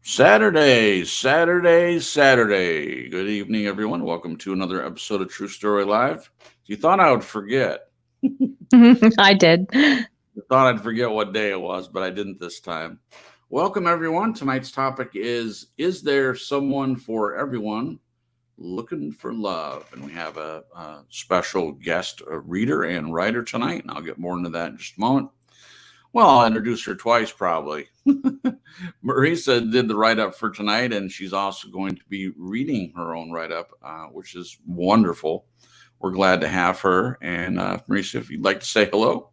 Saturday. Good evening, everyone. Welcome to another episode of True Story Live. You thought I would forget. I did. You thought I'd forget what day it was, but I didn't this time. Welcome, everyone. Tonight's topic is there someone for everyone looking for love? And we have a special guest reader and writer tonight, and I'll get more into that in just a moment. Well, I'll introduce her twice, probably. Marisa did the write-up for tonight, and she's also going to be reading her own write-up, which is wonderful. We're glad to have her. And Marisa, if you'd like to say hello.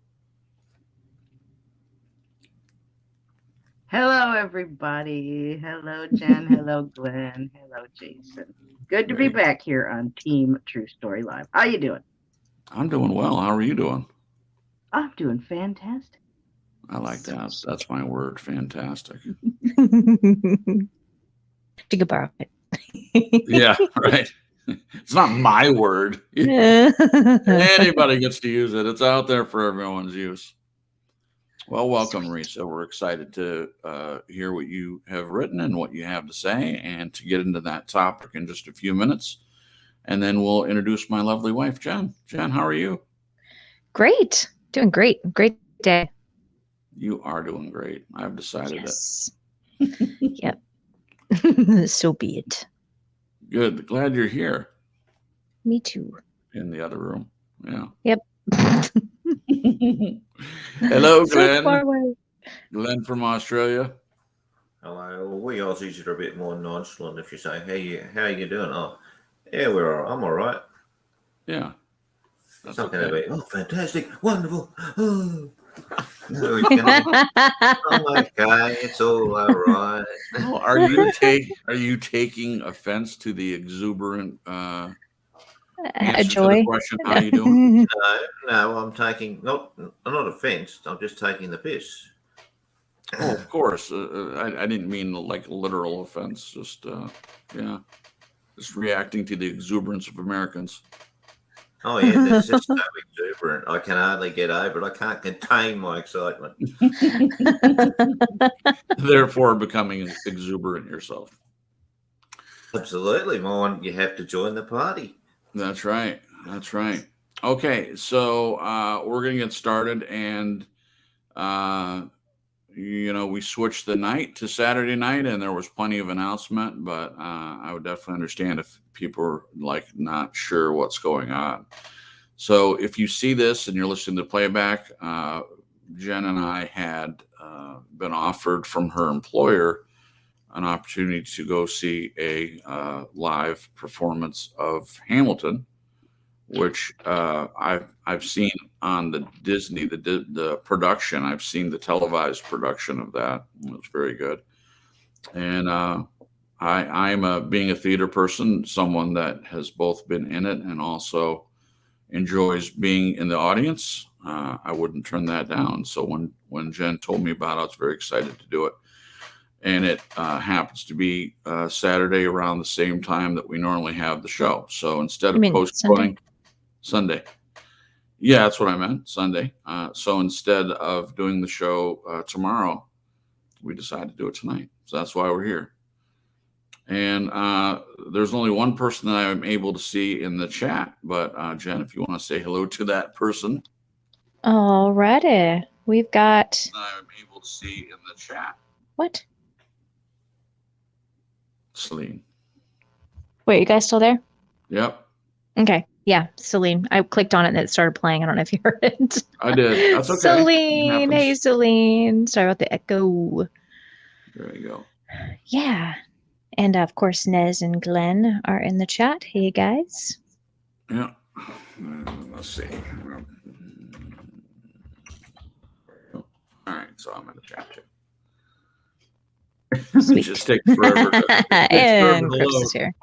Hello, everybody. Hello, Jen. Hello, Glenn. Hello, Jason. Good to be back here on Team True Story Live. How you doing? I'm doing well. How are you doing? I'm doing fantastic. I like that. That's my word. Fantastic. To borrow it. Yeah, right. It's not my word. Anybody gets to use it. It's out there for everyone's use. Well, welcome, Marisa. We're excited to hear what you have written and what you have to say, and to get into that topic in just a few minutes. And then we'll introduce my lovely wife, Jen. Jen, how are you? Great. Doing great. Great day. You are doing great. I've decided it. Yep. So be it. Good. Glad you're here. Me too. In the other room. Yeah. Yep. Hello, Glenn. So far away. Glenn from Australia. Hello. We Aussies are a bit more nonchalant if you say, "Hey, how are you doing?" Oh, yeah, I'm all right. Yeah. That's not going to be, oh, fantastic, wonderful. Oh. No, I'm okay. It's all right. Oh, are you taking offense to the exuberant answer joy? To the question? How you doing? No, I'm taking not offense. I'm just taking the piss. Oh, of course. I didn't mean like literal offense. Just just reacting to the exuberance of Americans. Oh yeah, that's just so exuberant. I can hardly get over it. I can't contain my excitement. Therefore, becoming exuberant yourself. Absolutely, Mine. You have to join the party. That's right. That's right. Okay, so we're gonna get started, and we switched the night to Saturday night, and there was plenty of announcement, but I would definitely understand if people are like not sure what's going on. So if you see this and you're listening to playback, Jen and I had been offered from her employer an opportunity to go see a live performance of Hamilton, which I've seen on the Disney, the production. I've seen the televised production of that. It was very good. And I'm being a theater person, someone that has both been in it and also enjoys being in the audience. I wouldn't turn that down. So when Jen told me about it, I was very excited to do it. And it happens to be Saturday around the same time that we normally have the show. So instead of postponing Sunday. Yeah, that's what I meant. Sunday. So instead of doing the show tomorrow, we decided to do it tonight. So that's why we're here. And there's only one person that I'm able to see in the chat. But Jen, if you want to say hello to that person. Alrighty. We've got... I'm able to see in the chat. What? Celine. Wait, you guys still there? Yep. Okay. Yeah, Celine. I clicked on it and it started playing. I don't know if you heard it. I did. That's okay. Celine. Hey, Celine. Sorry about the echo. There you go. Yeah. And of course, Nez and Glenn are in the chat. Hey, guys. Yeah. Let's see. All right. So I'm in the chat too. It just takes forever. And Chris is here.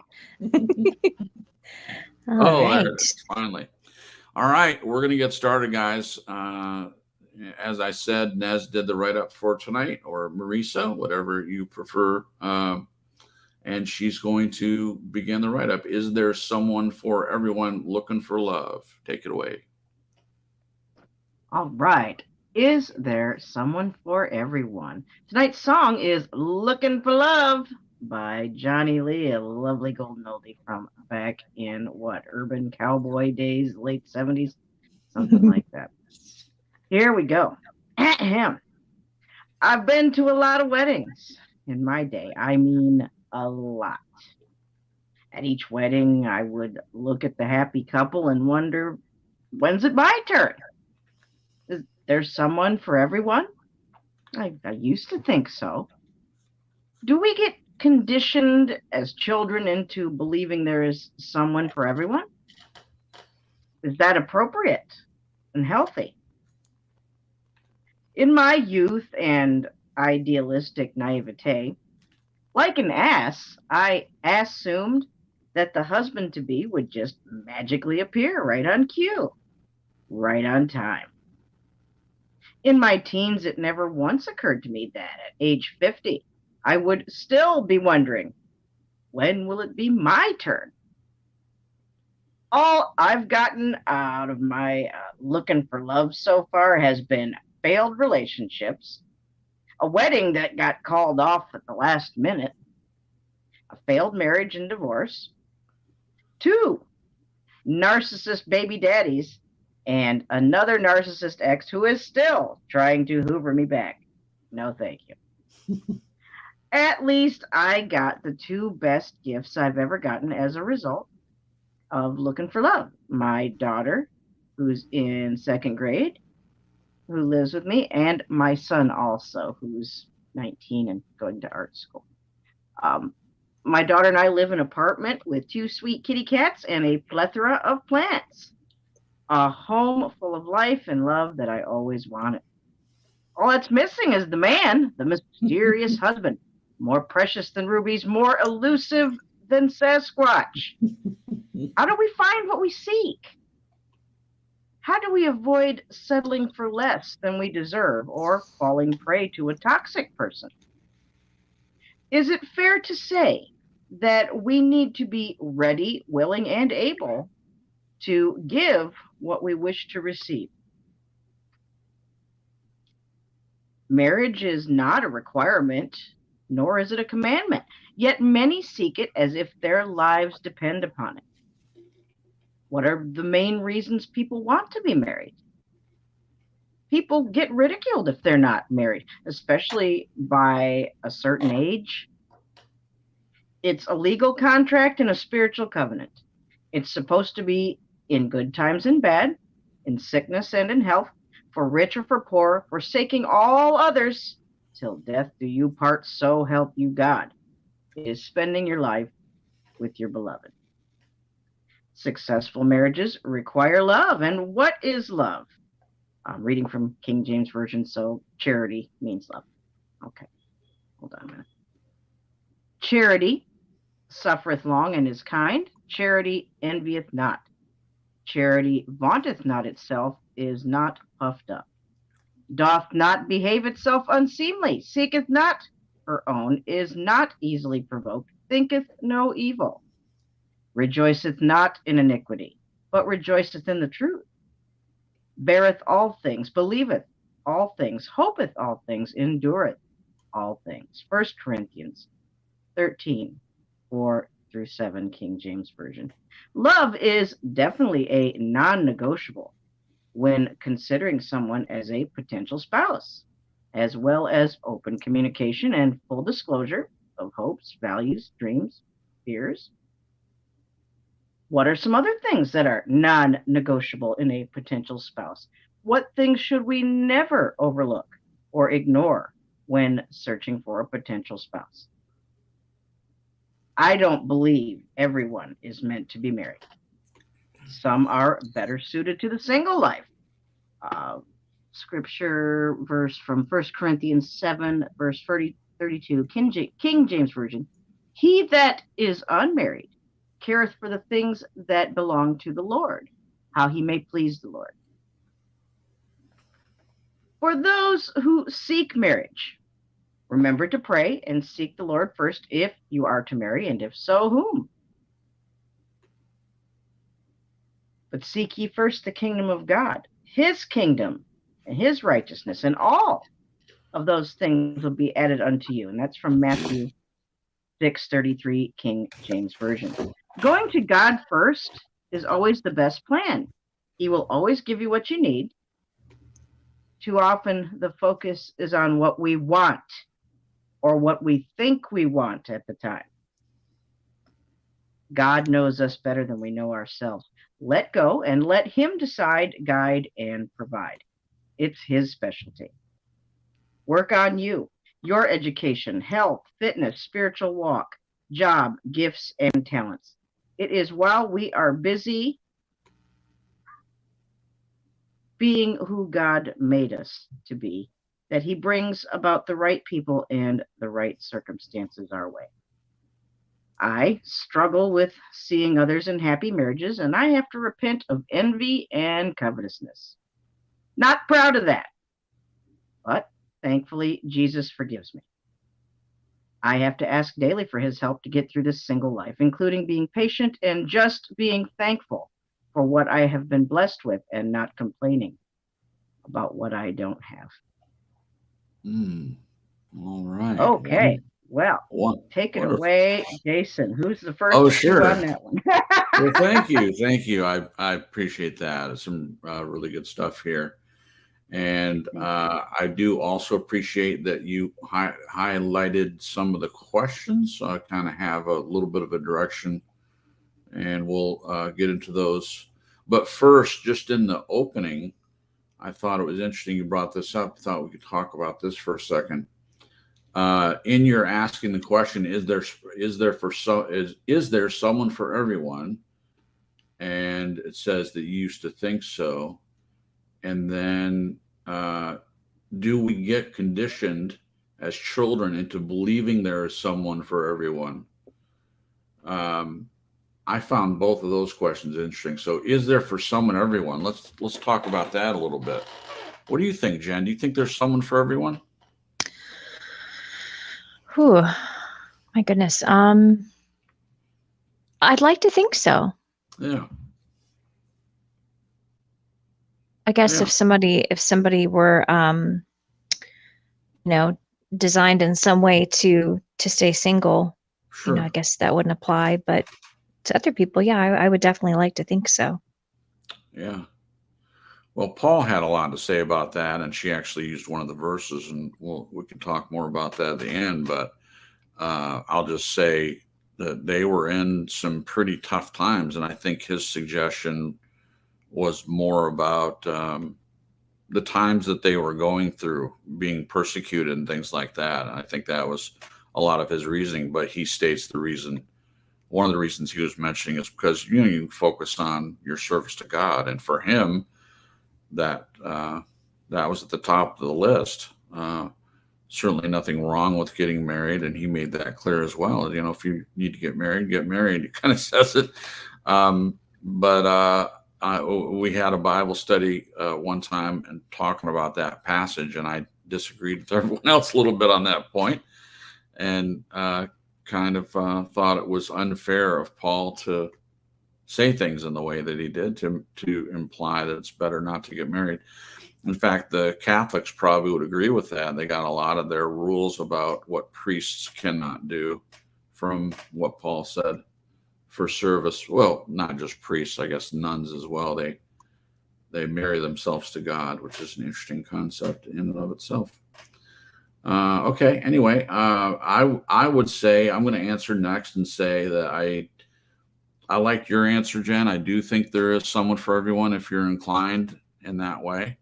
Right. Finally. All right, we're going to get started, guys. As I said, Nez did the write-up for tonight, or Marisa, whatever you prefer. And she's going to begin the write-up. Is there someone for everyone looking for love? Take it away. All right. Is there someone for everyone? Tonight's song is Lookin for Love by Johnny Lee, a lovely golden oldie from back in urban cowboy days, late 70s, something like that. Here we go. Ahem. I've been to a lot of weddings in my day. I mean, a lot. At each wedding, I would look at the happy couple and wonder, when's it my turn? Is there someone for everyone? I used to think so. Do we get conditioned as children into believing there is someone for everyone? Is that appropriate and healthy? In my youth and idealistic naivete, like an ass, I assumed that the husband-to-be would just magically appear right on cue, right on time. In my teens, it never once occurred to me that at age 50, I would still be wondering, when will it be my turn? All I've gotten out of my looking for love so far has been failed relationships, a wedding that got called off at the last minute, a failed marriage and divorce, 2 narcissist baby daddies, and another narcissist ex who is still trying to Hoover me back. No, thank you. At least I got the 2 best gifts I've ever gotten as a result of looking for love. My daughter, who's in 2nd grade, who lives with me, and my son also, who's 19 and going to art school. My daughter and I live in an apartment with 2 sweet kitty cats and a plethora of plants. A home full of life and love that I always wanted. All that's missing is the man, the mysterious husband, more precious than rubies, more elusive than Sasquatch. How do we find what we seek? How do we avoid settling for less than we deserve or falling prey to a toxic person? Is it fair to say that we need to be ready, willing, and able to give what we wish to receive? Marriage is not a requirement, nor is it a commandment, yet many seek it as if their lives depend upon it. What are the main reasons people want to be married? People get ridiculed if they're not married, especially by a certain age. It's a legal contract and a spiritual covenant. It's supposed to be in good times and bad, in sickness and in health, for rich or for poor, forsaking all others, till death do you part, so help you God. It is spending your life with your beloved. Successful marriages require love. And what is love? I'm reading from King James Version, so charity means love. Okay, hold on a minute. Charity suffereth long and is kind. Charity envieth not. Charity vaunteth not itself, is not puffed up, doth not behave itself unseemly, seeketh not her own, is not easily provoked, thinketh no evil, rejoiceth not in iniquity, but rejoiceth in the truth, beareth all things, believeth all things, hopeth all things, endureth all things. 1 Corinthians 13, 4-7, King James Version. Love is definitely a non-negotiable when considering someone as a potential spouse, as well as open communication and full disclosure of hopes, values, dreams, fears. What are some other things that are non-negotiable in a potential spouse? What things should we never overlook or ignore when searching for a potential spouse? I don't believe everyone is meant to be married. Some are better suited to the single life. Scripture verse from 1 Corinthians 7, verse 32, King James Version. He that is unmarried careth for the things that belong to the Lord, how he may please the Lord. For those who seek marriage, remember to pray and seek the Lord first if you are to marry, and if so, whom? But seek ye first the kingdom of God, his kingdom, and his righteousness, and all of those things will be added unto you. And that's from Matthew 6:33, King James Version. Going to God first is always the best plan. He will always give you what you need. Too often the focus is on what we want or what we think we want at the time. God knows us better than we know ourselves. Let go and let him decide, guide, and provide. It's his specialty. Work on you, your education, health, fitness, spiritual walk, job, gifts, and talents. It is while we are busy being who God made us to be that he brings about the right people and the right circumstances our way. I struggle with seeing others in happy marriages, and I have to repent of envy and covetousness. Not proud of that, but thankfully, Jesus forgives me. I have to ask daily for his help to get through this single life, including being patient and just being thankful for what I have been blessed with and not complaining about what I don't have. All right. Okay. Well, take it away, Jason. Who's the first on that one? Well, thank you. I appreciate that. It's some really good stuff here. And I do also appreciate that you highlighted some of the questions. So I kind of have a little bit of a direction, and we'll get into those. But first, just in the opening, I thought it was interesting you brought this up. I thought we could talk about this for a second. In your asking the question, is there someone for everyone? And it says that you used to think so. And then, do we get conditioned as children into believing there is someone for everyone? I found both of those questions interesting. So, is there for someone, everyone? Let's talk about that a little bit. What do you think, Jen? Do you think there's someone for everyone? Whew, my goodness. I'd like to think so. Yeah. I guess if somebody were, designed in some way to stay single, sure. I guess that wouldn't apply. But to other people, yeah, I would definitely like to think so. Yeah. Well, Paul had a lot to say about that, and she actually used one of the verses, and we can talk more about that at the end. But I'll just say that they were in some pretty tough times, and I think his suggestion was more about the times that they were going through, being persecuted and things like that. And I think that was a lot of his reasoning. But he states one of the reasons he was mentioning is because you focus on your service to God, and for him, that was at the top of the list. Certainly nothing wrong with getting married, and he made that clear as well. If you need to get married, get married. He kind of says it. We had a Bible study one time and talking about that passage, and I disagreed with everyone else a little bit on that point, and kind of thought it was unfair of Paul to say things in the way that he did to imply that it's better not to get married. In fact, the Catholics probably would agree with that. They got a lot of their rules about what priests cannot do from what Paul said for service. Well, not just priests, I guess nuns as well. They marry themselves to God, which is an interesting concept in and of itself. Okay. Anyway, I would say I'm going to answer next and say that I like your answer, Jen. I do think there is someone for everyone if you're inclined in that way.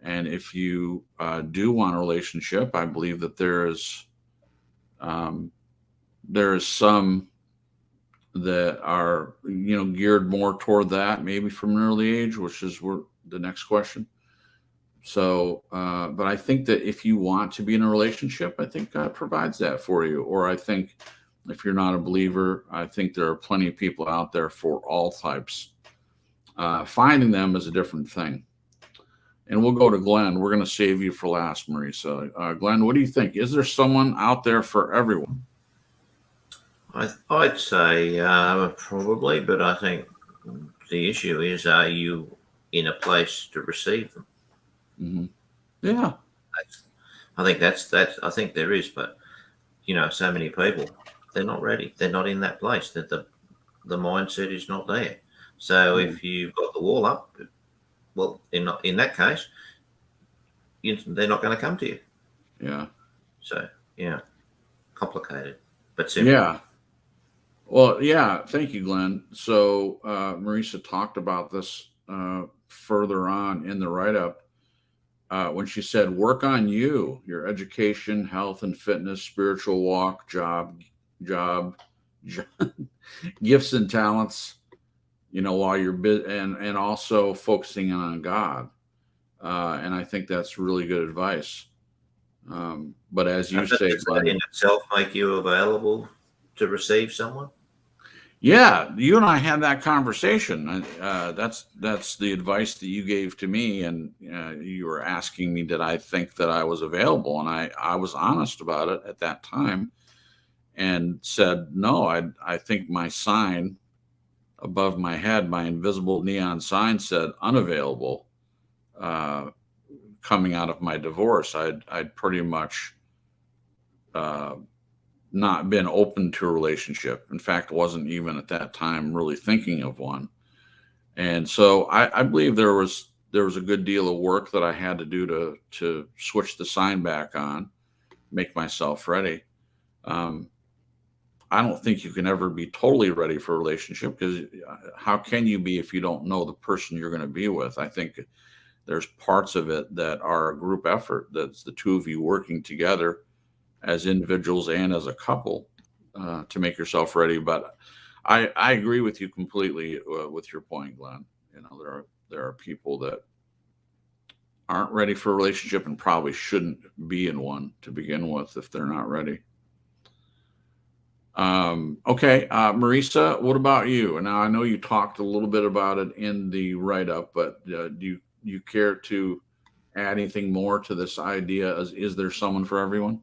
And if you do want a relationship, I believe that there is some that are, geared more toward that, maybe from an early age, which is the next question. So, but I think that if you want to be in a relationship, I think God provides that for you. Or I think if you're not a believer, I think there are plenty of people out there for all types. Finding them is a different thing. And we'll go to Glenn. We're going to save you for last, Marie. So, Glenn, what do you think? Is there someone out there for everyone? I'd say probably, but I think the issue is, are you in a place to receive them? Yeah. I think that's I think there is, but so many people, they're not ready. They're not in that place. That the mindset is not there. So if you've got the wall up, well, in that case, they're not going to come to you. Yeah. So complicated, but simple. Yeah. Well, yeah. Thank you, Glenn. So Marisa talked about this further on in the write-up when she said, work on you, your education, health and fitness, spiritual walk, job, gifts and talents, while you're and also focusing on God. And I think that's really good advice. But as you say, does that in itself make you available to receive someone? Yeah, you and I had that conversation. That's the advice that you gave to me, and you were asking me did I think that I was available, and I was honest about it at that time, and said no. I think my sign above my head, my invisible neon sign, said unavailable. Coming out of my divorce, I'd pretty much not been open to a relationship. In fact, wasn't even at that time really thinking of one. And so I believe there was a good deal of work that I had to do to switch the sign back on, make myself ready. I don't think you can ever be totally ready for a relationship, because how can you be if you don't know the person you're going to be with? I think there's parts of it that are a group effort. That's the two of you working together as individuals and as a couple to make yourself ready. But I agree with you completely with your point, Glenn. There are people that aren't ready for a relationship and probably shouldn't be in one to begin with if they're not ready. Okay, Marisa, what about you? Now, I know you talked a little bit about it in the write-up, but do you care to add anything more to this idea? Is there someone for everyone?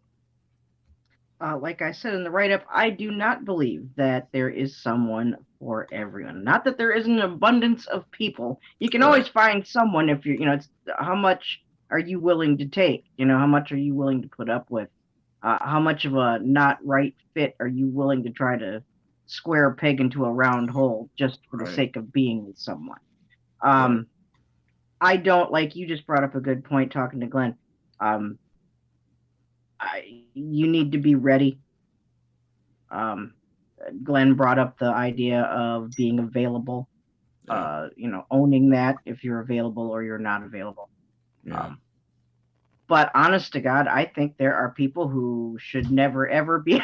Like I said in the write-up, I do not believe that there is someone for everyone. Not that there isn't an abundance of people. You can always find someone if you're, it's how much are you willing to take? How much are you willing to put up with? How much of a not right fit are you willing to try to square a peg into a round hole just for the sake of being with someone? I don't, like you just brought up a good point talking to Glenn. You need to be ready. Glenn brought up the idea of being available, owning that if you're available or you're not available. But honest to God, I think there are people who should never, ever be.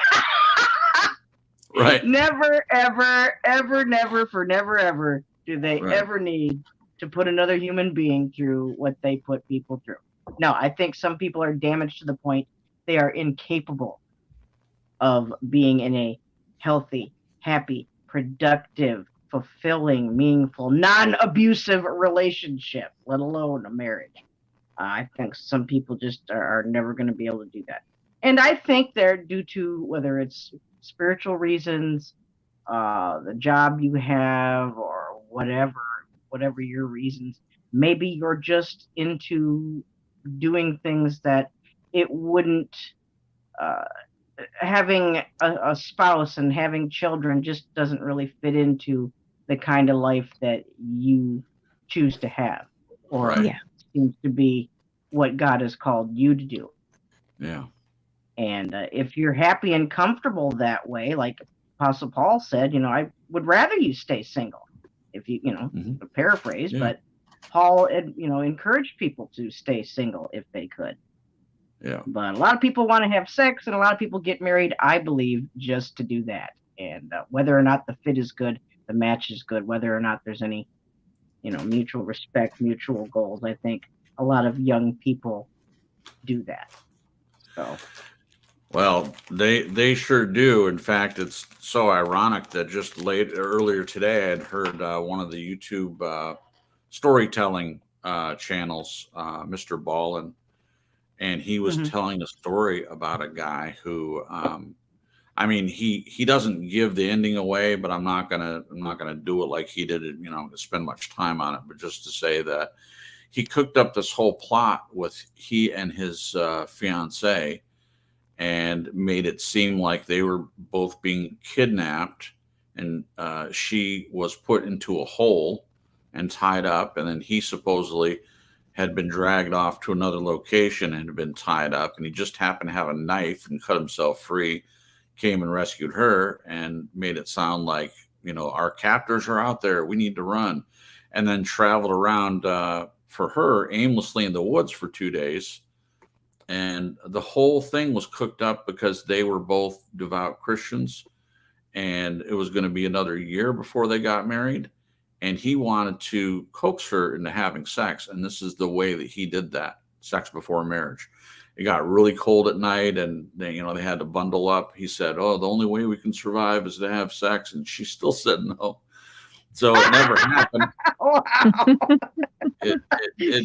Right. Never, ever, ever, never, for never, ever do they ever need to put another human being through what they put people through. No, I think some people are damaged to the point they are incapable of being in a healthy, happy, productive, fulfilling, meaningful, non-abusive relationship, let alone a marriage. I think some people just are never going to be able to do that. And I think they're due to whether it's spiritual reasons, the job you have, or whatever your reasons. Maybe you're just into doing things that it wouldn't, having a spouse and having children just doesn't really fit into the kind of life that you choose to have, or seems to be what God has called you to do. Yeah. And if you're happy and comfortable that way, like Apostle Paul said, I would rather you stay single. If you, paraphrase, but Paul, encouraged people to stay single if they could. Yeah. But a lot of people want to have sex, and a lot of people get married, I believe, just to do that. And whether or not the fit is good, the match is good, whether or not there's any, mutual respect, mutual goals, I think a lot of young people do that. So. Well, they sure do. In fact, it's so ironic that just earlier today, I had heard one of the YouTube storytelling channels, Mr. Ballin, and he was telling a story about a guy who, he doesn't give the ending away, but I'm not gonna do it like he did it, to spend much time on it, but just to say that he cooked up this whole plot with he and his fiance, and made it seem like they were both being kidnapped, and she was put into a hole and tied up, and then he supposedly had been dragged off to another location and had been tied up, and he just happened to have a knife and cut himself free, came and rescued her, and made it sound like, our captors are out there, we need to run, and then traveled around for her aimlessly in the woods for 2 days. And the whole thing was cooked up because they were both devout Christians, and it was going to be another year before they got married. And he wanted to coax her into having sex. And this is the way that he did that: sex before marriage. It got really cold at night, and they had to bundle up. He said, "Oh, the only way we can survive is to have sex." And she still said no. So it never happened. Wow.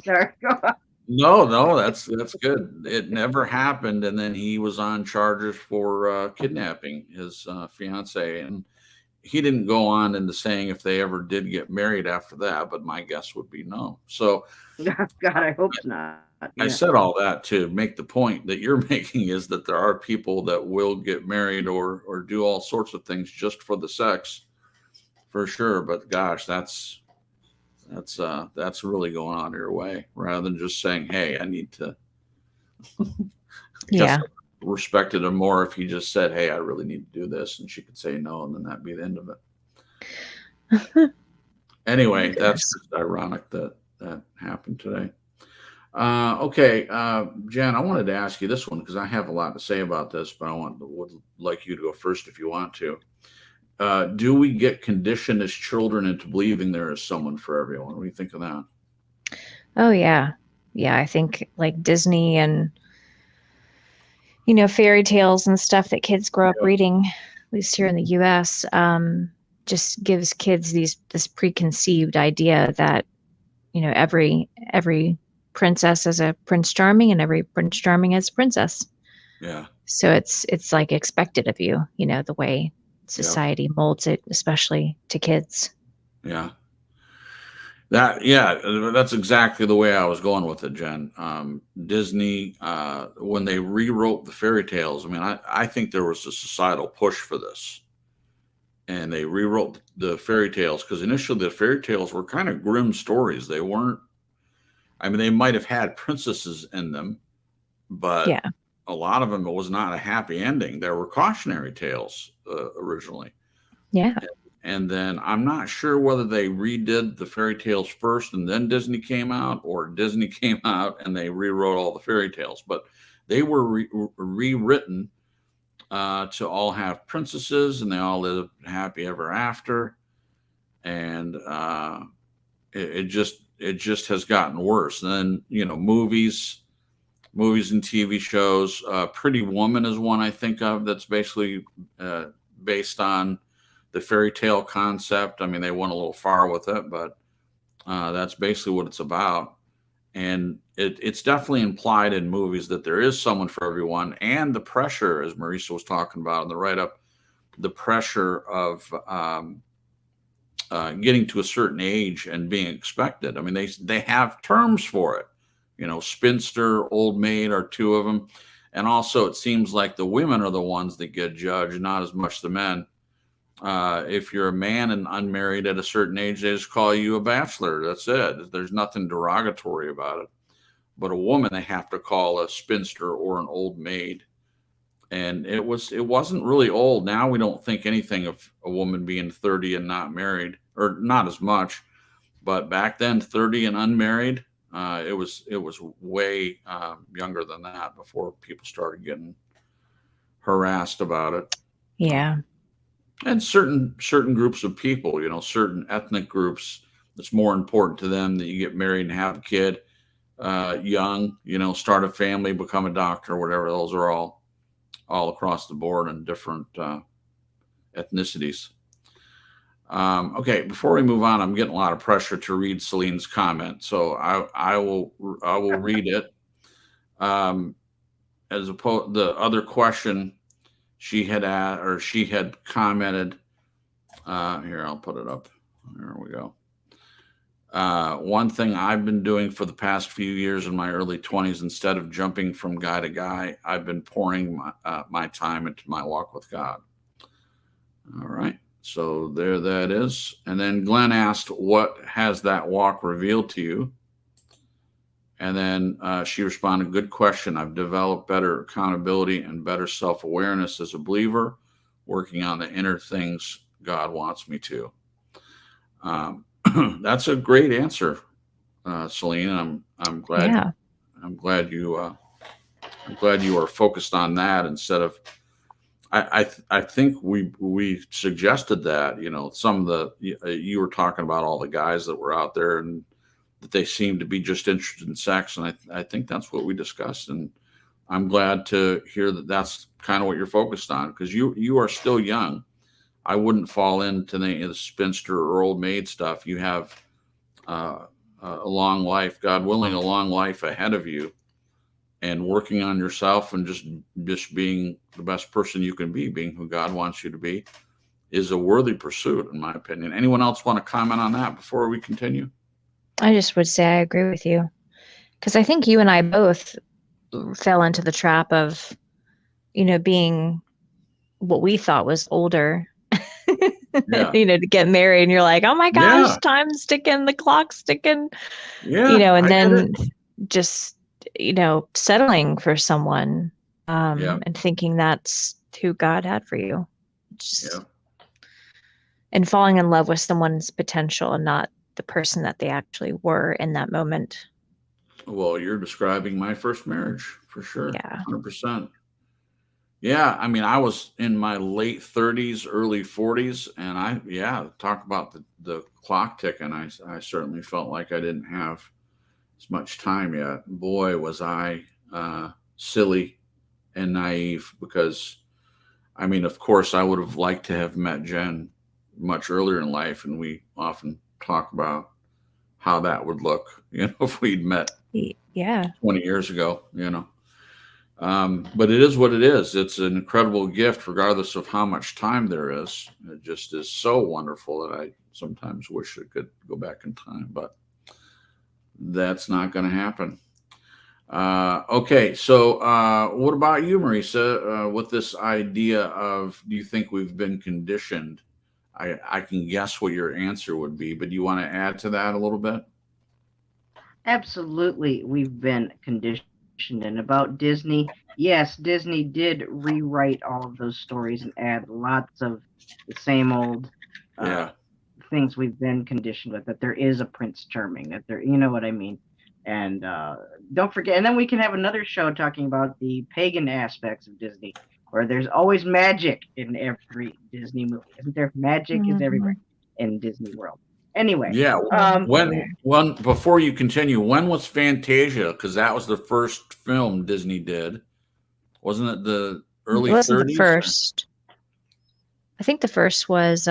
Sorry, go on. No, that's good. It never happened, and then he was on charges for kidnapping his fiance, and he didn't go on into saying if they ever did get married after that, but my guess would be no. So, God, I hope not. I said all that to make the point that you're making, is that there are people that will get married or do all sorts of things just for the sex, for sure. But gosh, that's really going on your way, rather than just saying, "Hey, I need to." Yeah. Respected him more if he just said, "Hey, I really need to do this," and she could say no, and then that'd be the end of it. Anyway, that's just ironic that happened today. Okay, Jen, I wanted to ask you this one because I have a lot to say about this, but would like you to go first if you want to. Do we get conditioned as children into believing there is someone for everyone? What do you think of that? Oh, yeah. Yeah, I think like Disney and, fairy tales and stuff that kids grow up reading, at least here in the US, just gives kids this preconceived idea that, every princess is a Prince Charming and every Prince Charming is a princess. Yeah. So it's like expected of you, the way society molds it, especially to kids. Yeah. That's exactly the way I was going with it, Jen. Disney, when they rewrote the fairy tales, I think there was a societal push for this. And they rewrote the fairy tales because initially the fairy tales were kind of grim stories. They weren't, they might have had princesses in them, but a lot of them, it was not a happy ending. There were cautionary tales originally. Yeah. And then I'm not sure whether they redid the fairy tales first and then Disney came out, or Disney came out and they rewrote all the fairy tales. But they were rewritten to all have princesses, and they all lived happy ever after. And it just has gotten worse. And then, movies and TV shows. Pretty Woman is one I think of that's basically based on the fairy tale concept. They went a little far with it, but that's basically what it's about. And it's definitely implied in movies that there is someone for everyone, and the pressure, as Marisa was talking about in the write-up, the pressure of getting to a certain age and being expected. They have terms for it. Spinster, old maid are two of them. And also it seems like the women are the ones that get judged, not as much the men. If you're a man and unmarried at a certain age, they just call you a bachelor. That's it. There's nothing derogatory about it. But a woman, they have to call a spinster or an old maid. And it wasn't really old. Now we don't think anything of a woman being 30 and not married, or not as much. But back then, 30 and unmarried, it was way younger than that before people started getting harassed about it. Yeah. And certain groups of people, certain ethnic groups, it's more important to them that you get married and have a kid young, start a family, become a doctor, whatever. Those are all across the board and different ethnicities. Okay, before we move on, I'm getting a lot of pressure to read Celine's comment, so I will read it. As opposed, the other question she had commented. Here, I'll put it up. There we go. One thing I've been doing for the past few years in my early 20s, instead of jumping from guy to guy, I've been pouring my time into my walk with God. All right. So there that is. And then Glenn asked, what has that walk revealed to you? And then she responded, good question. I've developed better accountability and better self-awareness as a believer, working on the inner things God wants me to. That's a great answer, Celine. I'm glad. Yeah. I'm glad you are focused on that instead of. I think we suggested that, you know, some of the you were talking about all the guys that were out there and that they seem to be just interested in sex, and I think that's what we discussed, and I'm glad to hear that that's kind of what you're focused on, because you are still young. I wouldn't fall into the spinster or old maid stuff. You have a long life, God willing, a long life ahead of you, and working on yourself and just being the best person you can be, being who God wants you to be, is a worthy pursuit, in my opinion. Anyone else want to comment on that before we continue? I just would say I agree with you, because I think you and I both fell into the trap of, you know, being what we thought was older, Yeah. you know, to get married, and you're like, oh my gosh, Yeah. time's ticking, the clock's ticking, Yeah, you know, and I get then it. just, you know, settling for someone, Yeah. and thinking that's who God had for you. Just, Yeah. and falling in love with someone's potential and not the person that they actually were in that moment. Well, you're describing my first marriage for sure. Yeah. 100%. Yeah, I mean, I was in my late 30s, early 40s, and talk about the clock ticking. I certainly felt like I didn't have as much time yet. Boy, was I silly and naive, because, I mean, of course, I would have liked to have met Jen much earlier in life, and we often talk about how that would look, you know, if we'd met Yeah. 20 years ago, you know. But it is what it is. It's an incredible gift, regardless of how much time there is. It just is so wonderful that I sometimes wish I could go back in time, but that's not going to happen. Okay, so what about you, Marisa, with this idea of, do you think we've been conditioned? I can guess what your answer would be, but do you want to add to that a little bit? Absolutely, we've been conditioned. And about Disney, yes, Disney did rewrite all of those stories and add lots of the same old things we've been conditioned with, that there is a Prince Charming, that there, you know what I mean? And don't forget, and then we can have another show talking about the pagan aspects of Disney, where there's always magic in every Disney movie. Isn't there? Magic is everywhere in Disney World. Anyway, yeah. When before you continue, when was Fantasia? Because that was the first film Disney did, wasn't it? The early 30s. It wasn't the first. I think the first was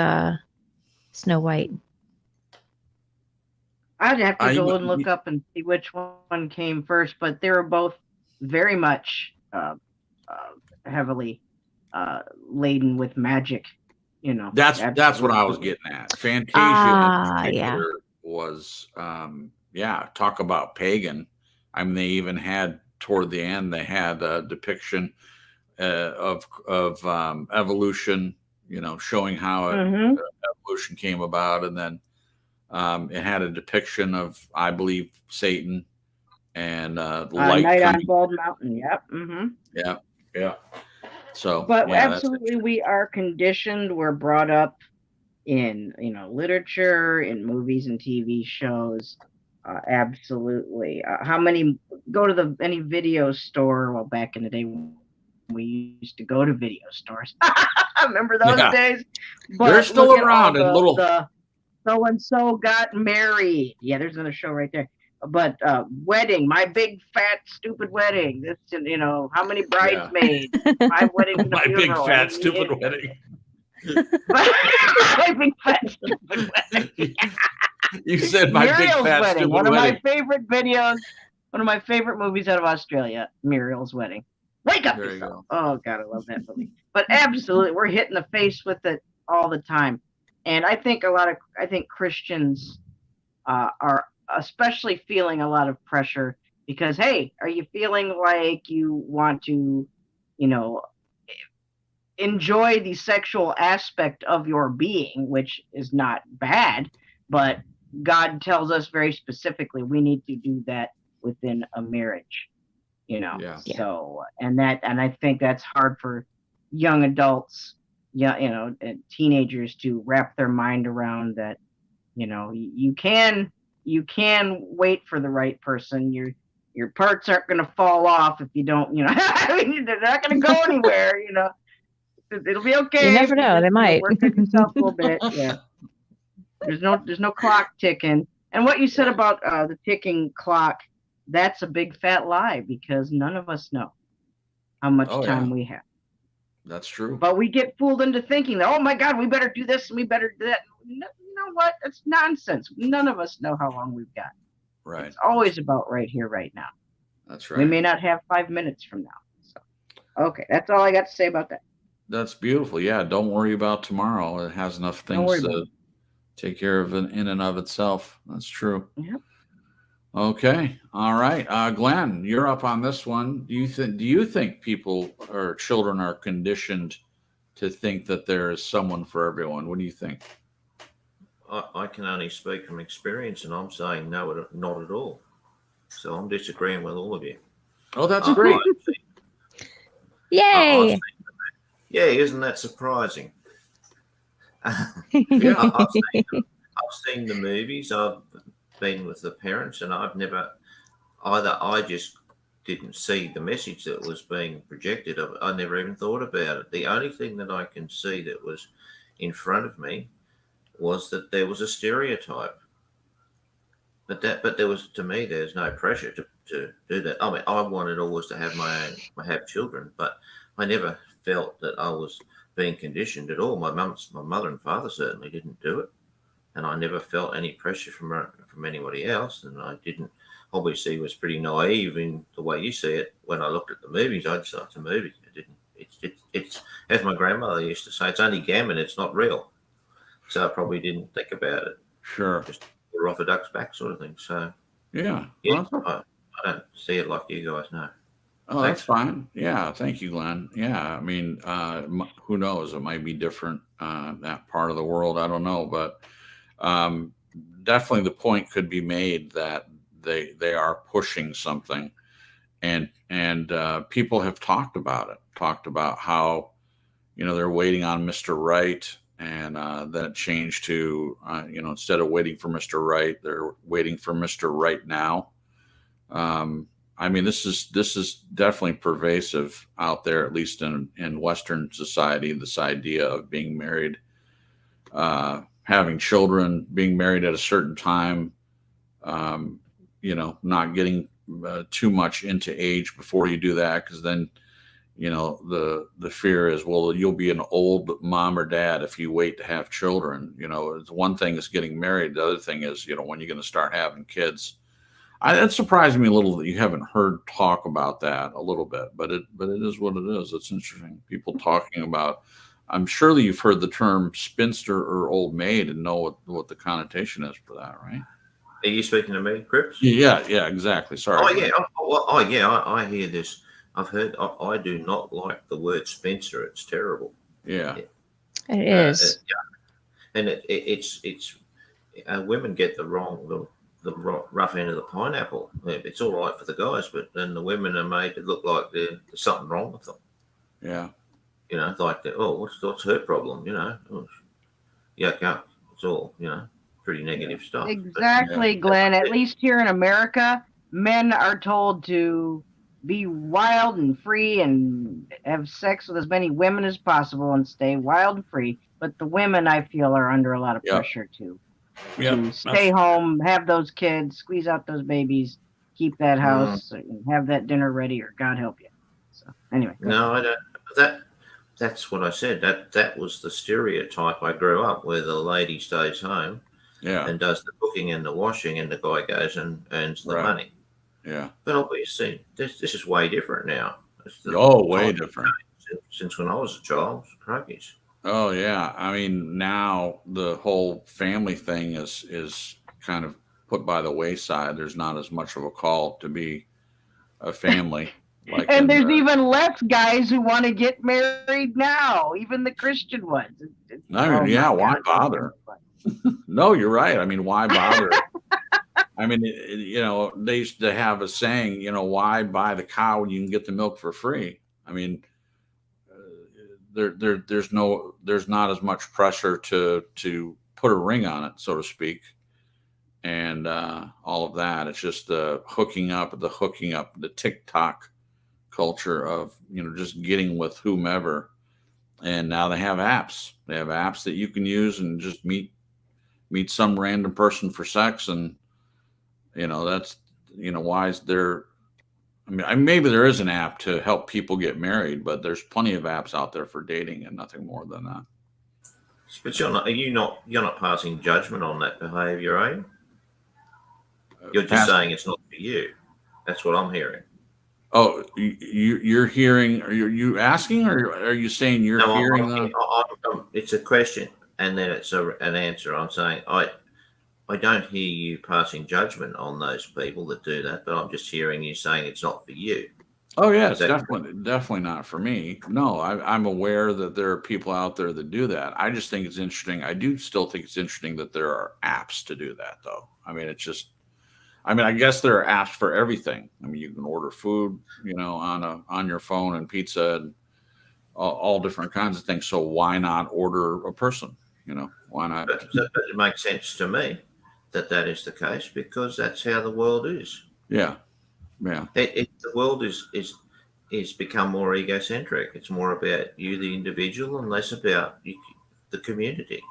Snow White. I'd have to go and look up and see which one came first, but they were both very much heavily laden with magic. You know, that's what I was getting at. Fantasia in particular was talk about pagan. I mean, they even had, toward the end, they had a depiction of evolution, you know, showing how evolution came about, and then it had a depiction of, I believe, Satan and the light Night coming. on Bald Mountain. Yep. Yeah. So, but absolutely, we are conditioned. We're brought up in, you know, literature, in movies and TV shows. Absolutely. How many go to any video store? Well, back in the day, we used to go to video stores. I remember those days. But they're still around. The so and so got married. Yeah, there's another show right there. But wedding, my big fat stupid wedding. This, you know, how many bridesmaids? My wedding. My big fat stupid wedding. My big fat stupid wedding. You said my Muriel's big fat wedding. stupid One of wedding. my favorite videos. One of my favorite movies out of Australia. Muriel's Wedding. Wake up yourself. Oh God, I love that movie. But absolutely, we're hit in the face with it all the time. And I think Christians are especially feeling a lot of pressure because, hey, are you feeling like you want to, enjoy the sexual aspect of your being, which is not bad, but God tells us very specifically we need to do that within a marriage, Yeah. So, and I think that's hard for young adults, and teenagers to wrap their mind around that. You can wait for the right person. Your parts aren't going to fall off if you don't. I mean, they're not going to go anywhere. It'll be okay. You never know. They might work on yourself a little bit. Yeah. There's no clock ticking. And what you said about the ticking clock, that's a big fat lie because none of us know how much time we have. That's true. But we get fooled into thinking that, oh my God, we better do this and we better do that. You know what? That's nonsense. None of us know how long we've got. Right. It's always about right here, right now. That's right. We may not have 5 minutes from now. So, okay, that's all I got to say about that. That's beautiful. Yeah, don't worry about tomorrow. It has enough things to take care of in and of itself. That's true. Yep. Okay. All right. Glenn, you're up on this one. Do you think people or children are conditioned to think that there is someone for everyone? What do you think? I can only speak from experience, and I'm saying no, not at all. So I'm disagreeing with all of you. Oh, that's great. Yay! Yeah, isn't that surprising? Yeah. I've seen the movies. I've been with the parents, and I've never either. I just didn't see the message that was being projected. I never even thought about it. The only thing that I can see that was in front of me was that there was a stereotype. But there was, to me, there's no pressure to do that. I mean, I wanted always to have have children, but I never felt that I was being conditioned at all. My mother and father certainly didn't do it, and I never felt any pressure from anybody else. And I didn't, obviously, was pretty naive in the way you see it. When I looked at the movies, I just thought it's a movie. It's as my grandmother used to say, it's only gammon, it's not real. So I probably didn't think about it. Sure. Just we're off a duck's back sort of thing. So yeah, I don't see it like you guys know. Oh, that's fine. Yeah, thank you, Glenn. Yeah, I mean, who knows? It might be different that part of the world. I don't know, but definitely the point could be made that they are pushing something, and people have talked about how they're waiting on Mr. Right. And then it changed to, instead of waiting for Mr. Right, they're waiting for Mr. Right now. I mean, this is definitely pervasive out there, at least in Western society, this idea of being married, having children, being married at a certain time, not getting too much into age before you do that, because then the fear is, well, you'll be an old mom or dad if you wait to have children. One thing is getting married. The other thing is, when you're going to start having kids. It surprised me a little that you haven't heard talk about that a little bit, but it is what it is. It's interesting. People talking about, I'm sure that you've heard the term spinster or old maid and know what the connotation is for that, right? Are you speaking to me, Chris? Yeah, exactly. Sorry. I hear this. I've heard. I do not like the word spinster. It's terrible. Yeah. It is. And it's women get the rough end of the pineapple. It's all right for the guys, but then the women are made to look like there's something wrong with them. Yeah. Like that. Oh, what's her problem? Yuck. It's all pretty negative stuff. Exactly, Glenn. At least here in America, men are told to be wild and free and have sex with as many women as possible and stay wild and free. But the women, I feel, are under a lot of pressure to stay home, have those kids, squeeze out those babies, keep that house, and have that dinner ready, or God help you. So anyway. No, I don't. That's what I said. That was the stereotype I grew up, where the lady stays home and does the cooking and the washing, and the guy goes and earns the money. Yeah. But obviously, this is way different now. Way different. Since when I was a child, crikey's. Oh yeah. I mean, now the whole family thing is kind of put by the wayside. There's not as much of a call to be a family. Like and there's even less guys who want to get married now, even the Christian ones. Why bother? No, you're right. I mean, why bother? I mean, they used to have a saying, why buy the cow when you can get the milk for free? I mean, there's not as much pressure to put a ring on it, so to speak, and all of that. It's just the hooking up, the TikTok culture of just getting with whomever. And now they have apps. They have apps that you can use and just meet some random person for sex, and that's why is there. I mean, maybe there is an app to help people get married, but there's plenty of apps out there for dating and nothing more than that. But you're not passing judgment on that behavior, are you? You're just saying it's not for you. That's what I'm hearing. Oh, you're hearing? Are you asking, or are you saying you're hearing? It's a question, and then it's an answer. I'm saying I don't hear you passing judgment on those people that do that, but I'm just hearing you saying it's not for you. Oh yeah, it's definitely not for me. No, I'm aware that there are people out there that do that. I just think it's interesting. I do still think it's interesting that there are apps to do that, though. I mean, I guess there are apps for everything. I mean, you can order food, on your phone, and pizza, and all different kinds of things. So why not order a person? Why not? But it makes sense to me that is the case, because that's how the world is. Yeah. The world is become more egocentric. It's more about you, the individual, and less about the community.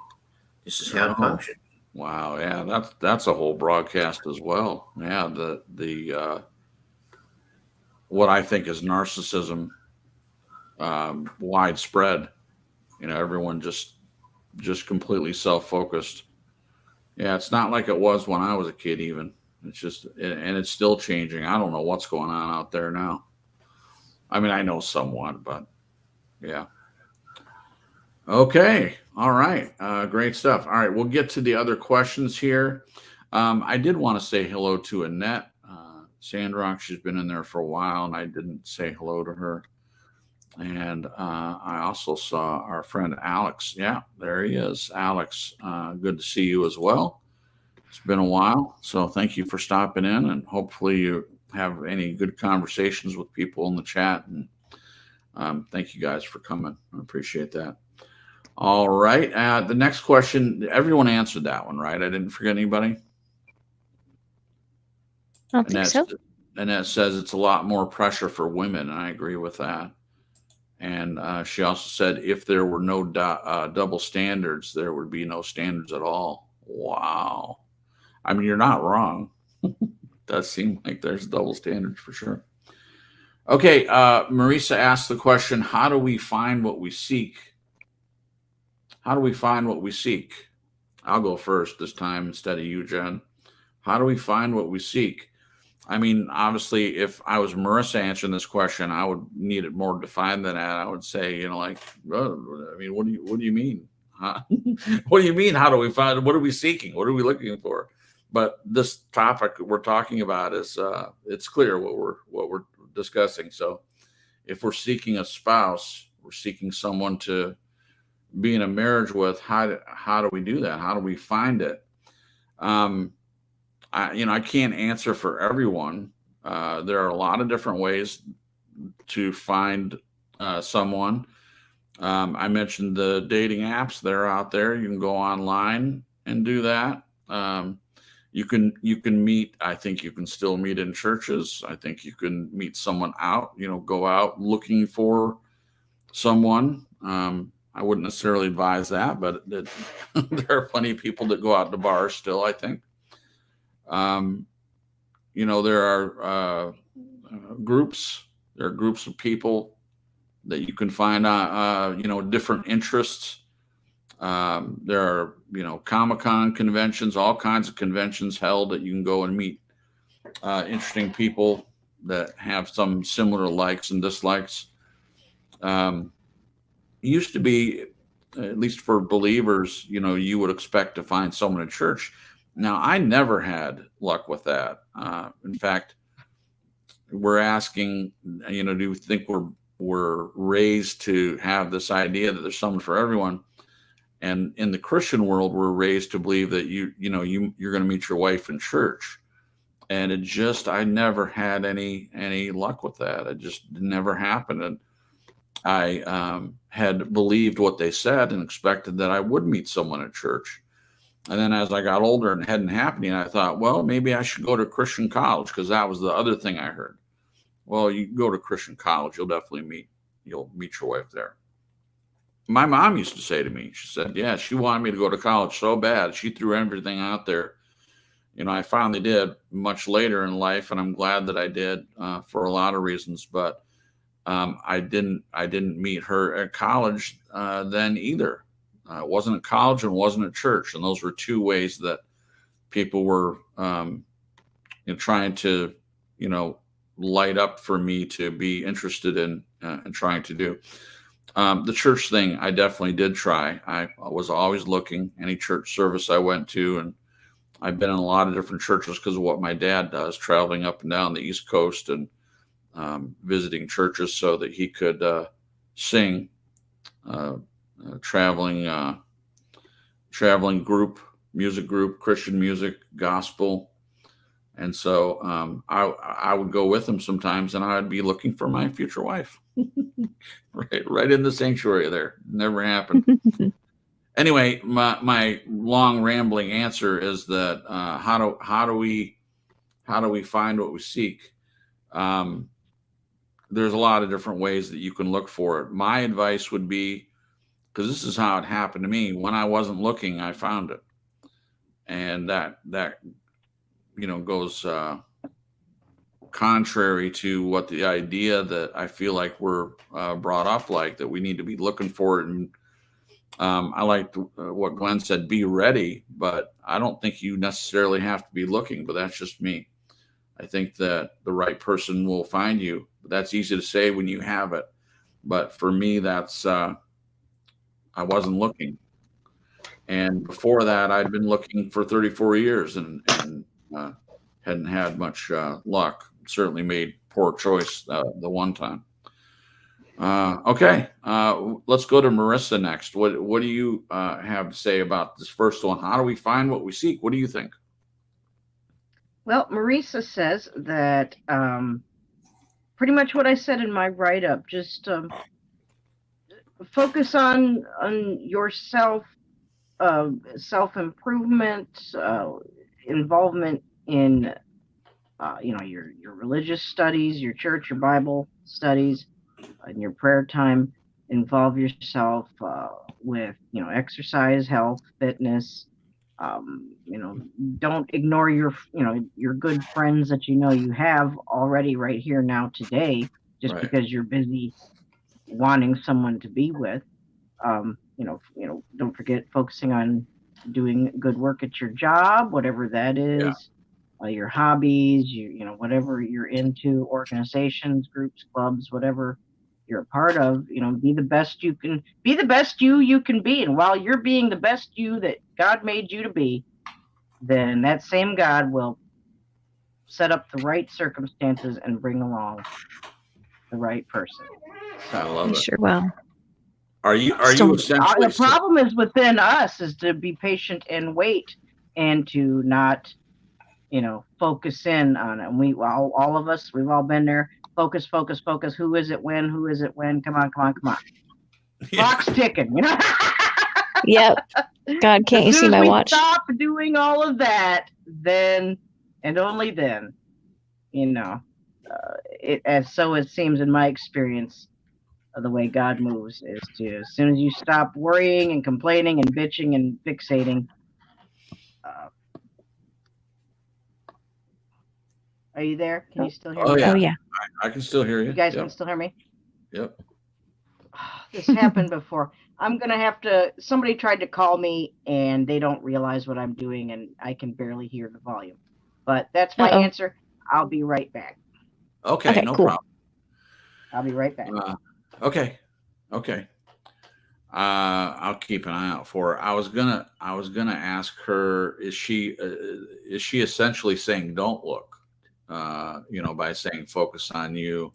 This is how it functions. Wow, yeah, that's a whole broadcast as well. Yeah, the what I think is narcissism widespread. Everyone just completely self-focused. Yeah, it's not like it was when I was a kid even. It's just, and it's still changing. I don't know what's going on out there now. I mean, I know somewhat, but yeah. Okay. All right. Great stuff. All right. We'll get to the other questions here. I did want to say hello to Annette Sandrock. She's been in there for a while, and I didn't say hello to her. And I also saw our friend Alex. Yeah, there he is. Alex, good to see you as well. It's been a while. So thank you for stopping in, and hopefully you have any good conversations with people in the chat. And thank you guys for coming. I appreciate that. All right. The next question, everyone answered that one, right? I didn't forget anybody. I don't think so. Annette says it's a lot more pressure for women, and I agree with that. And she also said if there were no double standards, there would be no standards at all. Wow. I mean, you're not wrong. It does seem like there's double standards for sure. Okay. Marisa asked the question, how do we find what we seek? How do we find what we seek? I'll go first this time instead of you, Jen. How do we find what we seek? I mean, obviously, if I was Marissa answering this question, I would need it more defined than that. I would say, what do you mean? Huh? What do you mean? How do we find? What are we seeking? What are we looking for? But this topic we're talking about is it's clear what we're discussing. So, if we're seeking a spouse, we're seeking someone to be in a marriage with. How do we do that? How do we find it? I can't answer for everyone. There are a lot of different ways to find someone. I mentioned the dating apps that are out there. You can go online and do that. You can meet. I think you can still meet in churches. I think you can meet someone out. Go out looking for someone. I wouldn't necessarily advise that, but there are plenty of people that go out to bars still, I think. There are groups. There are groups of people that you can find, different interests. There are, Comic-Con conventions, all kinds of conventions held that you can go and meet interesting people that have some similar likes and dislikes. It used to be, at least for believers, you would expect to find someone in church. Now, I never had luck with that. In fact, we're asking, do you think we're raised to have this idea that there's someone for everyone? And in the Christian world, we're raised to believe that you're going to meet your wife in church. And I never had any luck with that. It just never happened. And I had believed what they said and expected that I would meet someone at church. And then as I got older and it hadn't happened, I thought, well, maybe I should go to Christian college, because that was the other thing I heard. Well, you go to Christian college, you'll meet your wife there. My mom used to say to me, she said, yeah, she wanted me to go to college so bad. She threw everything out there. I finally did much later in life, and I'm glad that I did for a lot of reasons. But I didn't meet her at college then either. It wasn't at college and wasn't at church, and those were two ways that people were trying to light up for me to be interested in and trying to do. The church thing, I definitely did try. I was always looking, any church service I went to, and I've been in a lot of different churches because of what my dad does, traveling up and down the East Coast and visiting churches so that he could sing, traveling music group, Christian music, gospel. And so I would go with him sometimes, and I would be looking for my future wife. right in the sanctuary there. Never happened. Anyway, my long rambling answer is that how do we find what we seek? There's a lot of different ways that you can look for it. My advice would be, because this is how it happened to me, when I wasn't looking, I found it. And that goes contrary to what the idea that I feel like we're brought up like, that we need to be looking for it. And I like what Glenn said, be ready, but I don't think you necessarily have to be looking, but that's just me. I think that the right person will find you. But that's easy to say when you have it. But for me, that's, I wasn't looking. And before that, I'd been looking for 34 years and hadn't had much luck. Certainly made poor choice the one time. Okay, let's go to Marissa next. What do you have to say about this first one? How do we find what we seek? What do you think? Well, Marissa says that pretty much what I said in my write-up. Just focus on yourself, self-improvement, involvement in your religious studies, your church, your Bible studies, in your prayer time. Involve yourself with exercise, health, fitness. Don't ignore your good friends that you have already right here now today, just because you're busy wanting someone to be with. Don't forget focusing on doing good work at your job, whatever that is. Your hobbies, whatever you're into, organizations, groups, clubs, whatever you're a part of, be the best you can be, the best you can be. And while you're being the best you that God made you to be, then that same God will set up the right circumstances and bring along the right person. So I love it. Sure will. Are you essentially the problem is within us is to be patient and wait, and to not focus in on it. And all of us, we've all been there. Focus. Who is it when? Come on. Clock's ticking, Yep. God, can't you see my watch? Stop doing all of that, then, and only then, it seems in my experience, the way God moves is to, as soon as you stop worrying and complaining and bitching and fixating. Are you there? Can you still hear me? Oh, yeah. I can still hear you. You guys can still hear me? Yep. This happened before. I'm going to have to, somebody tried to call me and they don't realize what I'm doing and I can barely hear the volume. But that's my answer. I'll be right back. Okay, no cool. problem. I'll be right back. Okay. I'll keep an eye out for her. I was gonna ask her, is she essentially saying don't look, by saying focus on you,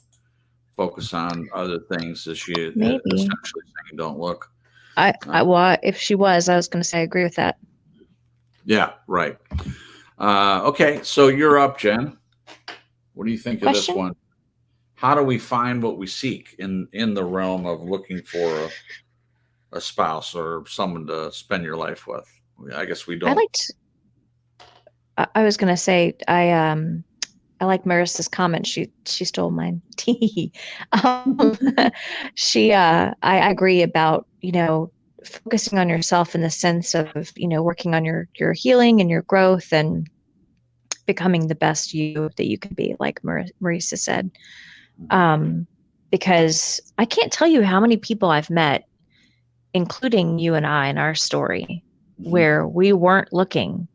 focus on other things? Is she Maybe. essentially saying don't look? Well, if she was, I was going to say I agree with that. Yeah, right. Okay, so you're up, Jen. What do you think of this one? How do we find what we seek in the realm of looking for a spouse or someone to spend your life with? I guess we don't. I was going to say, I like Marissa's comment. She stole mine. I agree about, focusing on yourself in the sense of, working on your healing and your growth and becoming the best you that you can be, like Marissa said. Because I can't tell you how many people I've met, including you and I in our story, where we weren't looking.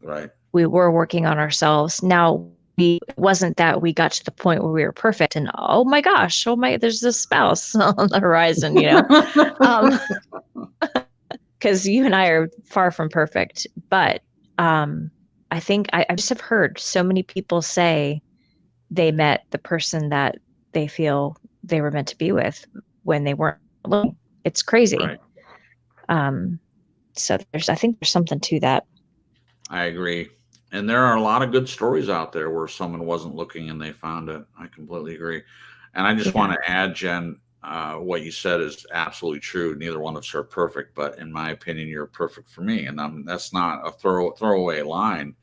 Right. We were working on ourselves. Now, it wasn't that we got to the point where we were perfect and, there's this spouse on the horizon, because you and I are far from perfect. But I think I just have heard so many people say they met the person that they feel they were meant to be with when they weren't looking. It's crazy. Right. So I think there's something to that. I agree. And there are a lot of good stories out there where someone wasn't looking and they found it. I completely agree. And I just want to add, Jen, what you said is absolutely true. Neither one of us are perfect, but in my opinion, you're perfect for me. And that's not a throwaway line.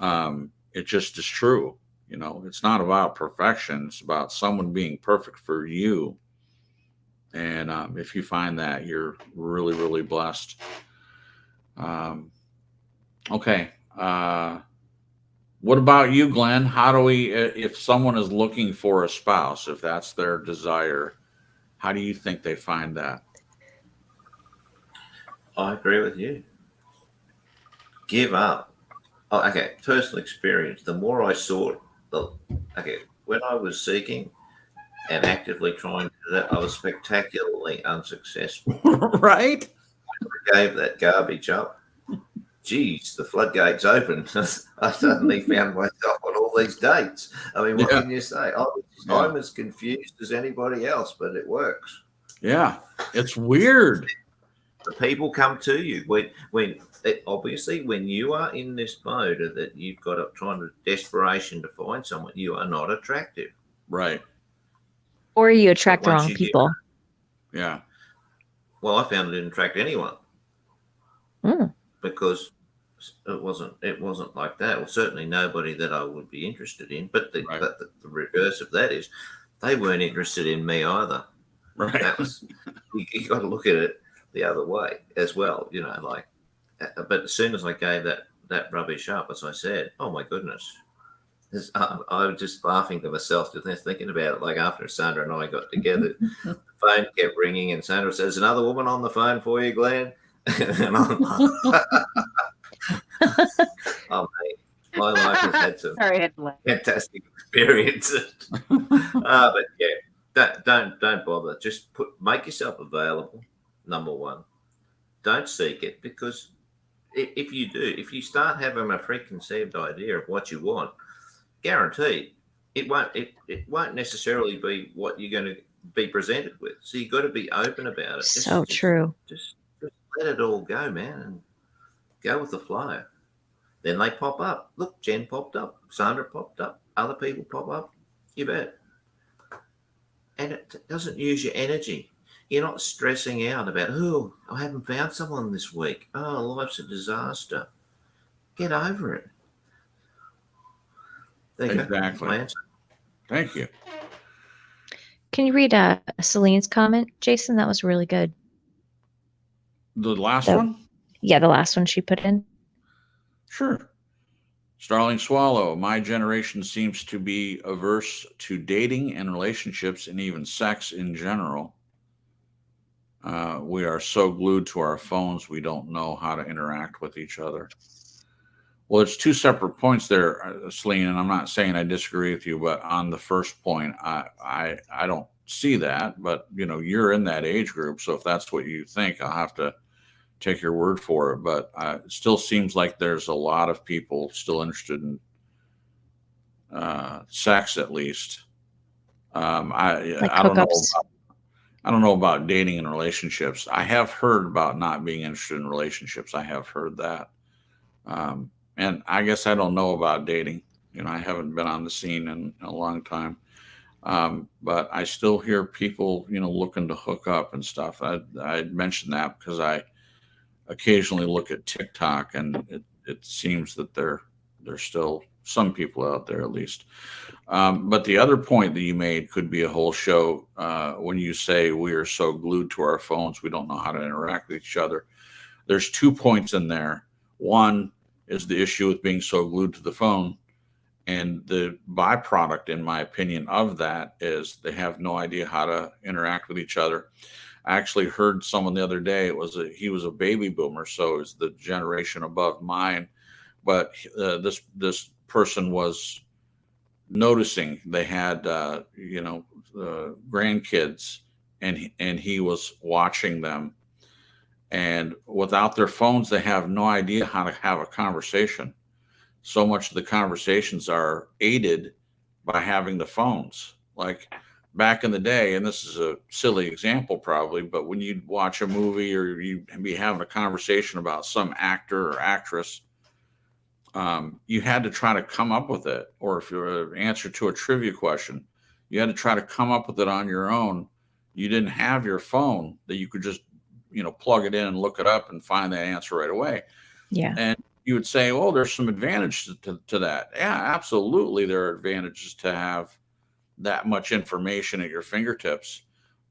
It just is true. It's not about perfection. It's about someone being perfect for you. And if you find that, you're really, really blessed. Okay. What about you, Glenn? How do we, if someone is looking for a spouse, if that's their desire, how do you think they find that? I agree with you. Give up. Oh, okay. Personal experience. The more I sought, when I was seeking and actively trying to do that, I was spectacularly unsuccessful. Right? I gave that garbage up. Geez, the floodgates opened. I suddenly found myself on all these dates. I mean, what can you say? I'm as confused as anybody else, but it works. Yeah, it's weird. The people come to you obviously when you are in this mode that you've got desperation to find someone, you are not attractive. Right. Or you attract the wrong people. Yeah. Well, I found it didn't attract anyone. Because it wasn't like that. Well, certainly nobody that I would be interested in. But the reverse of that is they weren't interested in me either. Right. That was you got to look at it the other way as well. But as soon as I gave that rubbish up, as I said, oh my goodness, I was just laughing to myself just thinking about it. Like after Sandra and I got together, the phone kept ringing, and Sandra says, "Another woman on the phone for you, Glenn." And I'm like, oh mate, my life has had some fantastic experiences. But yeah, don't bother. Just make yourself available. Number one, don't seek it, because if you start having a preconceived idea of what you want, guaranteed it won't necessarily be what you're going to be presented with. So you've got to be open about it. True. Just let it all go, man, and go with the flow. Then they pop up. Look, Jen popped up. Sandra popped up. Other people pop up. You bet. And it doesn't use your energy. You're not stressing out about, oh, I haven't found someone this week. Oh, life's a disaster. Get over it. There you exactly. go. My answer. Thank you. Can you read Celine's comment, Jason? That was really good. The last one? Yeah, the last one she put in. Sure. Starling Swallow, my generation seems to be averse to dating and relationships and even sex in general. We are so glued to our phones, we don't know how to interact with each other. Well, there's two separate points there, Celine, and I'm not saying I disagree with you, but on the first point, I don't see that, but you're in that age group. So if that's what you think, I'll have to take your word for it. But it still seems like there's a lot of people still interested in sex, at least. I don't know. I don't know about dating and relationships. I have heard about not being interested in relationships. I have heard that. And I guess I don't know about dating. I haven't been on the scene in a long time. But I still hear people, looking to hook up and stuff. I mentioned that because I occasionally look at TikTok, and it seems that there's still some people out there, at least. But the other point that you made could be a whole show, when you say we are so glued to our phones, we don't know how to interact with each other. There's 2 points in there. One is the issue with being so glued to the phone. And the byproduct, in my opinion, of that is they have no idea how to interact with each other. I actually heard someone the other day, he was a baby boomer, so it's the generation above mine. But this person was noticing they had grandkids, and he was watching them, and without their phones they have no idea how to have a conversation. So much of the conversations are aided by having the phones. Like back in the day, and this is a silly example probably, but when you'd watch a movie or you'd be having a conversation about some actor or actress, you had to try to come up with it. Or if you're an answer to a trivia question, you had to try to come up with it on your own. You didn't have your phone that you could just, plug it in and look it up and find that answer right away. Yeah. And you would say, oh, there's some advantages to that. Yeah, absolutely. There are advantages to have that much information at your fingertips.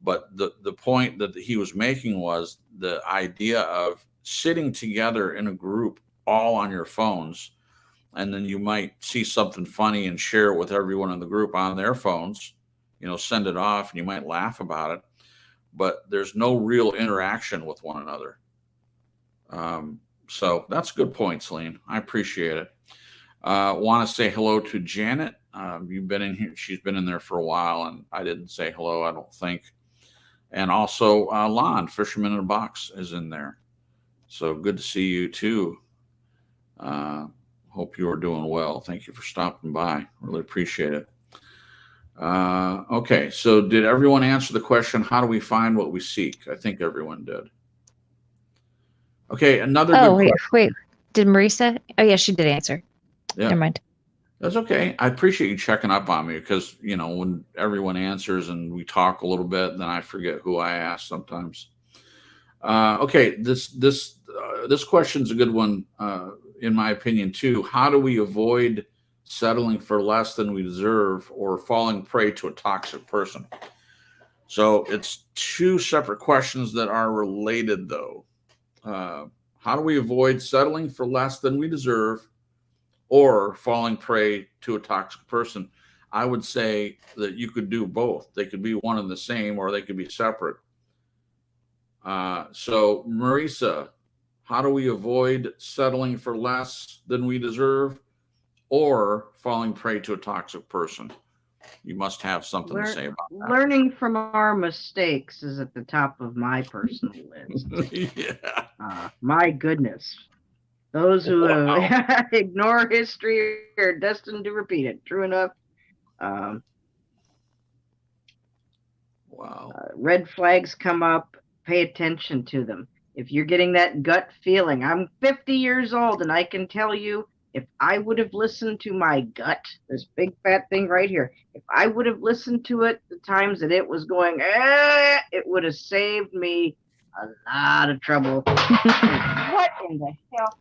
But the point that he was making was the idea of sitting together in a group all on your phones, and then you might see something funny and share it with everyone in the group on their phones, send it off, and you might laugh about it, but there's no real interaction with one another. So that's a good point, Celine. I appreciate it. Want to say hello to Janet. You've been in here. She's been in there for a while, and I didn't say hello, I don't think. And also Lon, Fisherman in a Box, is in there. So good to see you too. Hope you are doing well. Thank you for stopping by. Really appreciate it. Okay, so did everyone answer the question, how do we find what we seek? I think everyone did. Okay, another good question. Wait. Did Marisa? Oh, yeah, she did answer. Yeah. Never mind. That's okay. I appreciate you checking up on me because, when everyone answers and we talk a little bit, then I forget who I asked sometimes. Okay, this question's a good one, in my opinion, too. How do we avoid settling for less than we deserve or falling prey to a toxic person? So it's 2 separate questions that are related, though. How do we avoid settling for less than we deserve or falling prey to a toxic person? I would say that you could do both. They could be one and the same, or they could be separate. So Marisa, how do we avoid settling for less than we deserve or falling prey to a toxic person? You must have something to say about that. Learning from our mistakes is at the top of my personal list. Yeah. My goodness. Those who ignore history are destined to repeat it. True enough. Wow. Red flags come up. Pay attention to them. If you're getting that gut feeling, I'm 50 years old and I can tell you, if I would have listened to my gut, this big fat thing right here, if I would have listened to it the times that it was going, it would have saved me a lot of trouble. What in the hell?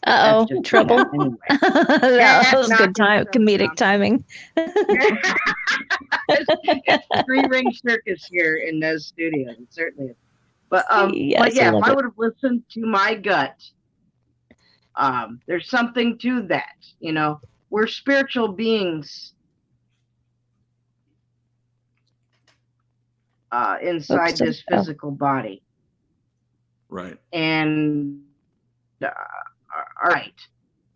Uh-oh, trouble. Anyway. That was good comedic timing. It's a 3-ring circus here in those studios. It certainly is. But yes, yeah, if I would have listened to my gut, there's something to that. We're spiritual beings inside this physical body. Right. And all right,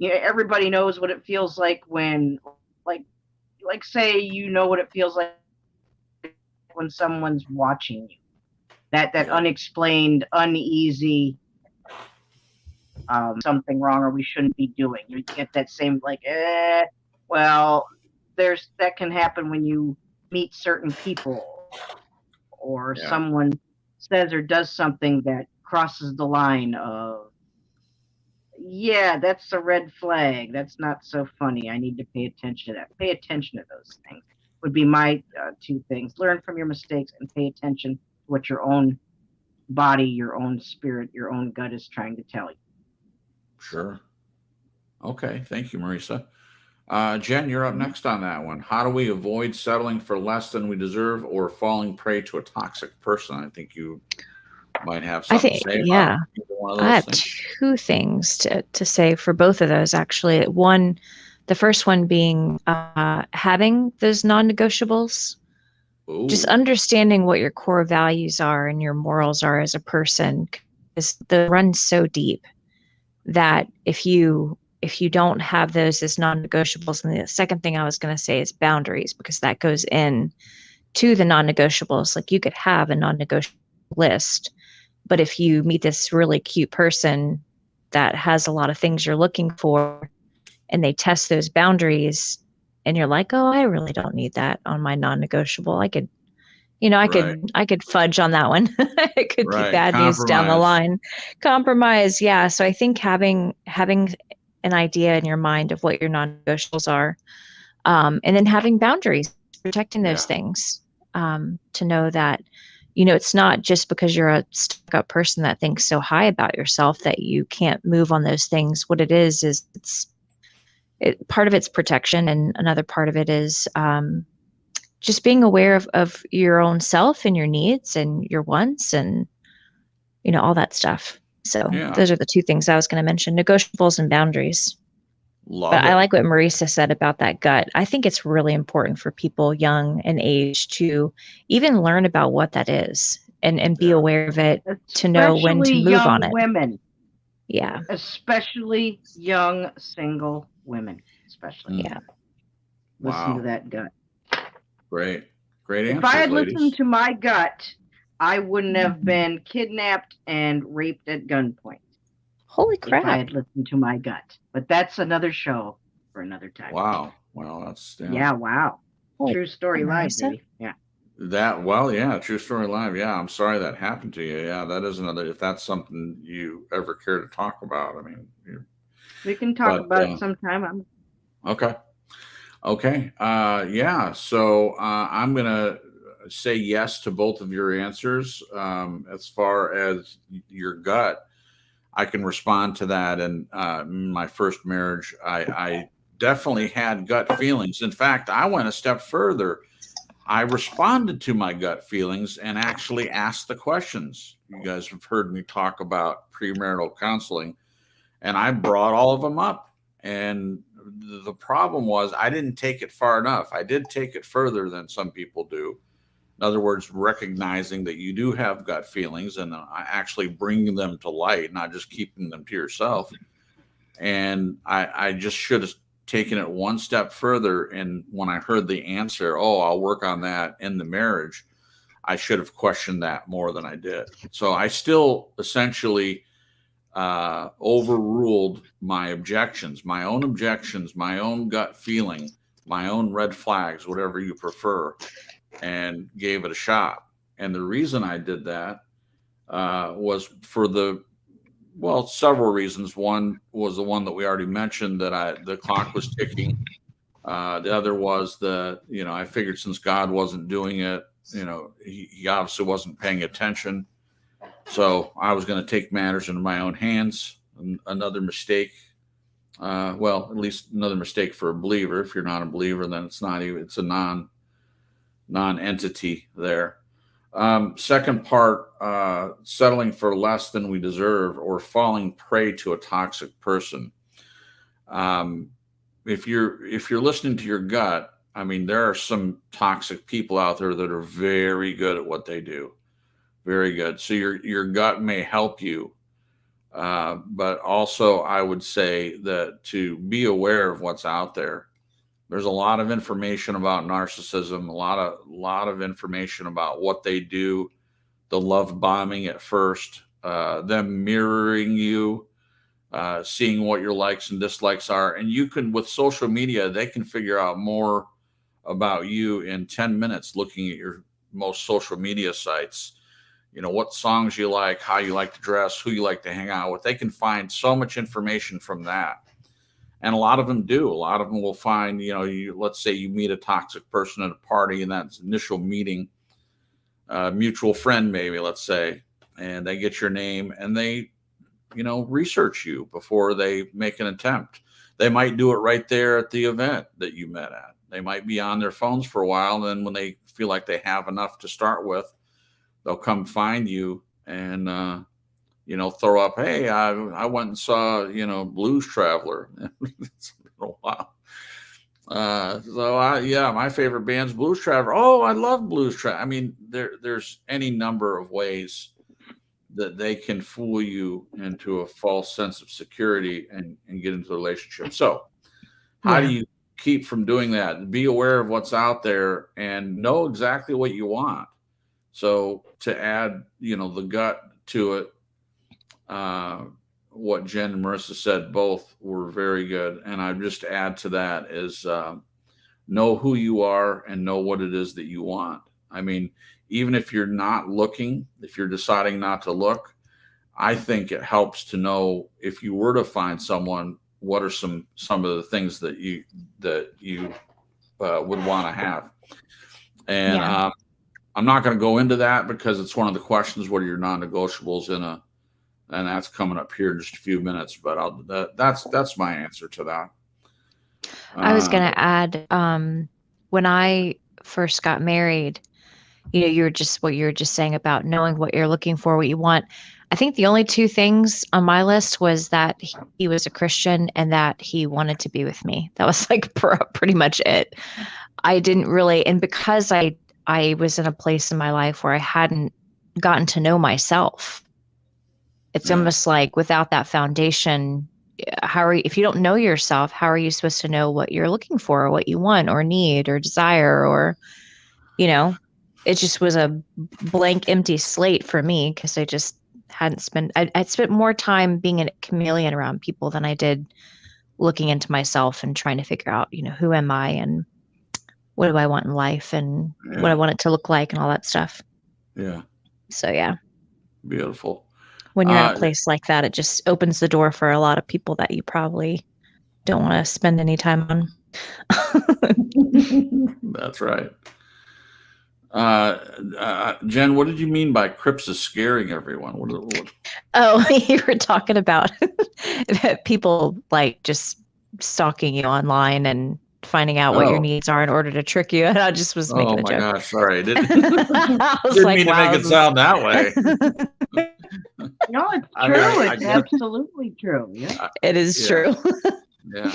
everybody knows what it feels like when, like say, what it feels like when someone's watching you. That Yeah. unexplained, uneasy, something wrong or we shouldn't be doing. You get that same well, that can happen when you meet certain people or Yeah. someone says or does something that crosses the line of, yeah, that's a red flag. That's not so funny. I need to pay attention to that. Pay attention to those things would be my two things. Learn from your mistakes and pay attention to what your own body, your own spirit, your own gut is trying to tell you. Sure. Okay. Thank you, Marisa. Jen, you're up next on that one. How do we avoid settling for less than we deserve or falling prey to a toxic person? I think you might have something to say about either one of those I have things. two things to say for both of those, actually. One, the first one being having those non-negotiables, just Ooh. understanding what your core values are and your morals are as a person, because they run so deep that if you don't have those as non-negotiables, and the second thing I was going to say is boundaries, because that goes in to the non-negotiables. Like, you could have a non-negotiable list, but if you meet this really cute person that has a lot of things you're looking for and they test those boundaries and you're like, oh, I really don't need that on my non-negotiable. I could, I could fudge on that one. It could be bad news down the line. Compromise. Yeah. So I think having an idea in your mind of what your non-negotiables are, and then having boundaries, protecting those things, to know that, it's not just because you're a stuck up person that thinks so high about yourself that you can't move on those things. What it is part of it's protection, and another part of it is just being aware of your own self and your needs and your wants and, all that stuff. So those are the two things I was going to mention: negotiables and boundaries. I like what Marisa said about that gut. I think it's really important for people young in age to even learn about what that is and be aware of it, to know when to move on it. Women. Yeah. Especially young single women. Especially. Yeah. Listen to that gut. Great answers, if I had ladies. listened to my gut, I wouldn't have been kidnapped and raped at gunpoint. Holy crap. If I had listened to my gut. But that's another show for another time. Wow. Well, that's... Yeah, wow. True story live, baby. Yeah. True story live. Yeah, I'm sorry that happened to you. Yeah, that is another... If that's something you ever care to talk about, I mean... We can talk about it sometime. Okay. So I'm going to say yes to both of your answers. As far as your gut, I can respond to that. And in my first marriage, I definitely had gut feelings. In fact, I went a step further. I responded to my gut feelings and actually asked the questions. You guys have heard me talk about premarital counseling, and I brought all of them up. And the problem was I didn't take it far enough. I did take it further than some people do. In other words, recognizing that you do have gut feelings and actually bringing them to light, not just keeping them to yourself. And I just should have taken it one step further. And when I heard the answer, I'll work on that in the marriage, I should have questioned that more than I did. So I still essentially overruled my objections, my own gut feeling, my own red flags, whatever you prefer, and gave it a shot. And the reason I did that was for several reasons. One was the one that we already mentioned, that the clock was ticking. The other was I figured since God wasn't doing it, he obviously wasn't paying attention. So I was going to take matters into my own hands. Another mistake. At least another mistake for a believer. If you're not a believer, then it's a non-entity there. Second part, settling for less than we deserve or falling prey to a toxic person. If you're listening to your gut, I mean, there are some toxic people out there that are very good at what they do. Very good. So your gut may help you. But also I would say that to be aware of what's out there, There's a lot of information about narcissism, a lot of information about what they do, the love bombing at first, them mirroring you, seeing what your likes and dislikes are. And you can, with social media, they can figure out more about you in 10 minutes looking at your most social media sites. You know, what songs you like, how you like to dress, who you like to hang out with. They can find so much information from that. And a lot of them do. A lot of them will find, you know, let's say you meet a toxic person at a party, and that initial meeting, mutual friend maybe, let's say, and they get your name and they, you know, research you before they make an attempt. They might do it right there at the event that you met at. They might be on their phones for a while, and then when they feel like they have enough to start with, they'll come find you and you know, throw up, hey, I went and saw, you know, Blues Traveler. It's been a while. Yeah, my favorite band's Blues Traveler. Oh, I love Blues Traveler. I mean, there's any number of ways that they can fool you into a false sense of security and get into a relationship. So how do you keep from doing that? Be aware of what's out there and know exactly what you want. So to add, you know, the gut to it, what Jen and Marissa said both were very good. And I just add to that is know who you are and know what it is that you want. I mean, even if you're not looking, if you're deciding not to look, I think it helps to know, if you were to find someone, what are some of the things that you would want to have. And I'm not going to go into that because it's one of the questions. What are your non-negotiables and that's coming up here in just a few minutes, but that's my answer to that. I was going to add, when I first got married, you know, what you were just saying about knowing what you're looking for, what you want. I think the only two things on my list was that he was a Christian and that he wanted to be with me. That was like pretty much it. I didn't really, and because I was in a place in my life where I hadn't gotten to know myself. It's almost like without that foundation, if you don't know yourself, how are you supposed to know what you're looking for, or what you want or need or desire, or, you know, it just was a blank, empty slate for me because I just hadn't I'd spent more time being a chameleon around people than I did looking into myself and trying to figure out, you know, who am I and what do I want in life and what I want it to look like and all that stuff. Yeah. So, yeah. Beautiful. When you're in a place like that, it just opens the door for a lot of people that you probably don't want to spend any time on. That's right. Jen, what did you mean by Crips is scaring everyone? What? Oh, you were talking about people like just stalking you online and finding out what your needs are in order to trick you. And I just was making a joke. Oh my gosh, sorry. Didn't mean to make it sound that way. No, it's true. It's absolutely true. Yeah. It is true. Yeah.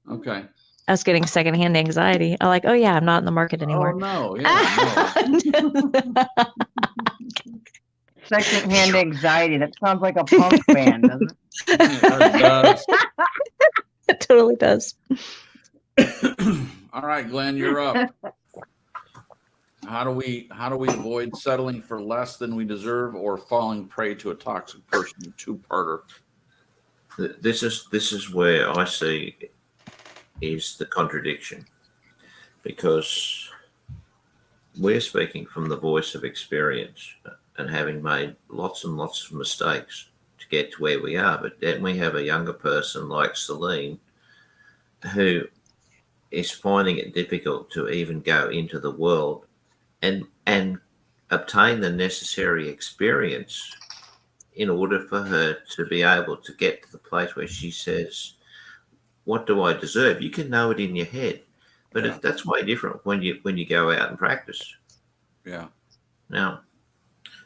Okay. I was getting secondhand anxiety. I'm like, oh yeah, I'm not in the market anymore. Oh no, yeah. Secondhand anxiety. That sounds like a punk band, doesn't it? It does. It totally does. All right, Glenn, you're up. How do we avoid settling for less than we deserve or falling prey to a toxic person? Two-parter. This is where I see is the contradiction, because we're speaking from the voice of experience and having made lots and lots of mistakes to get to where we are. But then we have a younger person like Celine who is finding it difficult to even go into the world and obtain the necessary experience in order for her to be able to get to the place where she says, what do I deserve? You can know it in your head, but that's way different when you go out and practice. Yeah. Now,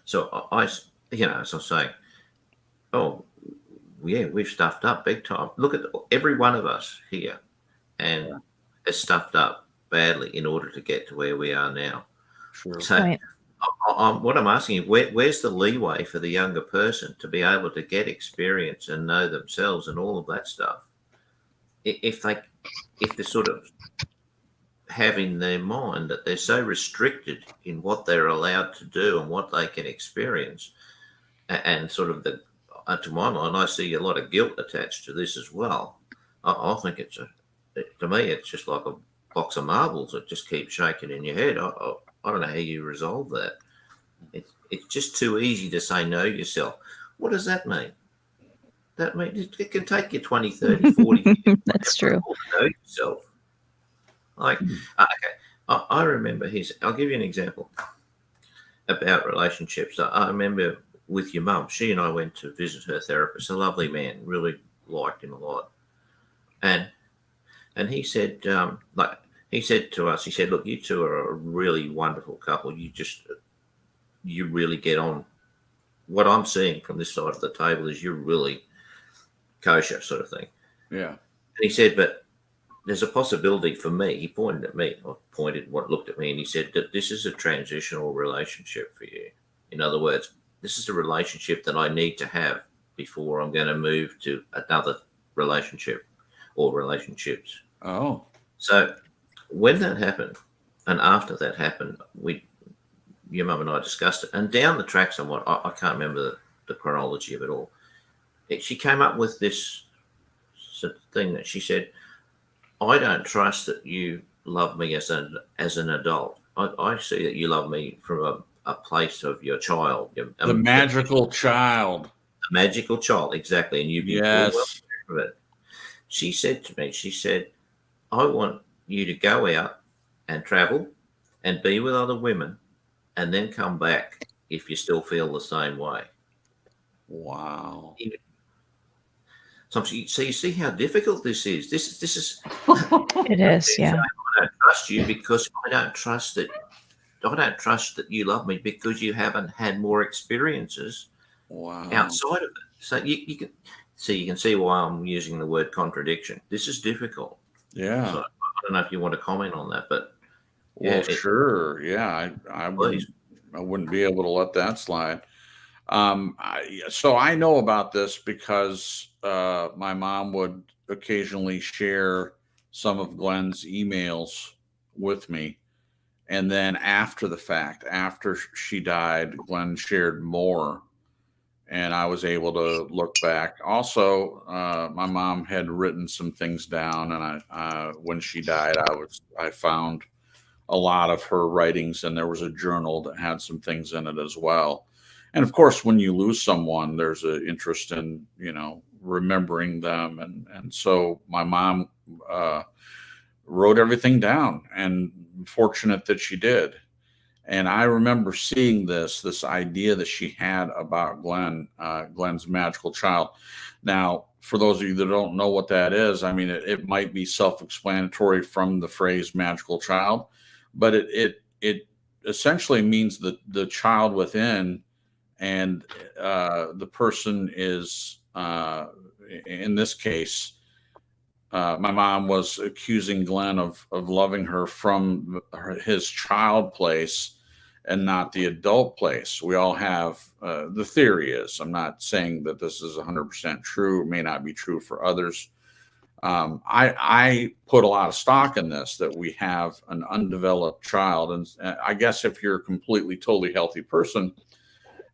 so I as I was saying, oh yeah, we've stuffed up big time. Look at every one of us here, and has stuffed up badly in order to get to where we are now. Sure. So right. What I'm asking you, where's the leeway for the younger person to be able to get experience and know themselves and all of that stuff? If they're sort of have in their mind that they're so restricted in what they're allowed to do and what they can experience, and sort of to my mind, I see a lot of guilt attached to this as well. I think to me, it's just like a box of marbles that just keeps shaking in your head. I don't know how you resolve that. It's just too easy to say no yourself. What does that mean? That means it can take you 20, 30, 40 years. That's true. To know yourself. Like, okay, I remember I'll give you an example about relationships. I remember with your mum, she and I went to visit her therapist, a lovely man, really liked him a lot. And he said, he said to us, he said, look, you two are a really wonderful couple. You really get on. What I'm seeing from this side of the table is you're really kosher, sort of thing. Yeah. And he said, but there's a possibility for me. He pointed at me, looked at me, and he said that this is a transitional relationship for you. In other words, this is a relationship that I need to have before I'm going to move to another relationship or relationships. Oh. So when that happened, and after that happened, your mum and I discussed it, and down the track somewhat, I can't remember the chronology of it all. She came up with this thing that she said, I don't trust that you love me as an adult. I see that you love me from a place of your child. The magical child. The magical child, exactly. And you've been yes. Well of it. She said to me, I want you to go out and travel and be with other women and then come back if you still feel the same way. Wow. So you see how difficult this is. This is it is, yeah. I don't trust you because I don't trust that you love me because you haven't had more experiences outside of it. So you can see why I'm using the word contradiction. This is difficult. Yeah. So I don't know if you want to comment on that, but sure. Yeah, I wouldn't be able to let that slide. So I know about this because my mom would occasionally share some of Glenn's emails with me. And then after the fact, after she died, Glenn shared more. And I was able to look back. Also, my mom had written some things down. And when she died, I found a lot of her writings. And there was a journal that had some things in it as well. And of course, when you lose someone, there's an interest in, remembering them. And so my mom wrote everything down, and fortunate that she did. And I remember seeing this idea that she had about Glenn's magical child. Now, for those of you that don't know what that is, I mean, it might be self-explanatory from the phrase magical child, but it essentially means the child within. And the person is, in this case, my mom was accusing Glenn of loving her from his child place and not the adult place. We all have, the theory is, I'm not saying that this is 100% true, it may not be true for others. I put a lot of stock in this, that we have an undeveloped child. And I guess if you're a completely, totally healthy person,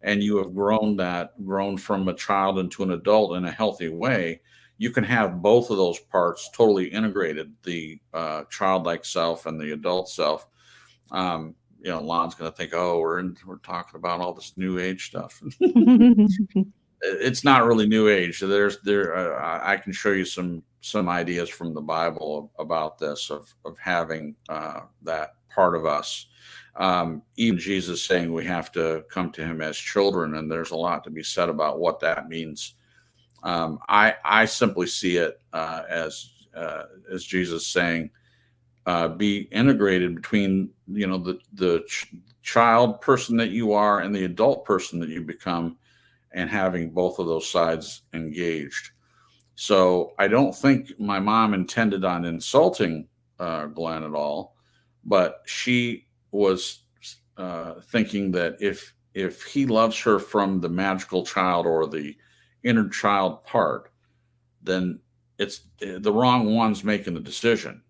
and you have grown from a child into an adult in a healthy way, you can have both of those parts totally integrated, the childlike self and the adult self. Lon's going to think, oh, we're talking about all this new age stuff. It's not really new age. I can show you some ideas from the Bible about this, of having that part of us. Even Jesus saying we have to come to him as children, and there's a lot to be said about what that means. I simply see it as Jesus saying, be integrated between the child person that you are and the adult person that you become, and having both of those sides engaged. So I don't think my mom intended on insulting Glenn at all, but she was thinking that if he loves her from the magical child or the inner child part, then it's the wrong one's making the decision.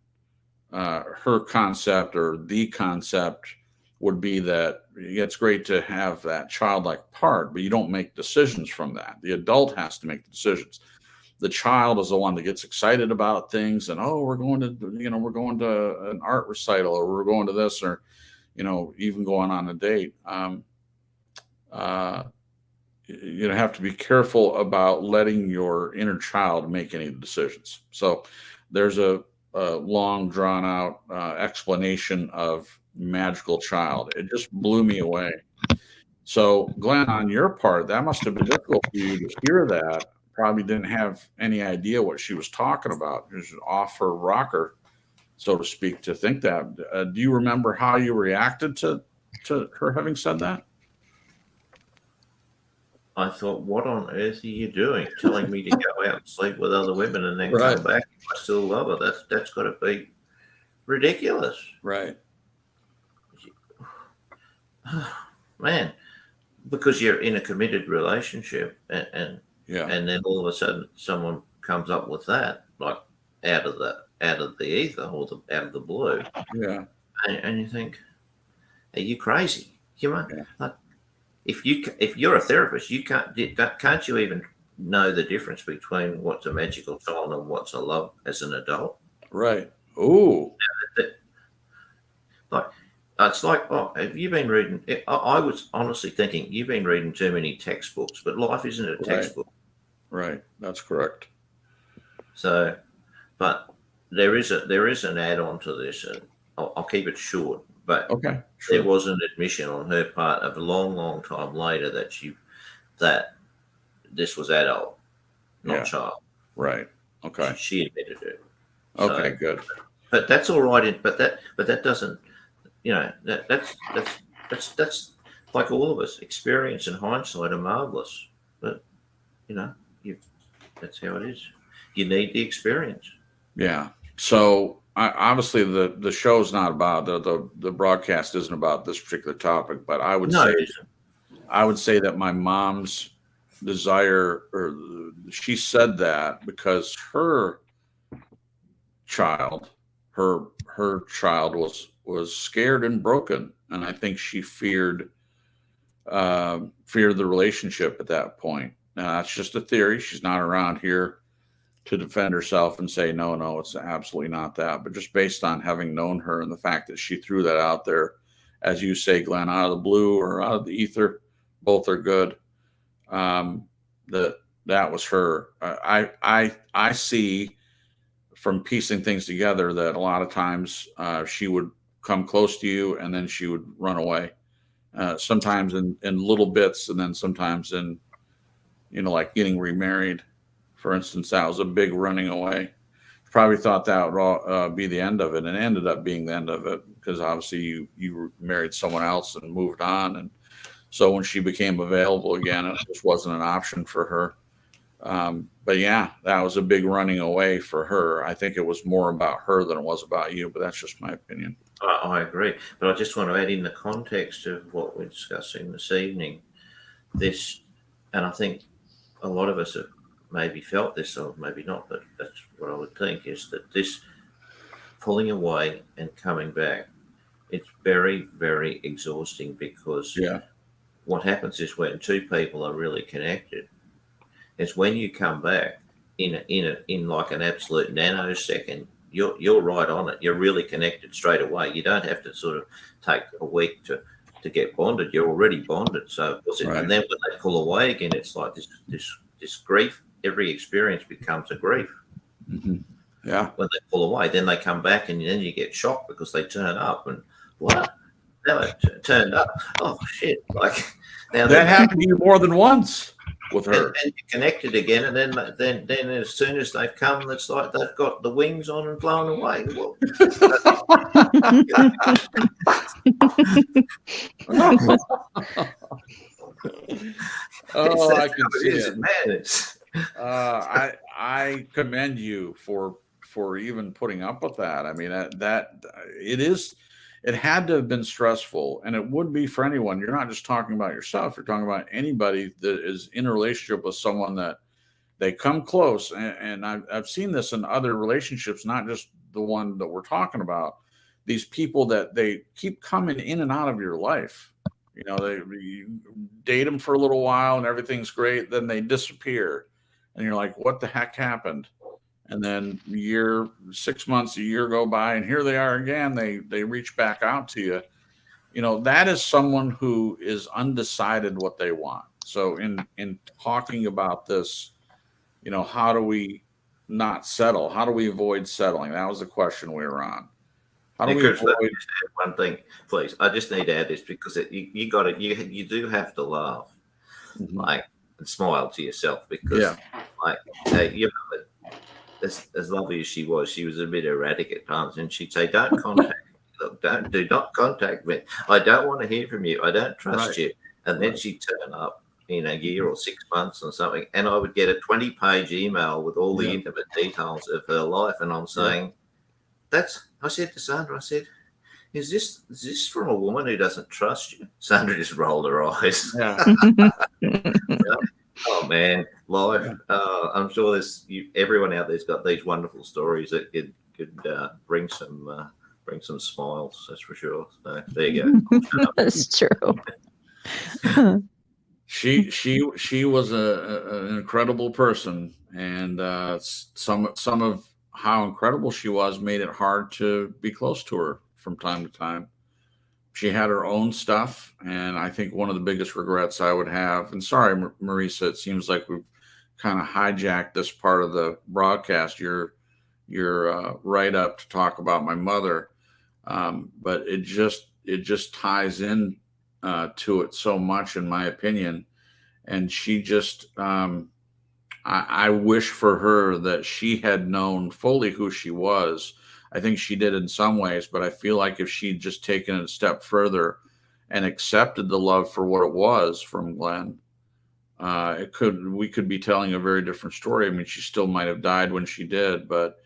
her concept or the concept would be that it's great to have that childlike part, but you don't make decisions from that. The adult has to make the decisions. The child is the one that gets excited about things and, oh, we're going to an art recital, or we're going to this, or, even going on a date. You have to be careful about letting your inner child make any decisions. So there's a long drawn out explanation of magical child. It just blew me away. So Glenn, on your part, that must have been difficult for you to hear that. Probably didn't have any idea what she was talking about. Just off her rocker, so to speak, to think that. Do you remember how you reacted to her having said that? I thought, what on earth are you doing? Telling me to go out and sleep with other women and then Right. come back? I still love her. That's got to be ridiculous. Right. Man, because you're in a committed relationship and Yeah. and then all of a sudden someone comes up with that, like out of the ether or out of the blue. Yeah. And you think, are you crazy? You might, Yeah. like, if you're a therapist, can't you even know the difference between what's a magical child and what's a love as an adult? Right. Ooh. Like, it's like, oh, have you been reading? I was honestly thinking you've been reading too many textbooks, but life isn't a textbook. Right. That's correct. So, but there is an add-on to this, and I'll keep it short. But Okay. Sure. there was an admission on her part of a long time later that this was adult, not child. Right. Okay. She admitted it. Okay. So, Good. but that's all right. But that doesn't, that's like all of us. Experience and hindsight are marvelous, but that's how it is. You need the experience. Yeah. So obviously the show's not about the broadcast isn't about this particular topic, but I would say that my mom's desire, or she said that because her child was scared and broken, and I think she feared the relationship at that point. Now, that's just a theory. She's not around here to defend herself and say, no, it's absolutely not that. But just based on having known her and the fact that she threw that out there, as you say, Glenn, out of the blue or out of the ether, both are good. That was her. I see from piecing things together that a lot of times she would come close to you and then she would run away. Sometimes in little bits, and then sometimes in, like getting remarried. For instance, that was a big running away. Probably thought that would be the end of it, and it ended up being the end of it because obviously you married someone else and moved on, and so when she became available again, it just wasn't an option for her. But yeah, that was a big running away for her. I think it was more about her than it was about you, but that's just my opinion. I agree, but I just want to add in the context of what we're discussing this evening. And I think a lot of us have maybe felt this, or maybe not, but that's what I would think, is that this pulling away and coming back, it's very, very exhausting, because what happens is when two people are really connected, it's when you come back in like an absolute nanosecond, you're right on it. You're really connected straight away. You don't have to sort of take a week to get bonded. You're already bonded. So, and then when they pull away again, it's like this grief. Every experience becomes a grief. Mm-hmm. Yeah. When they pull away, then they come back, and then you get shocked because they turn up, and what? Now they turned up. Oh shit! Like now that happened to you more than once with her. And you're connected again, and then as soon as they've come, it's like they've got the wings on and flown away. Well, I can see it. Madness. I commend you for even putting up with that. I mean, that it had to have been stressful, and it would be for anyone. You're not just talking about yourself. You're talking about anybody that is in a relationship with someone that they come close. And I've seen this in other relationships, not just the one that we're talking about, these people that they keep coming in and out of your life. You know, you date them for a little while and everything's great, then they disappear, and you're like, what the heck happened? And then 6 months, a year go by, and here they are again. They reach back out to you. You know, that is someone who is undecided what they want. So in talking about this, you know, how do we not settle? How do we avoid settling? That was the question we were on. How do we Chris, let me avoid? just add one thing, please. I just need to add this because you do have to laugh, like, and smile to yourself because, like, you know, as lovely as she was a bit erratic at times, and she'd say, "Don't contact me. Look, do not contact me. I don't want to hear from you. I don't trust you." And then she'd turn up in a year or 6 months or something, and I would get a 20-page email with all the intimate details of her life, and I'm saying, I said to Sandra, I said, is this from a woman who doesn't trust you? Sandra just rolled her eyes. Oh man, life. I'm sure everyone out there's got these wonderful stories that could bring some smiles. That's for sure. So there you go. That's true. She was an incredible person, and some of how incredible she was made it hard to be close to her from time to time. She had her own stuff, and I think one of the biggest regrets I would have, and sorry, Marisa, it seems like we've kind of hijacked this part of the broadcast, your write up to talk about my mother, but it just ties in to it so much, in my opinion. And she just, I wish for her that she had known fully who she was. I think she did in some ways, but I feel like if she'd just taken it a step further and accepted the love for what it was from Glenn, we could be telling a very different story. I mean, she still might have died when she did, but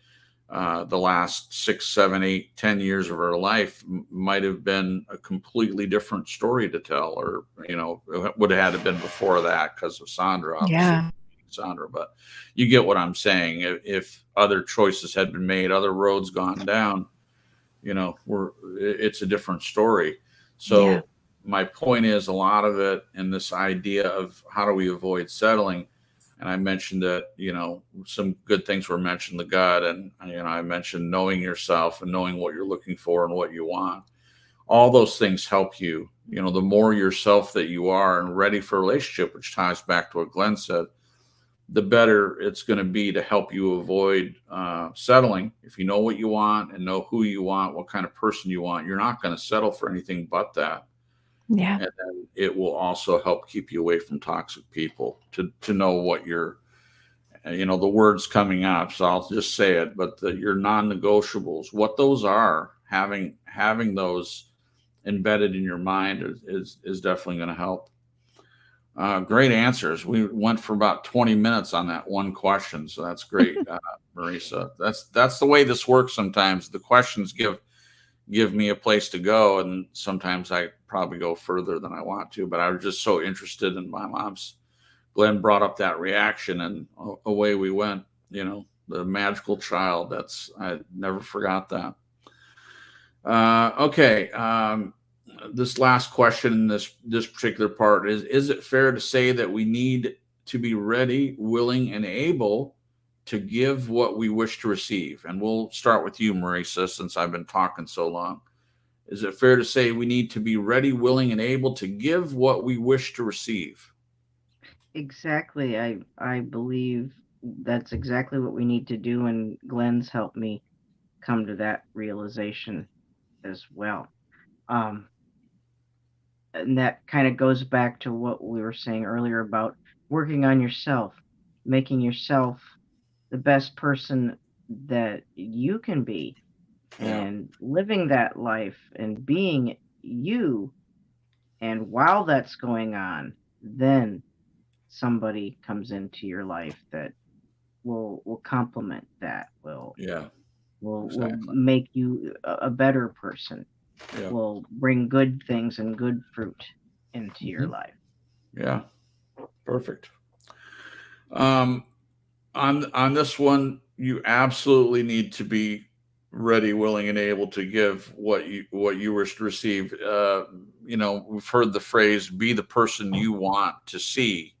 the last 6, 7, 8, 10 years of her life might have been a completely different story to tell, or, you know, it would have had to been before that because of Sandra, obviously. Sandra, but you get what I'm saying. If other choices had been made, other roads gone down, you know, it's a different story. So my point is, a lot of it in this idea of how do we avoid settling. And I mentioned that, you know, some good things were mentioned, the gut, and, you know, I mentioned knowing yourself and knowing what you're looking for and what you want. All those things help you. You know, the more yourself that you are and ready for a relationship, which ties back to what Glenn said, the better it's going to be to help you avoid settling. If you know what you want and know who you want, what kind of person you want, you're not going to settle for anything but that. Yeah. And then it will also help keep you away from toxic people, to know what you're, you know, the words coming up. So I'll just say it, but your non-negotiables, what those are, having those embedded in your mind is definitely going to help. Great answers. We went for about 20 minutes on that one question, so that's great, Marisa. That's the way this works. Sometimes the questions give me a place to go, and sometimes I probably go further than I want to. But I was just so interested in my mom's. Glenn brought up that reaction, and away we went. You know, the magical child. I never forgot that. Okay. This last question in this particular part is it fair to say that we need to be ready, willing, and able to give what we wish to receive? And we'll start with you, Marisa, since I've been talking so long. Is it fair to say we need to be ready, willing, and able to give what we wish to receive? Exactly. I believe that's exactly what we need to do, and Glenn's helped me come to that realization as well. And that kind of goes back to what we were saying earlier about working on yourself, making yourself the best person that you can be, and living that life and being you. And while that's going on, then somebody comes into your life that will complement that, will make you a better person. Will bring good things and good fruit into your life. Yeah, perfect. On this one, you absolutely need to be ready, willing, and able to give what you wish to receive. We've heard the phrase, be the person you want to see,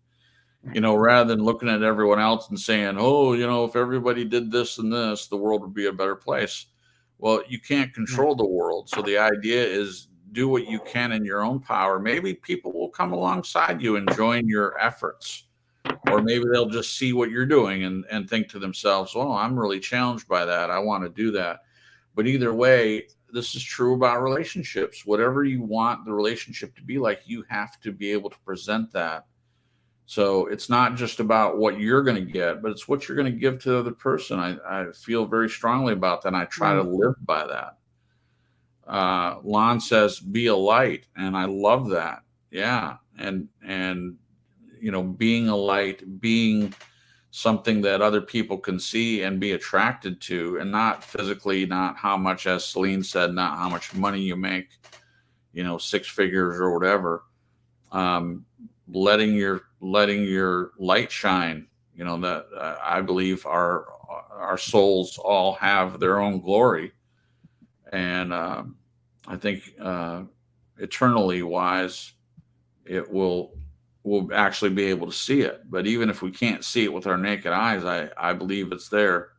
rather than looking at everyone else and saying, oh, if everybody did this and this, the world would be a better place. Well, you can't control the world. So the idea is do what you can in your own power. Maybe people will come alongside you and join your efforts. Or maybe they'll just see what you're doing and think to themselves, well, I'm really challenged by that. I want to do that. But either way, this is true about relationships. Whatever you want the relationship to be like, you have to be able to present that. So it's not just about what you're going to get, but it's what you're going to give to the other person. I feel very strongly about that, and I try to live by that. Lon says, be a light, and I love that. Yeah. And being a light, being something that other people can see and be attracted to, and not physically, not how much, as Celine said, not how much money you make, 6 figures or whatever. Letting your light shine, that I believe our souls all have their own glory. And I think eternally wise, we'll actually be able to see it. But even if we can't see it with our naked eyes, I believe it's there,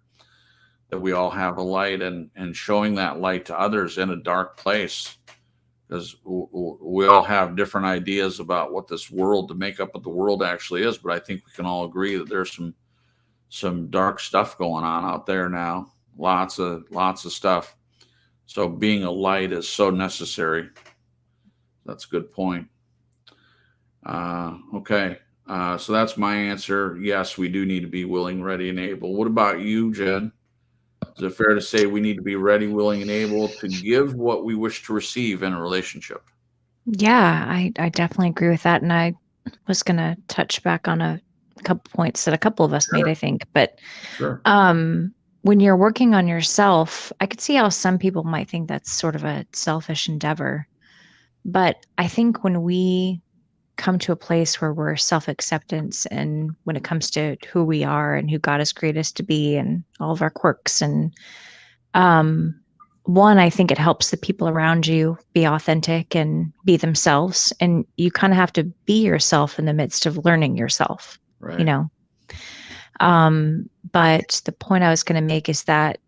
that we all have a light, and showing that light to others in a dark place, because we all have different ideas about what this world, the makeup of the world actually is. But I think we can all agree that there's some dark stuff going on out there now, lots of stuff. So being a light is so necessary. That's a good point. Okay. So that's my answer. Yes, we do need to be willing, ready, and able. What about you, Jen? Is it fair to say we need to be ready, willing, and able to give what we wish to receive in a relationship? Yeah, I definitely agree with that. And I was going to touch back on a couple points that a couple of us made, I think. But Sure. When you're working on yourself, I could see how some people might think that's sort of a selfish endeavor. But I think when we come to a place where we're self-acceptance, and when it comes to who we are and who God has created us to be and all of our quirks, and one, I think it helps the people around you be authentic and be themselves. And you kind of have to be yourself in the midst of learning yourself, Right. But the point I was going to make is that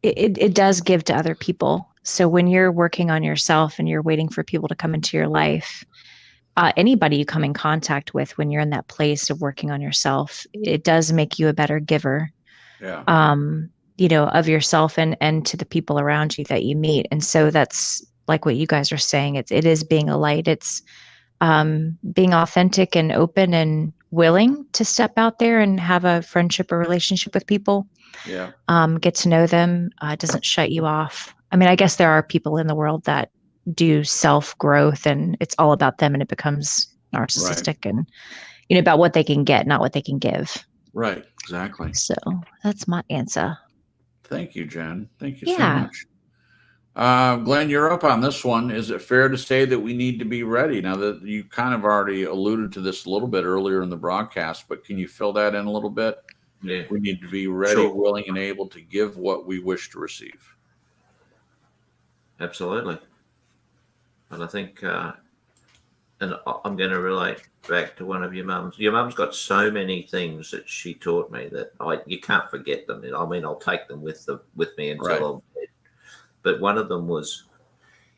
it does give to other people. So when you're working on yourself and you're waiting for people to come into your life, anybody you come in contact with, when you're in that place of working on yourself, it does make you a better giver. Yeah. Of yourself and to the people around you that you meet. And so that's like what you guys are saying. It is being a light. It's being authentic and open and willing to step out there and have a friendship or relationship with people. Yeah. Get to know them. It doesn't shut you off. I mean, I guess there are people in the world that do self-growth and it's all about them, and it becomes narcissistic and about what they can get, not what they can give. Right. Exactly. So that's my answer. Thank you, Jen. Thank you so much. Glenn, you're up on this one. Is it fair to say that we need to be ready? Now that you kind of already alluded to this a little bit earlier in the broadcast, but can you fill that in a little bit? Yeah. We need to be ready, willing, and able to give what we wish to receive. Absolutely. And I think, and I'm going to relate back to one of your mums. Your mum's got so many things that she taught me that you can't forget them. I mean, I'll take them with me until I'm dead. But one of them was,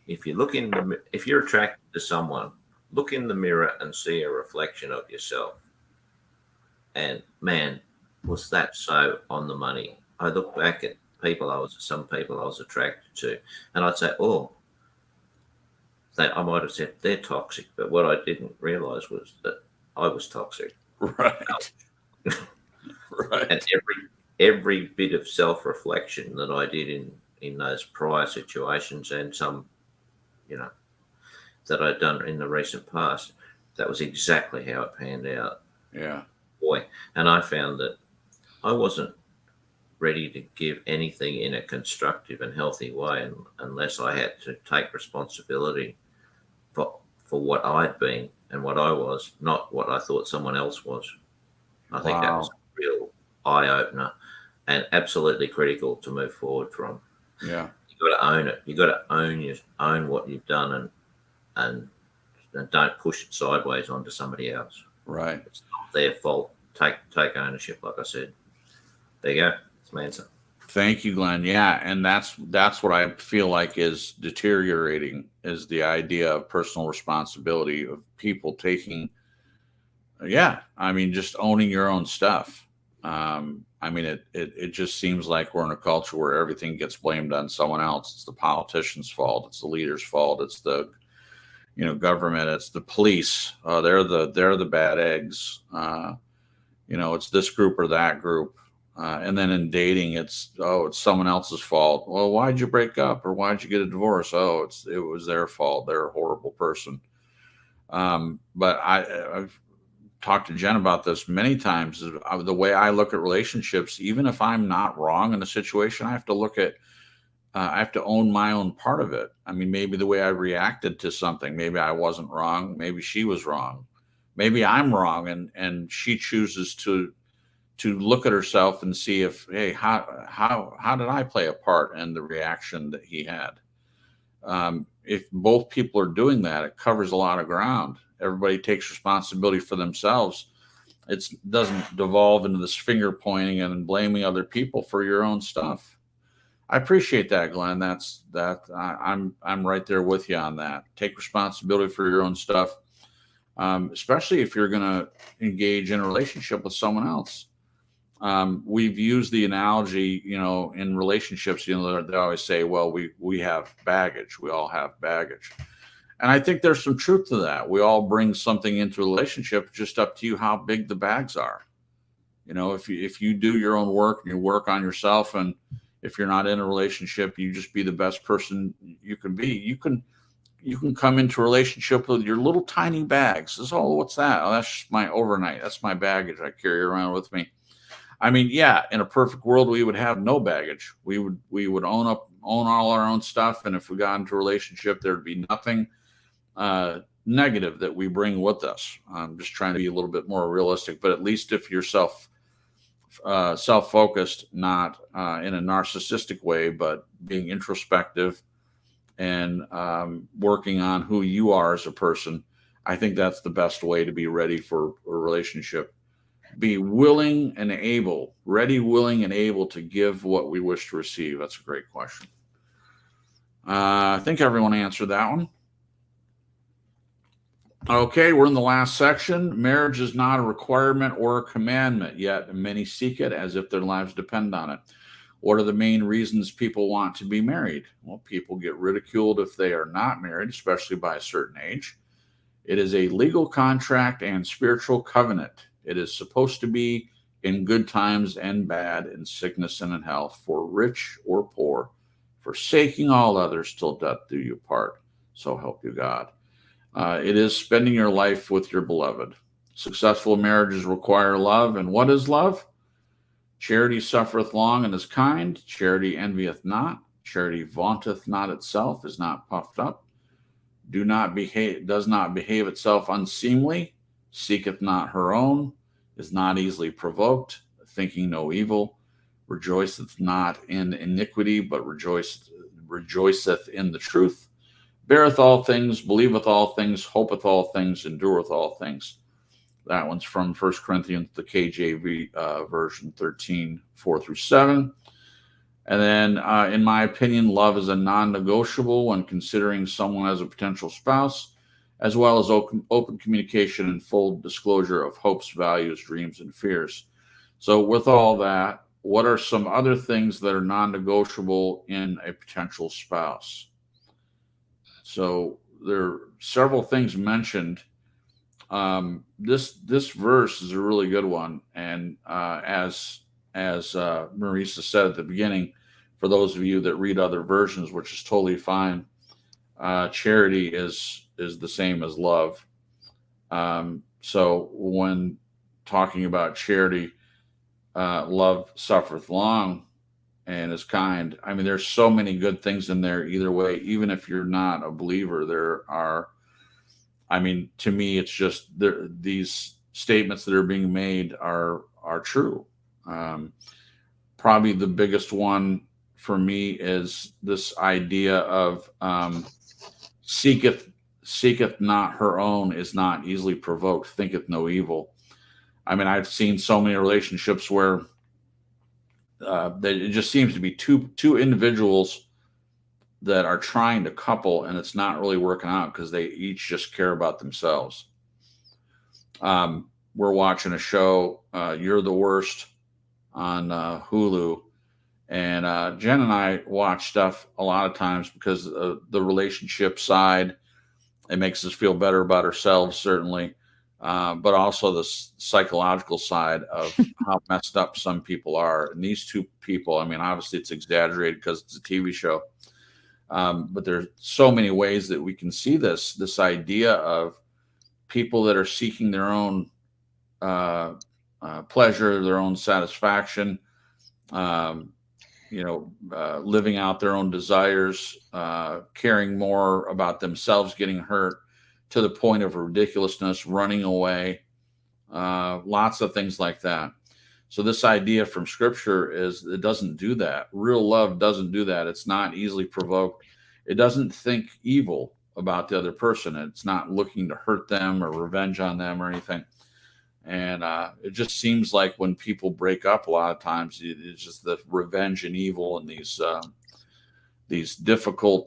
if you're attracted to someone, look in the mirror and see a reflection of yourself. And man, was that so on the money. I look back at some people I was attracted to, and I'd say, that I might have said they're toxic, but what I didn't realize was that I was toxic. Right. Right. And every bit of self-reflection that I did in those prior situations, and some, that I'd done in the recent past, that was exactly how it panned out. Yeah. Boy. And I found that I wasn't ready to give anything in a constructive and healthy way unless I had to take responsibility for what I'd been and what I was, not what I thought someone else was. I think that was a real eye-opener and absolutely critical to move forward from. Yeah. You got to own it. You got to own what you've done, and don't push it sideways onto somebody else. Right. It's not their fault. Take ownership, like I said. There you go. That's my answer. Thank you, Glenn. Yeah, and that's what I feel like is deteriorating, is the idea of personal responsibility, of people taking, I mean, just owning your own stuff. I mean, it just seems like we're in a culture where everything gets blamed on someone else. It's the politician's fault. It's the leader's fault. It's the government. It's the police. They're the bad eggs. It's this group or that group. And then in dating, it's someone else's fault. Well, why'd you break up, or why'd you get a divorce? Oh, it was their fault. They're a horrible person. But I've talked to Jen about this many times. The way I look at relationships, even if I'm not wrong in a situation, I have to own my own part of it. I mean, maybe the way I reacted to something, maybe I wasn't wrong. Maybe she was wrong. Maybe I'm wrong, and she chooses to look at herself and see if, hey, how did I play a part in the reaction that he had? If both people are doing that, it covers a lot of ground. Everybody takes responsibility for themselves. It doesn't devolve into this finger pointing and blaming other people for your own stuff. I appreciate that, Glenn. I'm right there with you on that. Take responsibility for your own stuff, especially if you're going to engage in a relationship with someone else. We've used the analogy, in relationships, they always say, well, we have baggage. We all have baggage. And I think there's some truth to that. We all bring something into a relationship, just up to you how big the bags are. If you do your own work and you work on yourself, and if you're not in a relationship, you just be the best person you can be. You can come into a relationship with your little tiny bags. What's that? Oh, that's just my overnight. That's my baggage I carry around with me. I mean, yeah, in a perfect world, we would have no baggage. We would own all our own stuff. And if we got into a relationship, there'd be nothing negative that we bring with us. I'm just trying to be a little bit more realistic, but at least if you're self-focused, not in a narcissistic way, but being introspective and working on who you are as a person, I think that's the best way to be ready for a relationship. Be willing and able, ready, willing, and able to give what we wish to receive. That's a great question. I think everyone answered that one. Okay, we're in the last section. Marriage is not a requirement or a commandment, yet many seek it as if their lives depend on it. What are the main reasons people want to be married? Well, people get ridiculed if they are not married, especially by a certain age. It is a legal contract and spiritual covenant. It is supposed to be in good times and bad, in sickness and in health, for rich or poor, forsaking all others till death do you part. So help you God. It is spending your life with your beloved. Successful marriages require love. And what is love? Charity suffereth long and is kind. Charity envieth not. Charity vaunteth not itself, is not puffed up. Does not behave itself unseemly. Seeketh not her own. Is not easily provoked. Thinking no evil. Rejoiceth not in iniquity, but rejoiceth in the truth. Beareth all things, believeth all things, hopeth all things, endureth all things. That one's from 1 Corinthians, the KJV version 13, 4-7. And then, in my opinion, love is a non-negotiable when considering someone as a potential spouse, as well as open communication and full disclosure of hopes, values, dreams, and fears. So with all that, what are some other things that are non-negotiable in a potential spouse? So there are several things mentioned. This verse is a really good one, and as Marisa said at the beginning, for those of you that read other versions, which is totally fine, charity is the same as love. So when talking about charity, love suffereth long and is kind. I mean, there's so many good things in there either way. Even if you're not a believer, there are, I mean, to me, it's just these statements that are being made are true. Probably the biggest one for me is this idea of seeketh not her own, is not easily provoked, thinketh no evil. I mean, I've seen so many relationships where it just seems to be two individuals that are trying to couple, and it's not really working out because they each just care about themselves. We're watching a show, You're the Worst, on Hulu, and Jen and I watch stuff a lot of times because of the relationship side. It makes us feel better about ourselves, certainly, but also the psychological side of how messed up some people are. And these two people, I mean, obviously it's exaggerated because it's a TV show, but there's so many ways that we can see this idea of people that are seeking their own pleasure, their own satisfaction, living out their own desires, caring more about themselves getting hurt to the point of ridiculousness, running away, lots of things like that. So this idea from Scripture is it doesn't do that. Real love doesn't do that. It's not easily provoked. It doesn't think evil about the other person. It's not looking to hurt them or revenge on them or anything. And it just seems like when people break up, a lot of times it's just the revenge and evil and these difficult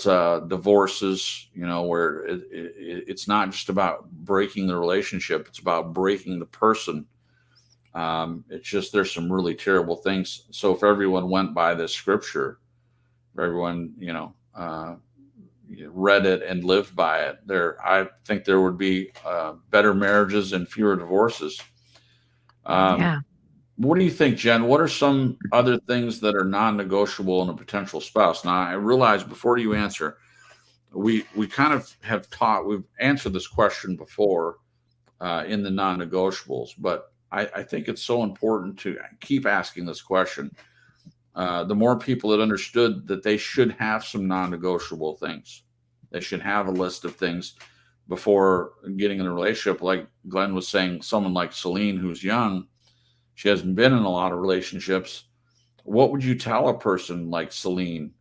divorces, where it's not just about breaking the relationship, it's about breaking the person. It's just there's some really terrible things. So if everyone went by this scripture, if everyone read it and lived by it, I think there would be better marriages and fewer divorces. What do you think, Jen? What are some other things that are non-negotiable in a potential spouse? Now, I realize before you answer, we kind of we've answered this question before in the non-negotiables, but I think it's so important to keep asking this question. The more people that understood that they should have some non-negotiable things, they should have a list of things before getting in a relationship. Like Glenn was saying, someone like Celine, who's young, she hasn't been in a lot of relationships. What would you tell a person like Celine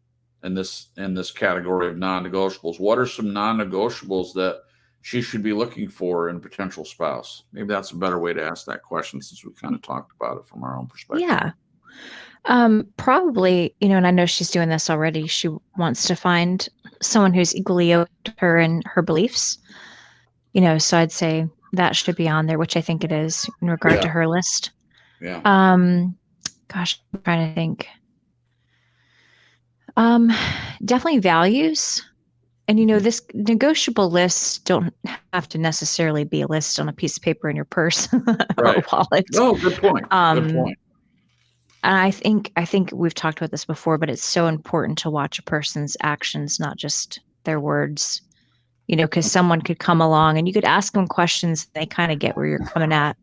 in this category of non-negotiables? What are some non-negotiables that she should be looking for in a potential spouse? Maybe that's a better way to ask that question, since we kind of talked about it from our own perspective. Yeah. Probably, and I know she's doing this already. She wants to find someone who's equally open to her and her beliefs. So I'd say that should be on there, which I think it is in regard to her list. Yeah. Gosh, I'm trying to think. Definitely values. And, this negotiable lists don't have to necessarily be a list on a piece of paper in your purse or wallet. No, good point. Good point. And I think we've talked about this before, but it's so important to watch a person's actions, not just their words, because someone could come along and you could ask them questions. And they kind of get where you're coming at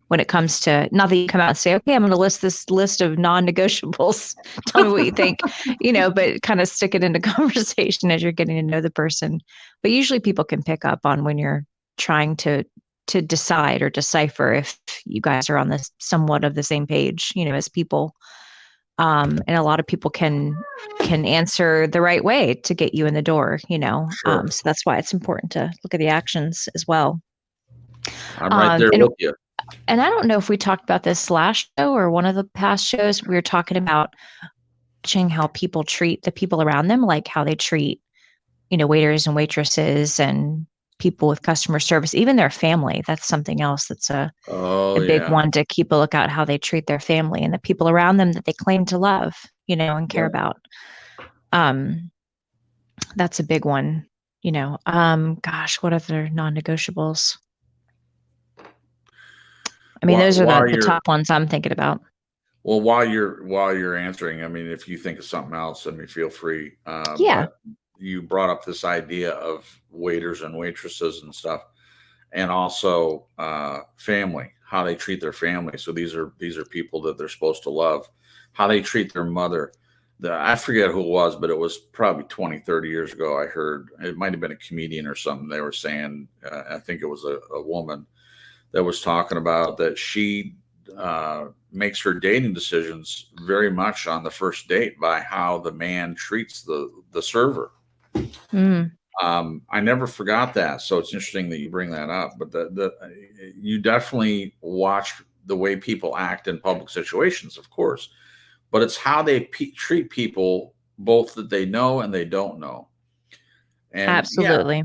when it comes to, not that you come out and say, okay, I'm going to list this list of non-negotiables. Tell me what you think, but kind of stick it into conversation as you're getting to know the person. But usually people can pick up on when you're trying to decide or decipher if you guys are on this somewhat of the same page, as people. And a lot of people can answer the right way to get you in the door, Sure. So that's why it's important to look at the actions as well. I'm right there with you. And I don't know if we talked about this last show or one of the past shows. We were talking about watching how people treat the people around them, like how they treat, waiters and waitresses and people with customer service, even their family. That's something else that's a big one to keep a lookout, how they treat their family and the people around them that they claim to love, and care about. That's a big one, gosh, what other non-negotiables? I mean, those are the top ones I'm thinking about. Well, while you're answering, I mean, if you think of something else, I mean, feel free. Yeah. You brought up this idea of waiters and waitresses and stuff, and also family, how they treat their family. So these are people that they're supposed to love, how they treat their mother. I forget who it was, but it was probably 20, 30 years ago. I heard it might have been a comedian or something. They were saying, I think it was a woman that was talking about that she makes her dating decisions very much on the first date by how the man treats the server. Mm. I never forgot that, so it's interesting that you bring that up. But you definitely watch the way people act in public situations, of course, but it's how they treat people, both that they know and they don't know. And Absolutely. yeah,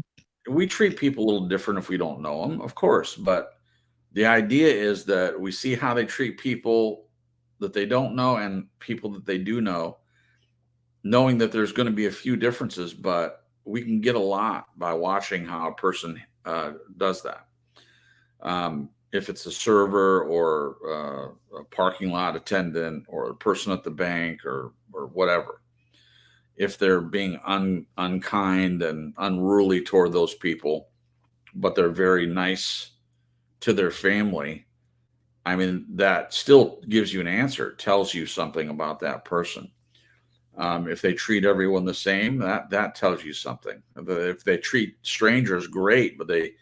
we treat people a little different if we don't know them, of course, but the idea is that we see how they treat people that they don't know and people that they do know, knowing that there's going to be a few differences, but we can get a lot by watching how a person does that. If it's a server or a parking lot attendant or a person at the bank or whatever, if they're being unkind and unruly toward those people, but they're very nice to their family, I mean, that still gives you an answer, tells you something about that person. If they treat everyone the same, that tells you something. If they treat strangers great, but they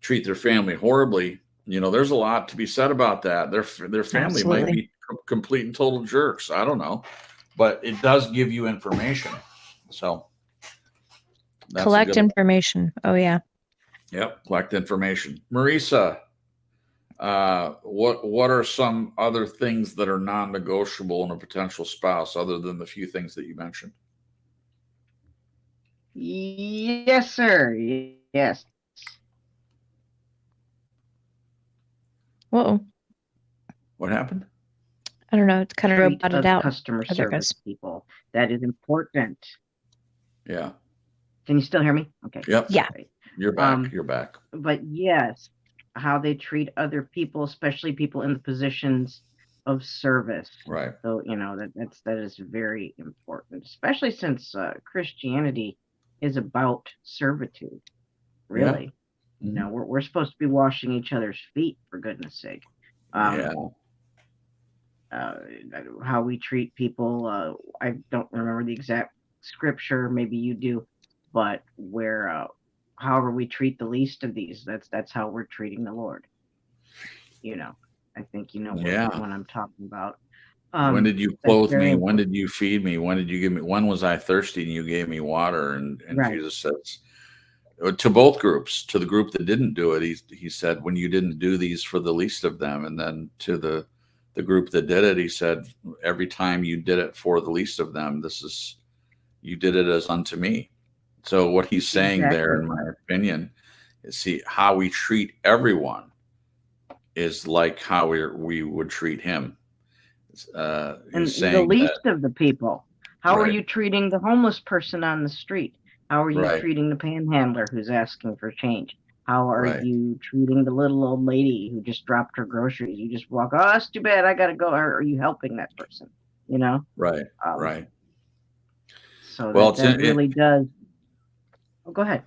treat their family horribly, there's a lot to be said about that. Their family Absolutely. might be complete and total jerks. I don't know, but it does give you information. So Collect information. Oh yeah. Yep, collect information. Marisa, what are some other things that are non-negotiable in a potential spouse, other than the few things that you mentioned? Yes, sir. Yes. Whoa. What happened? I don't know. It's kind of Treat roboted out. customer Oh, there it service goes. people. That is important. Yeah. Can you still hear me? Okay. Yep. Yeah. Great. You're back. You're back. But yes, how they treat other people, especially people in the positions of service. Right. So that is very important, especially since Christianity is about servitude. Really, Yeah. we're supposed to be washing each other's feet, for goodness sake. Yeah. How we treat people. I don't remember the exact scripture. Maybe you do, but where however we treat the least of these, that's how we're treating the Lord. I think what I'm talking about. When did you clothe me? When did you feed me? When did you give me? When was I thirsty and you gave me water? And Right. Jesus says to both groups, to the group that didn't do it, he said, when you didn't do these for the least of them, and then to the group that did it, he said, every time you did it for the least of them, you did it as unto me. So what he's saying there, in my opinion, is see how we treat everyone is like how we would treat him. And the least of the people. How are you treating the homeless person on the street? How are you treating the panhandler who's asking for change? How are you treating the little old lady who just dropped her groceries? You just walk, oh, that's too bad, I gotta go. Or are you helping that person? Right. Right. So that really does. Oh, go ahead.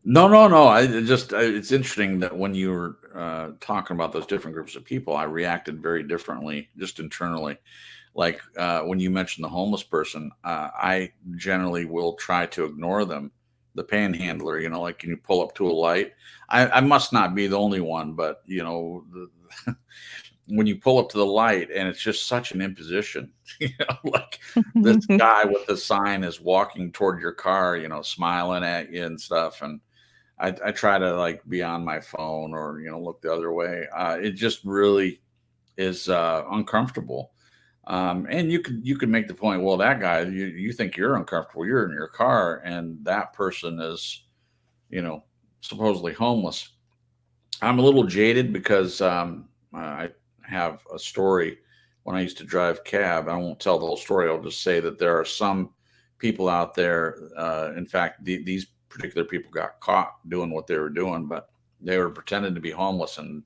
No. It's interesting that when you were talking about those different groups of people, I reacted very differently, just internally. Like when you mentioned the homeless person, I generally will try to ignore them. The panhandler, like can you pull up to a light? I must not be the only one, but when you pull up to the light and it's just such an imposition, like this guy with the sign is walking toward your car, smiling at you and stuff. And I try to like be on my phone or, look the other way. It just really is uncomfortable. And you could make the point, well, that guy, you think you're uncomfortable, you're in your car, and that person is, supposedly homeless. I'm a little jaded because I have a story when I used to drive cab. I won't tell the whole story. I'll just say that there are some people out there. In fact, these particular people got caught doing what they were doing, but they were pretending to be homeless and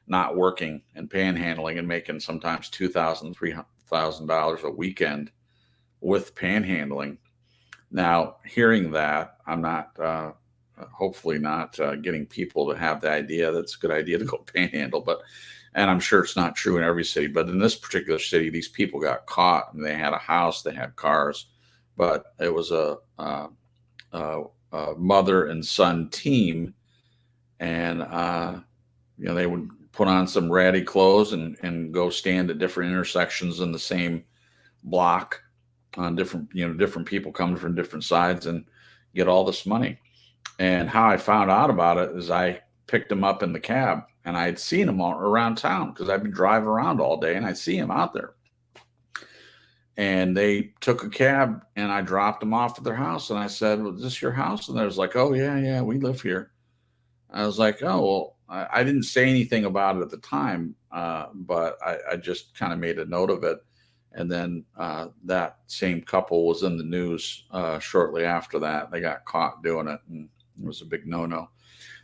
not working and panhandling and making sometimes $2,000, $3,000 a weekend with panhandling. Now, hearing that, I'm not, hopefully not getting people to have the idea that's a good idea to go panhandle, and I'm sure it's not true in every city, but in this particular city, these people got caught and they had a house, they had cars, but it was a mother and son team. And, they would put on some ratty clothes and go stand at different intersections in the same block on different people coming from different sides and get all this money. And how I found out about it is I picked him up in the cab, and I had seen him all around town because I've been driving around all day, and I see him out there. And they took a cab, and I dropped them off at their house. And I said, "Well, is this your house?" And they was like, "Oh, yeah, we live here." I was like, "Oh, well," I didn't say anything about it at the time, but I just kind of made a note of it. And then that same couple was in the news shortly after that. They got caught doing it, and it was a big no-no.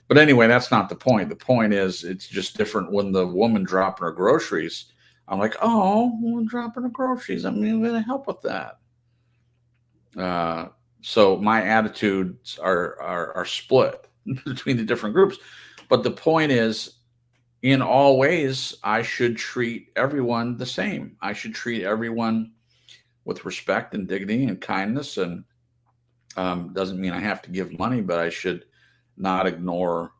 But anyway, that's not the point. The point is it's just different when the woman dropping her groceries. I'm like, "Oh, woman dropping her groceries. I'm going to help with that." So my attitudes are split between the different groups. But the point is, in all ways, I should treat everyone the same. I should treat everyone with respect and dignity and kindness. And doesn't mean I have to give money, but I should not ignore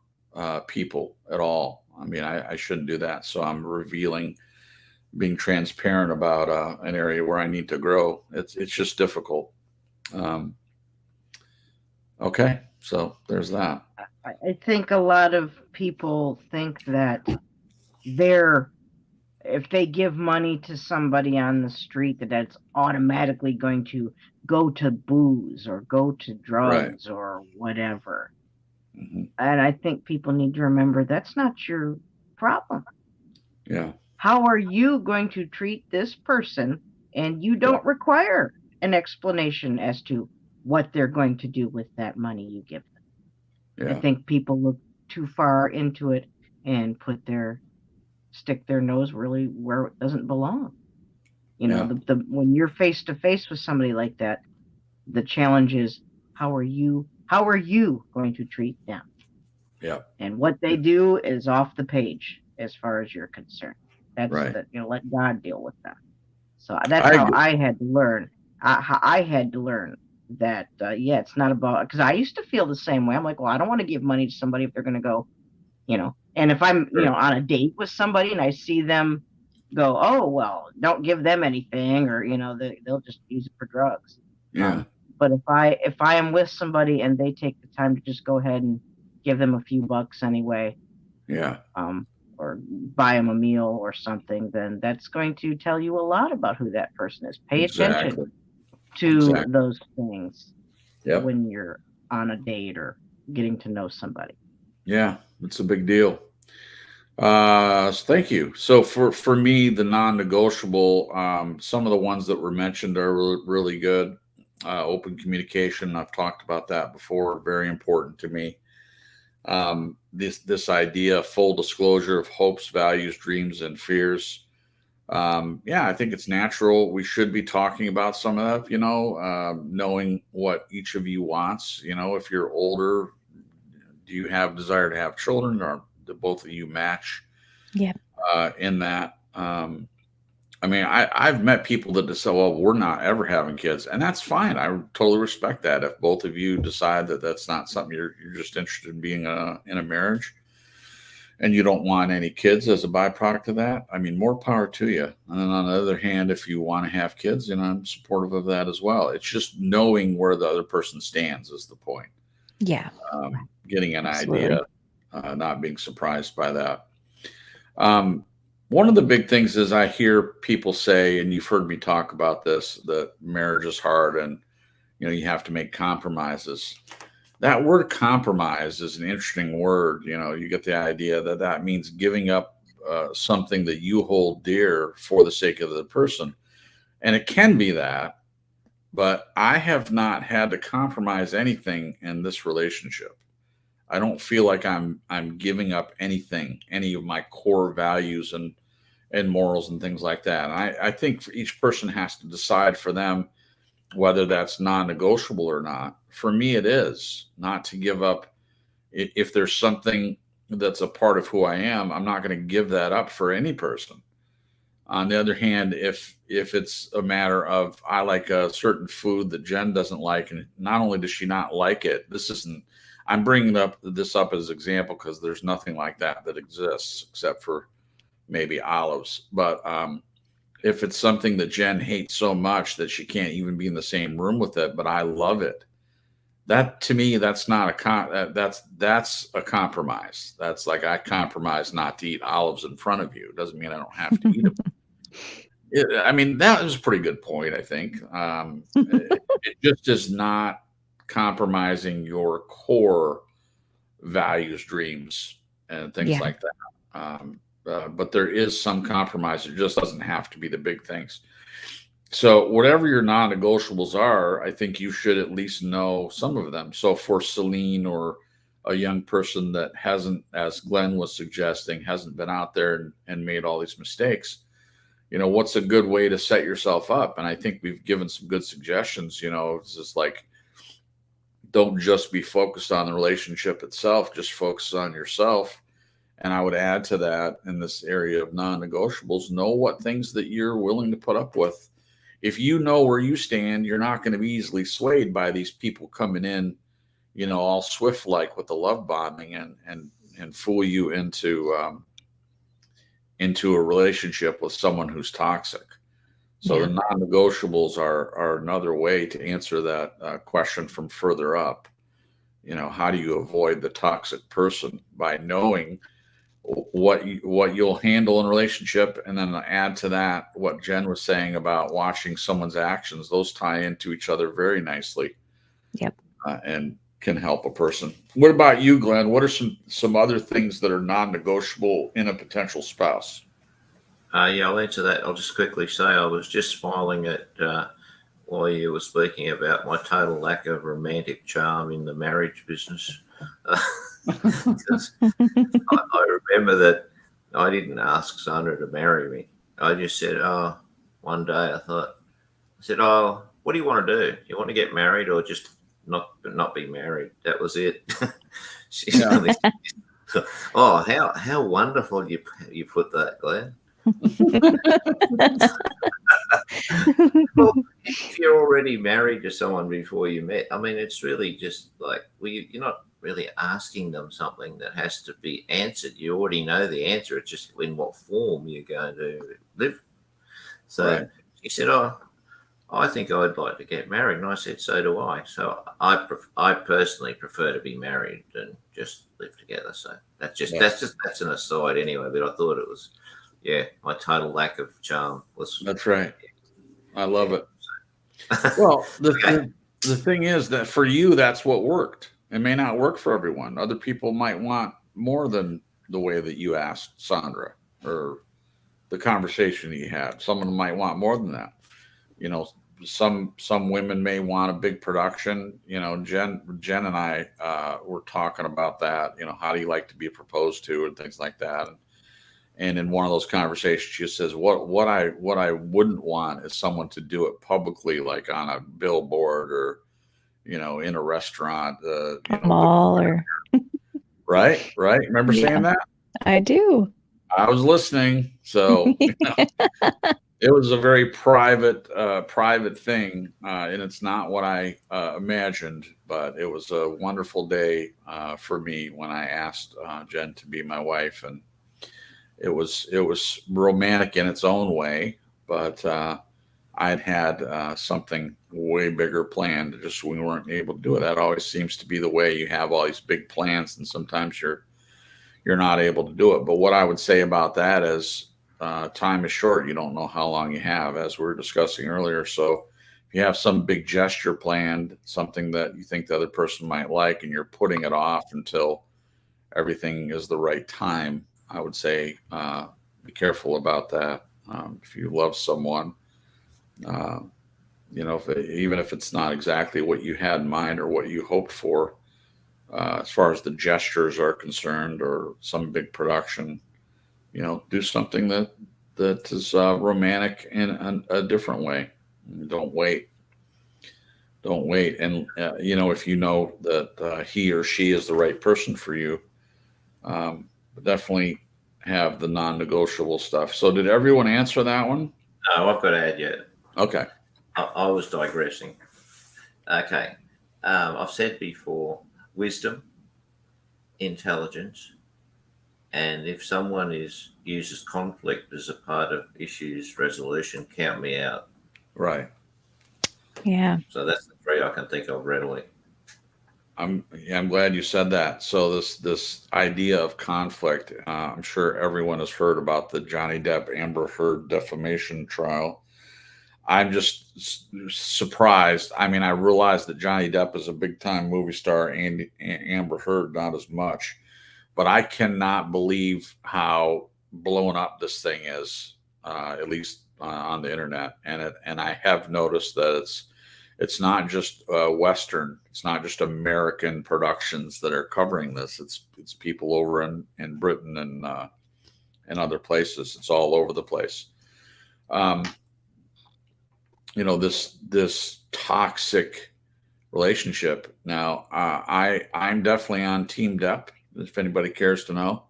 people at all. I mean, I shouldn't do that. So I'm being transparent about an area where I need to grow. It's just difficult. Okay, so there's that. I think a lot of people think that if they give money to somebody on the street, that's automatically going to go to booze or go to drugs or whatever. Mm-hmm. And I think people need to remember that's not your problem. Yeah. How are you going to treat this person? And you don't require an explanation as to what they're going to do with that money you give them. Yeah. I think people look too far into it and stick their nose really where it doesn't belong. When you're face to face with somebody like that, the challenge is how are you going to treat them? Yeah. And what they do is off the page as far as you're concerned. That's let God deal with them. So that's how I had to learn. I had to learn that it's not about, because I used to feel the same way. I'm like, well, I don't want to give money to somebody if they're going to go, and if I'm on a date with somebody and I see them go, oh, well, don't give them anything, or they'll just use it for drugs. But if I am with somebody and they take the time to just go ahead and give them a few bucks anyway, or buy them a meal or something, then that's going to tell you a lot about who that person is. Pay attention to those things when you're on a date or getting to know somebody. Yeah, it's a big deal. Thank you. So for me, the non-negotiable, some of the ones that were mentioned are really, really good. Open communication, I've talked about that before, very important to me. This idea of full disclosure of hopes, values, dreams, and fears. I think it's natural. We should be talking about some of that, knowing what each of you wants. If you're older, do you have desire to have children, or do both of you match in that? I've met people that just say, well, we're not ever having kids, and that's fine. I totally respect that. If both of you decide that that's not something you're just interested in being in a marriage, and you don't want any kids as a byproduct of that, more power to you. And then on the other hand, if you want to have kids, I'm supportive of that as well. It's just knowing where the other person stands is the point. Yeah. Getting an idea, not being surprised by that. One of the big things is I hear people say, and you've heard me talk about this, that marriage is hard and, you have to make compromises. That word compromise is an interesting word. You get the idea that means giving up something that you hold dear for the sake of the person. And it can be that, but I have not had to compromise anything in this relationship. I don't feel like I'm giving up anything, any of my core values and morals and things like that. And I think each person has to decide for them whether that's non-negotiable or not. For me, it is not to give up. If there's something that's a part of who I am, I'm not going to give that up for any person. On the other hand, if it's a matter of I like a certain food that Jen doesn't like, and not only does she not like it, I'm bringing this up as example because there's nothing like that exists except for maybe olives. But if it's something that Jen hates so much that she can't even be in the same room with it, but I love it, that to me, that's not that's a compromise. That's like I compromise not to eat olives in front of you. It doesn't mean I don't have to eat them. I mean, that was a pretty good point, I think. It just is not compromising your core values, dreams, and things like that. But there is some compromise. It just doesn't have to be the big things. So whatever your non-negotiables are, I think you should at least know some of them. So for Celine or a young person that hasn't, as Glenn was suggesting, hasn't been out there and made all these mistakes, what's a good way to set yourself up? And I think we've given some good suggestions. It's just like, don't just be focused on the relationship itself, just focus on yourself. And I would add to that in this area of non-negotiables, know what things that you're willing to put up with. If you know where you stand, you're not going to be easily swayed by these people coming in, all swift like with the love bombing and fool you into a relationship with someone who's toxic. So the non-negotiables are another way to answer that question from further up. How do you avoid the toxic person? By knowing what you'll handle in a relationship, and then add to that what Jen was saying about watching someone's actions. Those tie into each other very nicely. Yep. And can help a person. What about you, Glenn? What are some other things that are non-negotiable in a potential spouse? I'll answer that. I'll just quickly say I was just smiling at while you were speaking about my total lack of romantic charm in the marriage business. Because I remember that I didn't ask Sandra to marry me. I just said, one day I said, what do you want to do? You want to get married or just not be married? That was it. How wonderful you put that, Glenn. Well, if you're already married to someone before you met, I mean, it's really just like, you're not really asking them something that has to be answered. You already know the answer. It's just in what form you're going to live. So He said, I think I'd like to get married. And I said, so do I. So I personally prefer to be married than just live together. So that's an aside anyway. But I thought it was, my total lack of charm was. That's right. I love it. Well, the thing is that for you, that's what worked. It may not work for everyone. Other people might want more than the way that you asked Sandra or the conversation you had. Someone might want more than that. Some women may want a big production. Jen and I were talking about that. How do you like to be proposed to and things like that. And in one of those conversations, she says, what I wouldn't want is someone to do it publicly, like on a billboard or, in a restaurant, mall or. Right. Remember saying that? I do. I was listening. So it was a very private thing. And it's not what I imagined, but it was a wonderful day for me when I asked Jen to be my wife. And it was romantic in its own way, but I'd had something way bigger planned. Just we weren't able to do it. That always seems to be the way. You have all these big plans, and sometimes you're not able to do it. But what I would say about that is time is short. You don't know how long you have, as we were discussing earlier. So if you have some big gesture planned, something that you think the other person might like, and you're putting it off until everything is the right time, I would say be careful about that. If you love someone, even if it's not exactly what you had in mind or what you hoped for, as far as the gestures are concerned, or some big production, do something that is romantic in a different way. Don't wait. And if you know that he or she is the right person for you, definitely have the non-negotiable stuff. So did everyone answer that one? No, I've got to add yet. Okay. I was digressing. Okay. I've said before, wisdom, intelligence, and if someone uses conflict as a part of issues resolution, count me out. Right. Yeah. So that's the three I can think of readily. I'm glad you said that. So this idea of conflict, I'm sure everyone has heard about the Johnny Depp Amber Heard defamation trial. I'm just surprised. I mean, I realize that Johnny Depp is a big time movie star and Amber Heard not as much, but I cannot believe how blown up this thing is, at least on the internet. And I have noticed that it's not just Western, it's not just American productions that are covering this. It's people over in Britain and other places. It's all over the place. This toxic relationship. Now, I'm definitely on Team Depp, if anybody cares to know.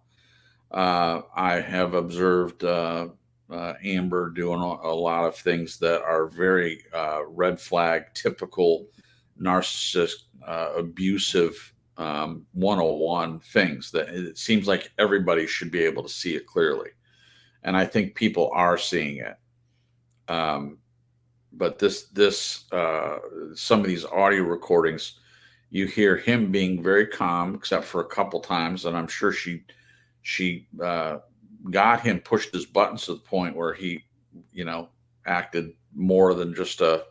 I have observed Amber doing a lot of things that are very red flag, typical narcissist, abusive 101 things that it seems like everybody should be able to see it clearly. And I think people are seeing it. But some of these audio recordings, you hear him being very calm, except for a couple times, and I'm sure she got him, pushed his buttons to the point where he, acted more than just a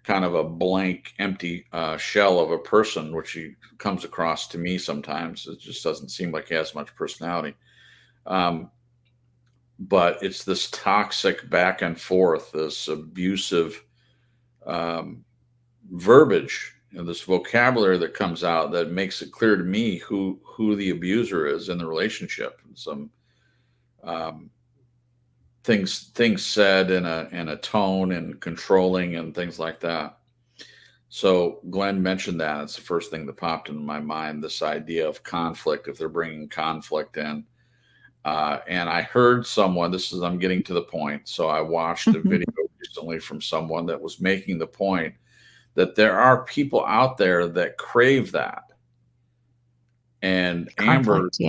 kind of a blank, empty shell of a person, which he comes across to me sometimes. It just doesn't seem like he has much personality. But it's this toxic back and forth, this abusive verbiage, this vocabulary that comes out that makes it clear to me who the abuser is in the relationship. And some things said in a tone and controlling and things like that. So Glenn mentioned that. It's the first thing that popped into my mind, this idea of conflict, if they're bringing conflict in. And I heard someone, I'm getting to the point. So I watched a video recently from someone that was making the point that there are people out there that crave that. And Conflict,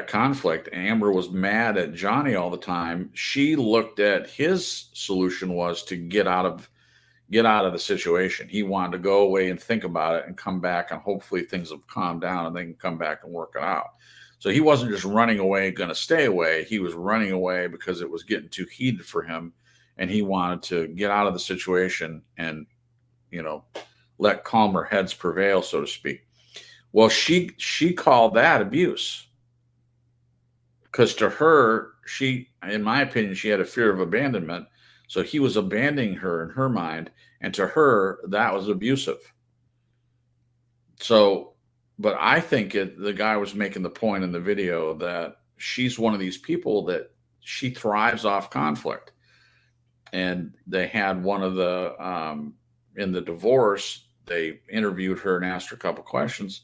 conflict. Amber was mad at Johnny all the time. She looked at his solution was to get out of the situation. He wanted to go away and think about it and come back, and hopefully things have calmed down and they can come back and work it out. So he wasn't just running away, going to stay away. He was running away because it was getting too heated for him, and he wanted to get out of the situation and, let calmer heads prevail, so to speak. Well, she called that abuse, because to her, in my opinion, she had a fear of abandonment. So he was abandoning her in her mind, and to her, that was abusive. So, but I think the guy was making the point in the video that she's one of these people that she thrives off conflict. And they had one of the, in the divorce, they interviewed her and asked her a couple questions.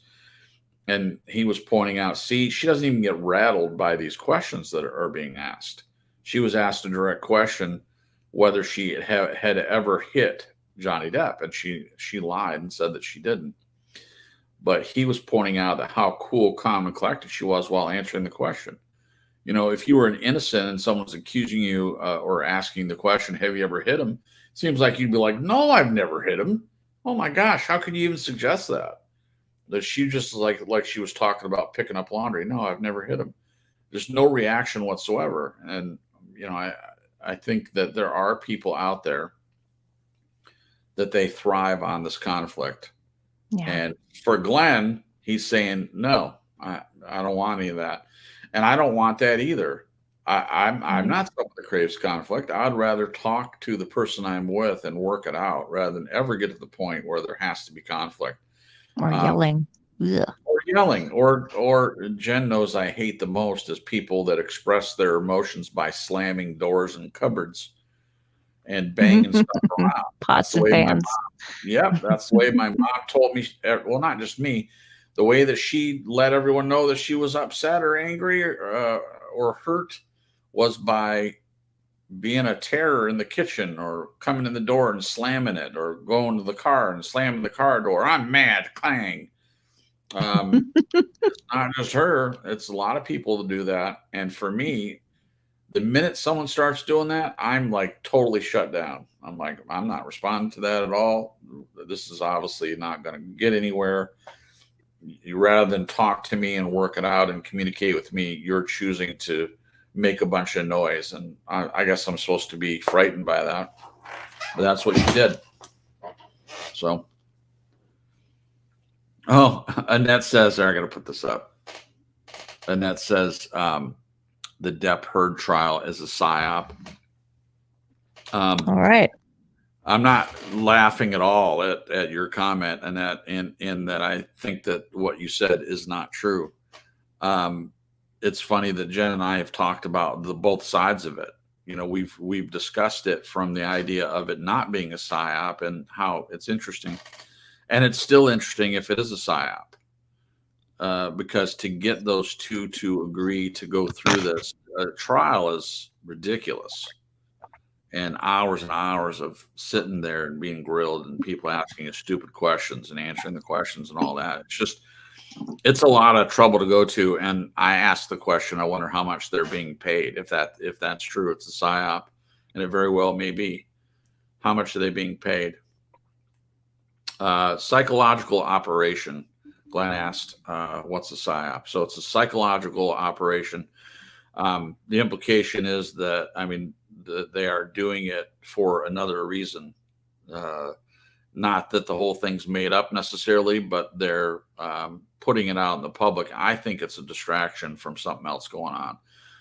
And he was pointing out, see, she doesn't even get rattled by these questions that are being asked. She was asked a direct question whether she had ever hit Johnny Depp, and she lied and said that she didn't. But he was pointing out that how cool, calm, and collected she was while answering the question. If you were an innocent and someone's accusing you or asking the question, have you ever hit him? It seems like you'd be like, no, I've never hit him. Oh my gosh, how could you even suggest that? That she just like she was talking about picking up laundry. No, I've never hit him. There's no reaction whatsoever. And, I think that there are people out there that they thrive on this conflict. Yeah. And for Glenn, he's saying, no, I don't want any of that. And I don't want that either. I'm not someone that craves conflict. I'd rather talk to the person I'm with and work it out rather than ever get to the point where there has to be conflict. Or yelling. Or Jen knows I hate the most is people that express their emotions by slamming doors and cupboards and banging stuff around. Pots and pans. Yep, that's the way my mom told me. Well, not just me. The way that she let everyone know that she was upset or angry or hurt was by being a terror in the kitchen or coming in the door and slamming it or going to the car and slamming the car door. I'm mad, clang. It's not just her. It's a lot of people to do that. And for me, the minute someone starts doing that, I'm like totally shut down. I'm like, I'm not responding to that at all. This is obviously not going to get anywhere. You, rather than talk to me and work it out and communicate with me, you're choosing to make a bunch of noise. And I guess I'm supposed to be frightened by that. But that's what you did. So, oh, Annette says, I'm going to put this up. Annette says, the Depp Heard trial is a psyop. All right. I'm not laughing at all at your comment, and that in that I think that what you said is not true. It's funny that Jen and I have talked about both sides of it. You know, we've discussed it from the idea of it not being a psyop and how it's interesting, and it's still interesting if it is a psyop. Because to get those two to agree to go through this trial is ridiculous. And hours of sitting there and being grilled and people asking you stupid questions and answering the questions and all that. It's a lot of trouble to go to. And I asked the question, I wonder how much they're being paid. If that's true, it's a psyop, and it very well may be. How much are they being paid? Psychological operation. Glenn asked, what's a psyop? So it's a psychological operation. The implication is that, they are doing it for another reason. Not that the whole thing's made up necessarily, but they're putting it out in the public. I think it's a distraction from something else going on.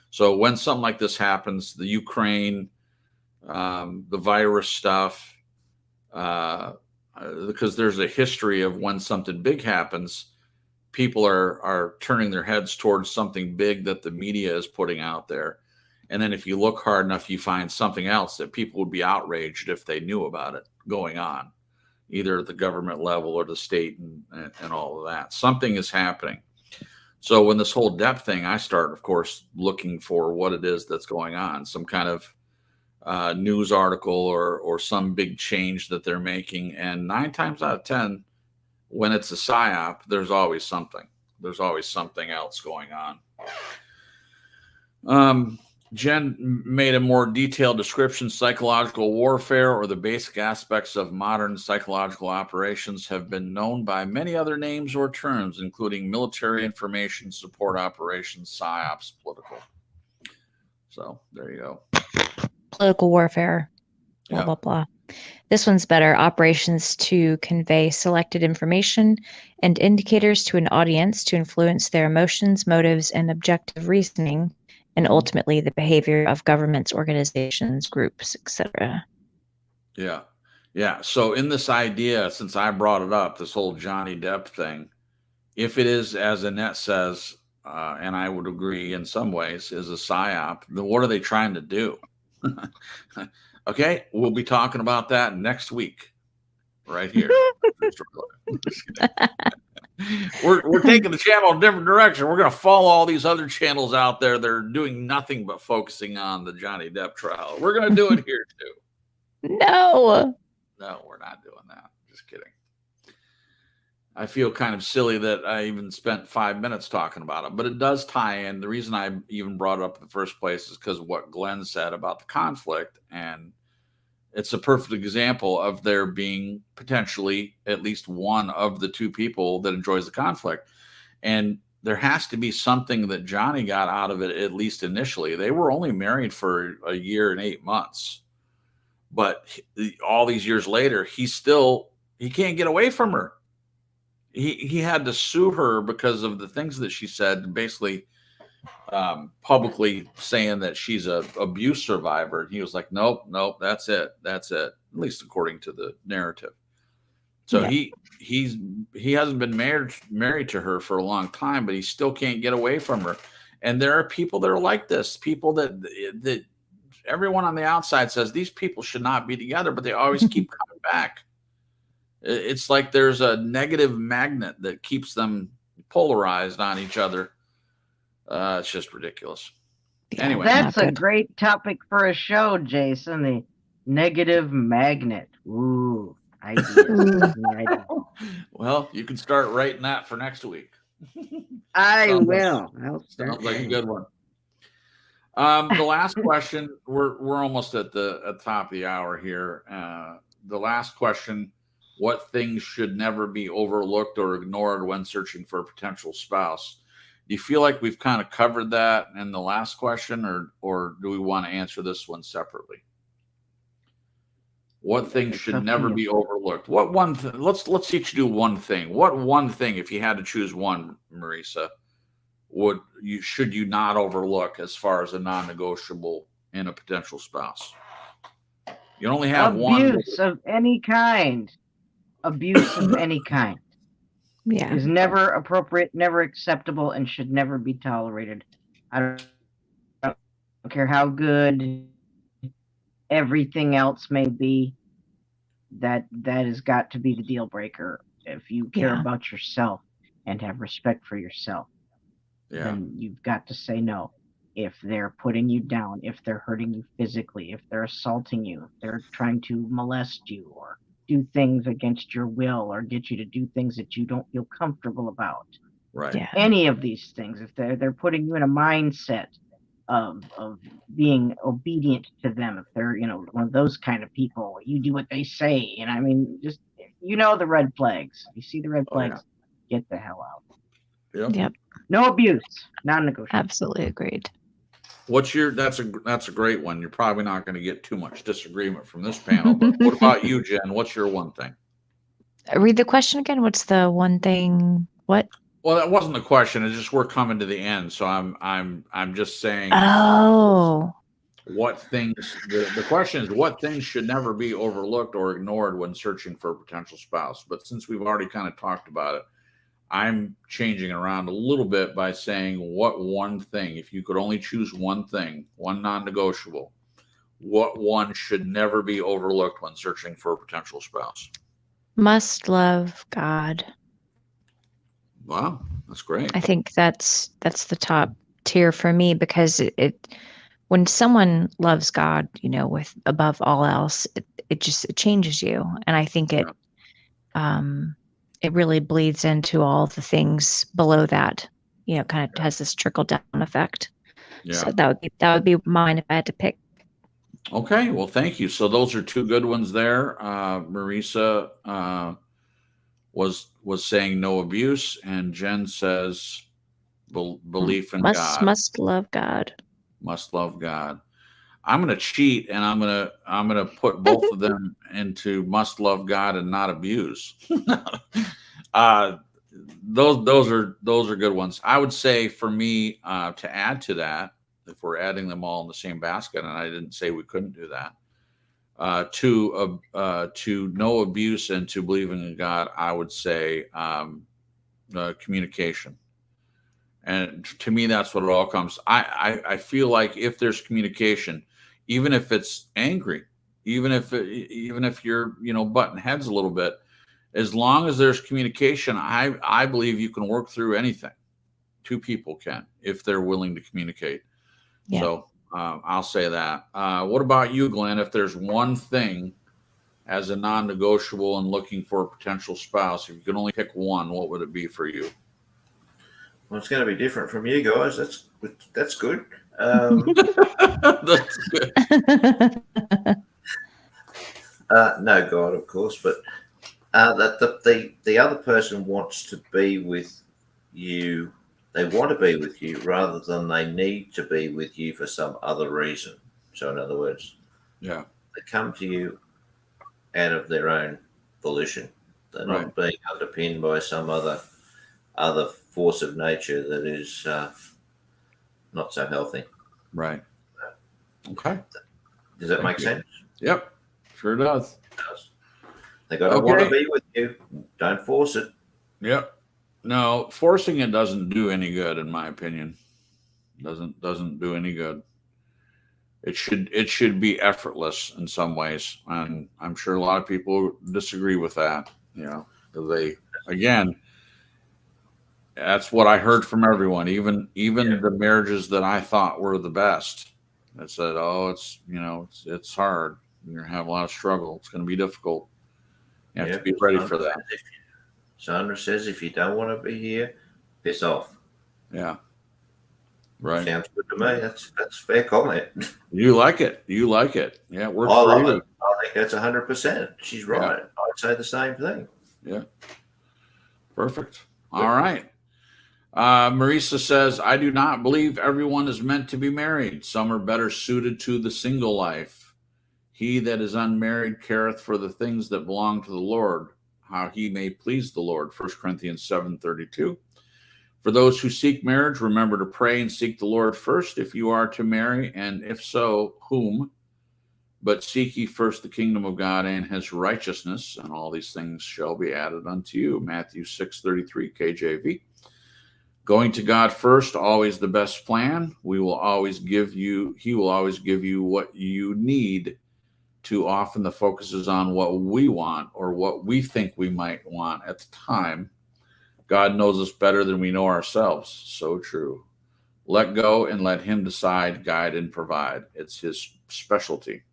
So when something like this happens, the Ukraine, the virus stuff, because there's a history of when something big happens, people are turning their heads towards something big that the media is putting out there. And then if you look hard enough, you find something else that people would be outraged if they knew about it going on, either at the government level or the state and all of that. Something is happening. So when this whole Depp thing, I start, of course, looking for what it is that's going on, some kind of news article or some big change that they're making. And 9 times out of 10, when it's a psyop, there's always something. There's always something else going on. Jen made a more detailed description. Psychological warfare, or the basic aspects of modern psychological operations, have been known by many other names or terms, including military information support operations, psyops, political. So there you go. Political warfare, blah, blah, blah. This one's better. Operations to convey selected information and indicators to an audience to influence their emotions, motives, and objective reasoning, and ultimately the behavior of governments, organizations, groups, etc. Yeah. Yeah. So in this idea, since I brought it up, this whole Johnny Depp thing, if it is, as Annette says, and I would agree in some ways, is a psyop, then what are they trying to do? Okay, we'll be talking about that next week, right here. We're taking the channel in a different direction. We're going to follow all these other channels out there that are doing nothing but focusing on the Johnny Depp trial. We're going to do it here too. No, we're not doing that. Just kidding. I feel kind of silly that I even spent 5 minutes talking about it, but it does tie in. The reason I even brought it up in the first place is because of what Glenn said about the conflict, and it's a perfect example of there being potentially at least one of the two people that enjoys the conflict. And there has to be something that Johnny got out of it, at least initially. They were only married for a year and 8 months. But all these years later, he can't get away from her. He had to sue her because of the things that she said, basically publicly saying that she's a abuse survivor. And he was like, nope, that's it. At least according to the narrative. So yeah. He hasn't been married to her for a long time, but he still can't get away from her. And there are people that are like this, people that everyone on the outside says these people should not be together, but they always keep coming back. It's like there's a negative magnet that keeps them polarized on each other. It's just ridiculous. Anyway, that's a great topic for a show, Jason. The negative magnet. Ooh. Ideas. Well, you can start writing that for next week. I Sounds will. I'll start Sounds like a writing. good one. The last question, we're almost at the top of the hour here. The last question: what things should never be overlooked or ignored when searching for a potential spouse? Do you feel like we've kind of covered that in the last question, or do we want to answer this one separately? What things should never be overlooked? What one? Let's each do one thing. What one thing, if you had to choose one, Marisa, should you not overlook as far as a non-negotiable in a potential spouse? You only have one. Abuse of any kind. Abuse of any kind is never appropriate, never acceptable, and should never be tolerated. I don't care how good everything else may be. That has got to be the deal breaker. If you care about yourself and have respect for yourself, then you've got to say no. If they're putting you down, if they're hurting you physically, if they're assaulting you, if they're trying to molest you or do things against your will or get you to do things that you don't feel comfortable about. Right. Yeah. Any of these things, if they're putting you in a mindset of being obedient to them, if they're, one of those kind of people, you do what they say. And I mean, just, the red flags. You see the red flags, get the hell out. Yep. No abuse, non-negotiable. Absolutely agreed. That's a great one. You're probably not going to get too much disagreement from this panel. But what about you, Jen? What's your one thing? Read the question again. What's the one thing? What? Well, that wasn't the question. It's just we're coming to the end, so I'm just saying. Oh. What things? The question is, what things should never be overlooked or ignored when searching for a potential spouse? But since we've already kind of talked about it, I'm changing around a little bit by saying, what one thing, if you could only choose one thing, one non-negotiable, what one should never be overlooked when searching for a potential spouse? Must love God. Wow, that's great. I think that's the top tier for me, because it when someone loves God, with above all else, it changes you. And I think it really bleeds into all the things below that, kind of has this trickle down effect. Yeah. So that would be mine if I had to pick. Okay, well, thank you. So those are two good ones there. Marisa was saying no abuse, and Jen says belief in God. Must love God. Must love God. I'm going to cheat, and I'm going to put both of them into must love God and not abuse. Those are good ones. I would say for me, to add to that, if we're adding them all in the same basket, and I didn't say we couldn't do that, to no abuse and to believing in God, I would say communication. And to me, that's what it all comes. I feel like if there's communication, even if it's angry, even if you're butting heads a little bit, as long as there's communication, I believe you can work through anything. Two people can, if they're willing to communicate. Yeah. So I'll say that. What about you, Glenn? If there's one thing as a non-negotiable and looking for a potential spouse, if you could only pick one, what would it be for you? Well, it's going to be different from you guys. That's good. That's good. No God, of course, but that the other person wants to be with you. They want to be with you rather than they need to be with you for some other reason. So, in other words, they come to you out of their own volition. They're not being underpinned by some other force of nature that is not so healthy. Right. Okay. Does that make sense? Yep. Sure does. They got to want to be with you. Don't force it. Yep. No, forcing it doesn't do any good, in my opinion. Doesn't do any good. It should be effortless in some ways, and I'm sure a lot of people disagree with that. That's what I heard from everyone. Even the marriages that I thought were the best, that said, "Oh, it's hard. You're gonna have a lot of struggle. It's going to be difficult." You have to be ready for that. Sandra says, if you don't want to be here, piss off. Yeah. Right. Sounds good to me. That's fair comment. You like it. You like it. Yeah, it works I for love you. it. I think that's 100%. She's right. I'd say the same thing. Yeah. Perfect. All right. Marisa says, I do not believe everyone is meant to be married. Some are better suited to the single life. He that is unmarried careth for the things that belong to the Lord, how he may please the Lord. 1 Corinthians 7:32. For those who seek marriage, remember to pray and seek the Lord first if you are to marry, and if so, whom? But seek ye first the kingdom of God and his righteousness, and all these things shall be added unto you. Matthew 6:33 KJV. Going to God first, always the best plan. He will always give you what you need. Too often the focus is on what we want or what we think we might want at the time. God knows us better than we know ourselves. So true. Let go and let him decide, guide, and provide. It's his specialty.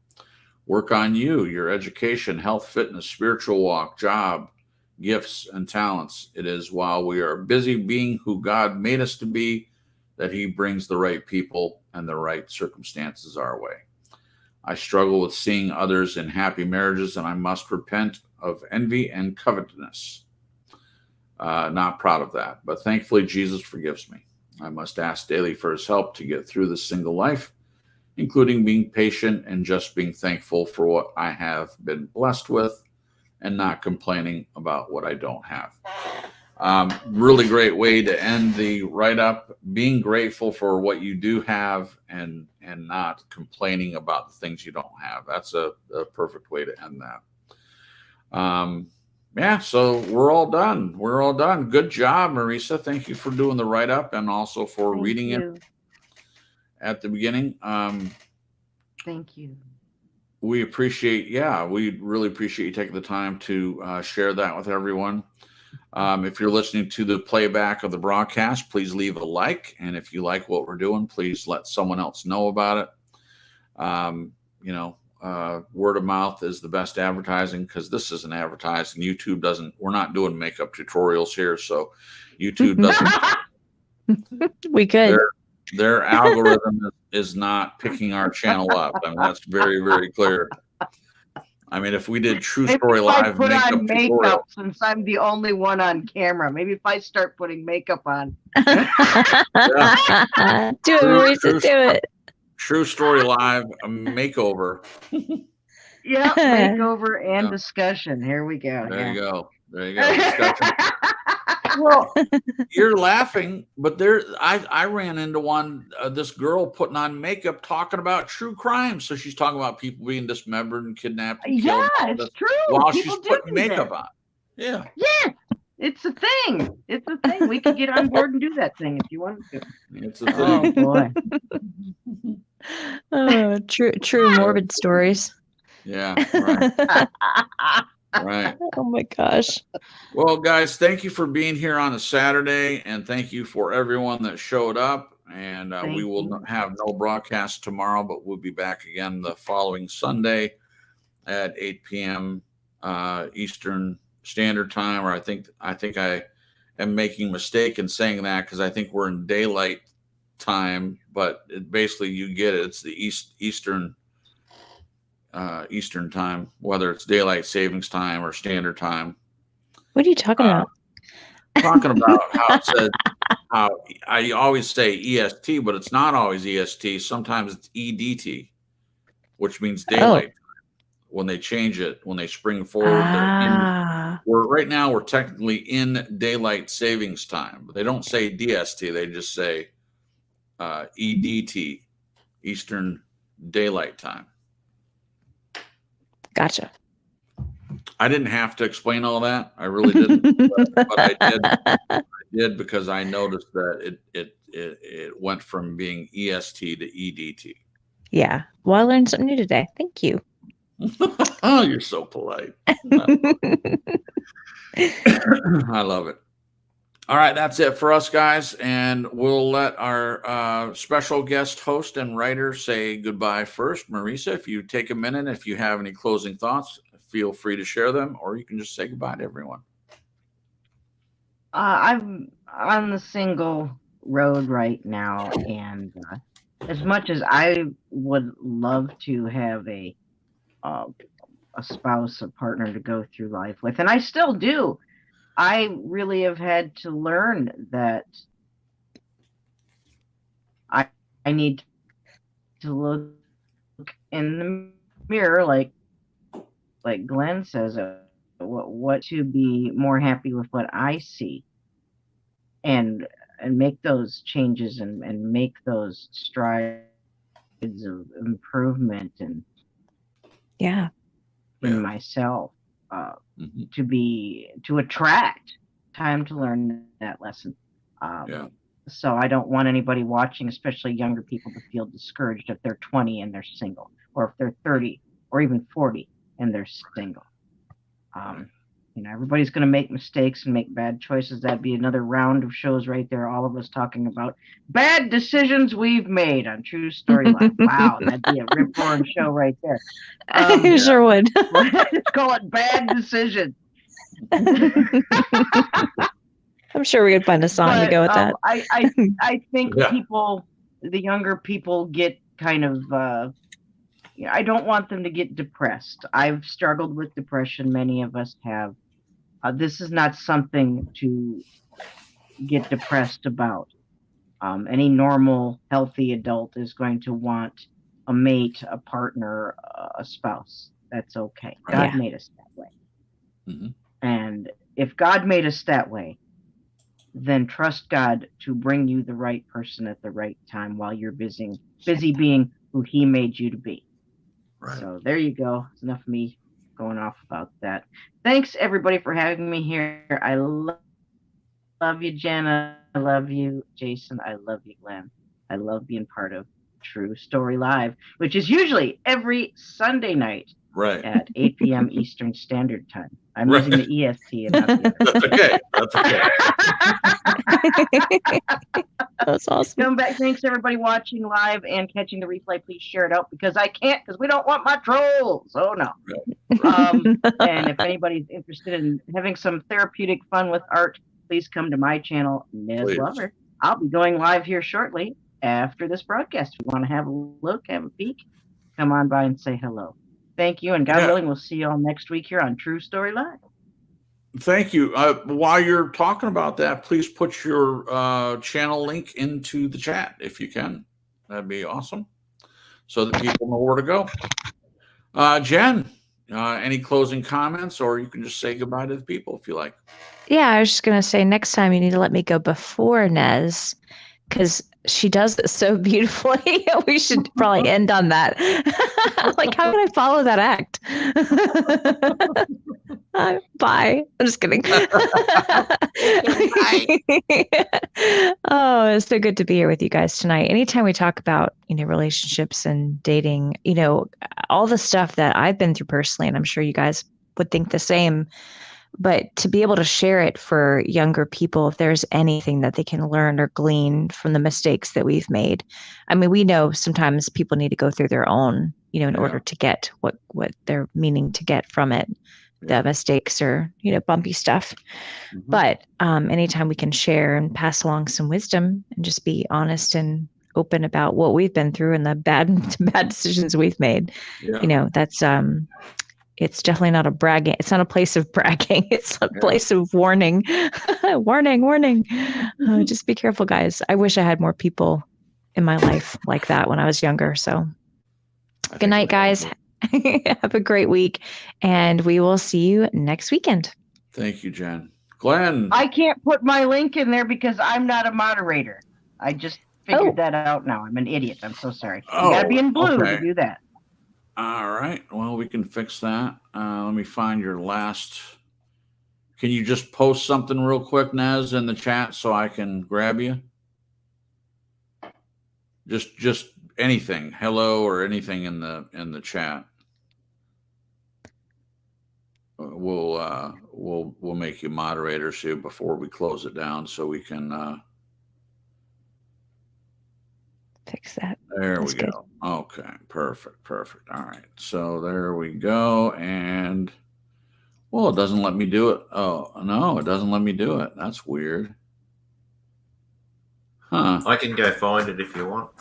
Work on you, your education, health, fitness, spiritual walk, job, gifts, and talents. It is while we are busy being who God made us to be that he brings the right people and the right circumstances our way. I struggle with seeing others in happy marriages, and I must repent of envy and covetousness. Not proud of that, but thankfully Jesus forgives me. I must ask daily for his help to get through this single life, including being patient and just being thankful for what I have been blessed with and not complaining about what I don't have. Really great way to end the write-up, being grateful for what you do have and not complaining about the things you don't have. That's a perfect way to end that. Yeah, so we're all done. We're all done. Good job, Marisa. Thank you for doing the write-up and also for reading it at the beginning. Thank you. We really appreciate you taking the time to share that with everyone. If you're listening to the playback of the broadcast, please leave a like. And if you like what we're doing, please let someone else know about it. Word of mouth is the best advertising because this isn't advertising. YouTube doesn't, we're not doing makeup tutorials here. So YouTube doesn't. We could. Their algorithm is not picking our channel up. I mean, that's very, very clear. I mean, if we did True Story Live put makeup on makeup tutorial, since I'm the only one on camera. Maybe if I start putting makeup on. Do it, Marisa, do it. True Story Live makeover. Yeah, makeover and discussion. Here we go. There you go. Discussion. Well, you're laughing, but I ran into this girl putting on makeup talking about true crime. So she's talking about people being dismembered and kidnapped and killed. Yeah, it's true. While People she's putting makeup on. Yeah. Yeah. It's a thing. It's a thing. We could get on board and do that thing if you wanted to. It's a thing. Oh boy. True morbid stories. Yeah. Right. Right. Oh my gosh. Well, guys, thank you for being here on a Saturday, and thank you for everyone that showed up. And we will have no broadcast tomorrow, but we'll be back again the following Sunday at 8 p.m. Eastern Standard Time. Or I think I am making a mistake in saying that because I think we're in daylight time, but basically you get it. It's the Eastern time, whether it's daylight savings time or standard time. What are you talking about? Talking about how it says how I always say EST, but it's not always EST. Sometimes it's EDT, which means daylight. When they change it, when they spring forward, right now we're technically in daylight savings time, but they don't say DST. They just say EDT, Eastern Daylight Time. Gotcha. I didn't have to explain all that. I really didn't, but I did. I did because I noticed that it went from being EST to EDT. Yeah. Well, I learned something new today. Thank you. Oh, you're so polite. I love it. All right, that's it for us, guys, and we'll let our special guest host and writer say goodbye first. Marisa, if you take a minute, if you have any closing thoughts, feel free to share them, or you can just say goodbye to everyone. I'm on the single road right now, and as much as I would love to have a spouse, a partner to go through life with, and I still do, I really have had to learn that I need to look in the mirror, like Glenn says, what to be more happy with what I see, and make those changes and make those strides of improvement and Yeah. in myself, to attract time to learn that lesson. So I don't want anybody watching, especially younger people, to feel discouraged if they're 20 and they're single, or if they're 30 or even 40 and they're single. Everybody's going to make mistakes and make bad choices. That'd be another round of shows right there, all of us talking about bad decisions we've made on True Story Live. Wow, that'd be a rip-roaring show right there. You sure would. Let's call it Bad Decisions. I'm sure we could find a song to go with that. I think people, the younger people, get kind of, I don't want them to get depressed. I've struggled with depression. Many of us have. This is not something to get depressed about. Any normal, healthy adult is going to want a mate, a partner, a spouse. That's okay. God made us that way. Mm-hmm. And if God made us that way, then trust God to bring you the right person at the right time while you're busy being who he made you to be. Right. So there you go. It's enough of me going off about that. Thanks, everybody, for having me here. I love you, Jenna. I love you, Jason. I love you, Glenn. I love being part of True Story Live, which is usually every Sunday night at 8 p.m. Eastern Standard Time. I'm using the EST and not the other. That's okay. That's awesome. Come back. Thanks, everybody watching live and catching the replay. Please share it out, because I can't, because we don't want my trolls. Oh, no. And if anybody's interested in having some therapeutic fun with art, please come to my channel, Nez Lover. I'll be going live here shortly after this broadcast. If you want to have a look, have a peek, come on by and say hello. Thank you, and God willing, we'll see you all next week here on True Story Live. Thank you. While you're talking about that, please put your channel link into the chat if you can. That'd be awesome, so that people know where to go. Jen, any closing comments, or you can just say goodbye to the people if you like. Yeah, I was just going to say, next time you need to let me go before Nez, because she does it so beautifully. We should probably end on that. Like, how can I follow that act? Bye. I'm just kidding. Oh, it's so good to be here with you guys tonight. Anytime we talk about, relationships and dating, all the stuff that I've been through personally, and I'm sure you guys would think the same, but to be able to share it for younger people, if there's anything that they can learn or glean from the mistakes that we've made. I mean, we know sometimes people need to go through their own, in order to get what they're meaning to get from it. The mistakes or, bumpy stuff. Mm-hmm. But anytime we can share and pass along some wisdom and just be honest and open about what we've been through and the bad decisions we've made, that's it's definitely not a bragging. It's not a place of bragging. It's a place of warning. warning. Just be careful, guys. I wish I had more people in my life like that when I was younger. So good night, guys. Have a great week, and we will see you next weekend. Thank you, Jen. Glenn. I can't put my link in there because I'm not a moderator. I just figured that out now. I'm an idiot. I'm so sorry. You gotta be in blue to do that. All right. Well, we can fix that. Let me find your last. Can you just post something real quick, Nez, in the chat so I can grab you? Just anything, hello or anything in the chat. We'll make you moderator soon before we close it down, so we can. fix that. There That's we good. go. Okay, perfect. All right, so there we go. And well, it doesn't let me do it. Oh no, it doesn't let me do it. That's weird. Huh? I can go find it if you want.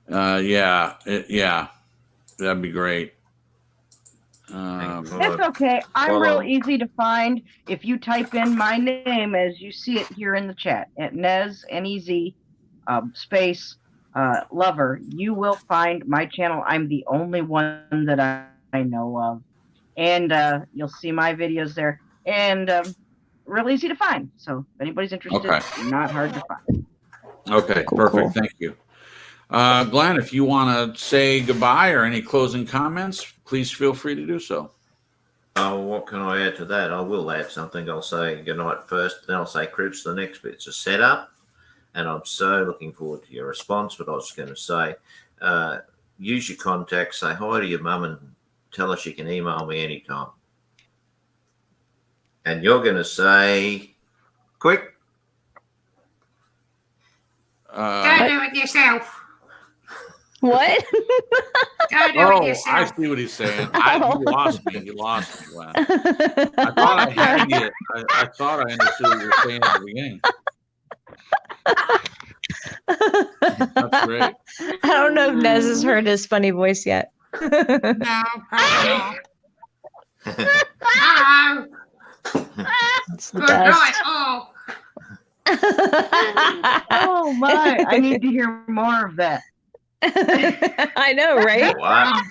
Yeah, that'd be great. It's okay. I'm real easy to find. If you type in my name as you see it here in the chat at Nez, N-E-Z, space lover, you will find my channel. I'm the only one that I know of. And you'll see my videos there. And real easy to find. So if anybody's interested, Okay. not hard to find. Okay, Cool, perfect. cool. Thank you. Glenn, if you want to say goodbye or any closing comments, please feel free to do so. Oh, what can I add to that? I will add something. I'll say goodnight first, then I'll say cribs. The next bit's a setup, and I'm so looking forward to your response. But I was going to say, use your contacts, say hi to your mum, and tell her she can email me anytime. And you're going to say, quick. Go do it yourself. What? Go do it I yourself. see what he's saying. You lost me. You lost me, Glenn. I thought I had you. I thought I understood what you were saying at the beginning. That's great. I don't know if Nez has heard his funny voice yet. No, probably not. Hello. It's the Good night, best. all. Oh my! I need to hear more of that. I know, right? What?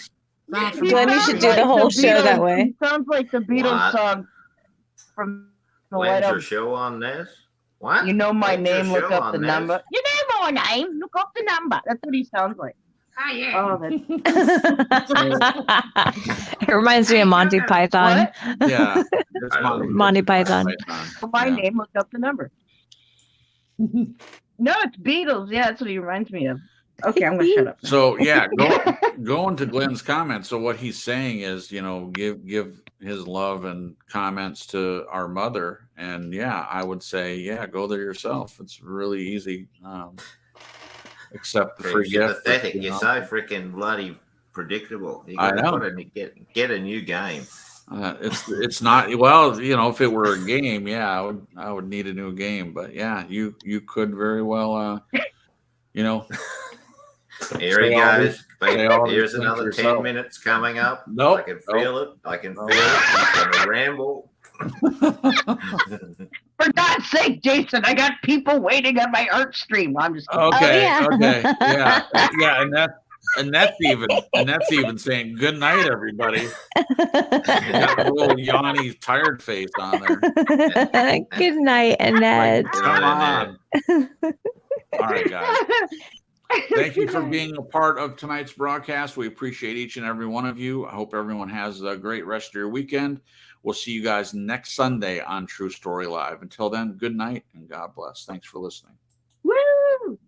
Glenn, you should do the whole show that way. It sounds like the Beatles What? song from the White When's your Album. show on, Nez? What? You know my When's your name, look show up on, the Nez? number. You know my name, look up the number. That's what he sounds like. Oh, yeah. Oh, that's It reminds me of Monty Python. what? Yeah. Monty Python. My Yeah. name, look up the number. No, it's Beatles. Yeah, that's what he reminds me of. Okay, I'm gonna shut up. So yeah, going to Glenn's comments. So what he's saying is, give his love and comments to our mother, and yeah, I would say, yeah, go there yourself. It's really easy. Except the free You're gift. pathetic. You're so freaking bloody predictable. You I know. gotta get a new game. It's not, well, if it were a game, yeah, I would need a new game. But yeah, you could very well, Here he Say all goes. say all these Here's things another yourself. 10 minutes coming up. Nope. I can feel it. I can feel it. He's gonna ramble. For God's sake, Jason, I got people waiting on my art stream. I'm just kidding. Okay, yeah. okay, yeah, and that's even saying good night, everybody. You got a little Yanni tired face on there. Good night, Annette. Good Come night, on. All right, guys. Thank you for being a part of tonight's broadcast. We appreciate each and every one of you. I hope everyone has a great rest of your weekend. We'll see you guys next Sunday on True Story Live. Until then, good night and God bless. Thanks for listening.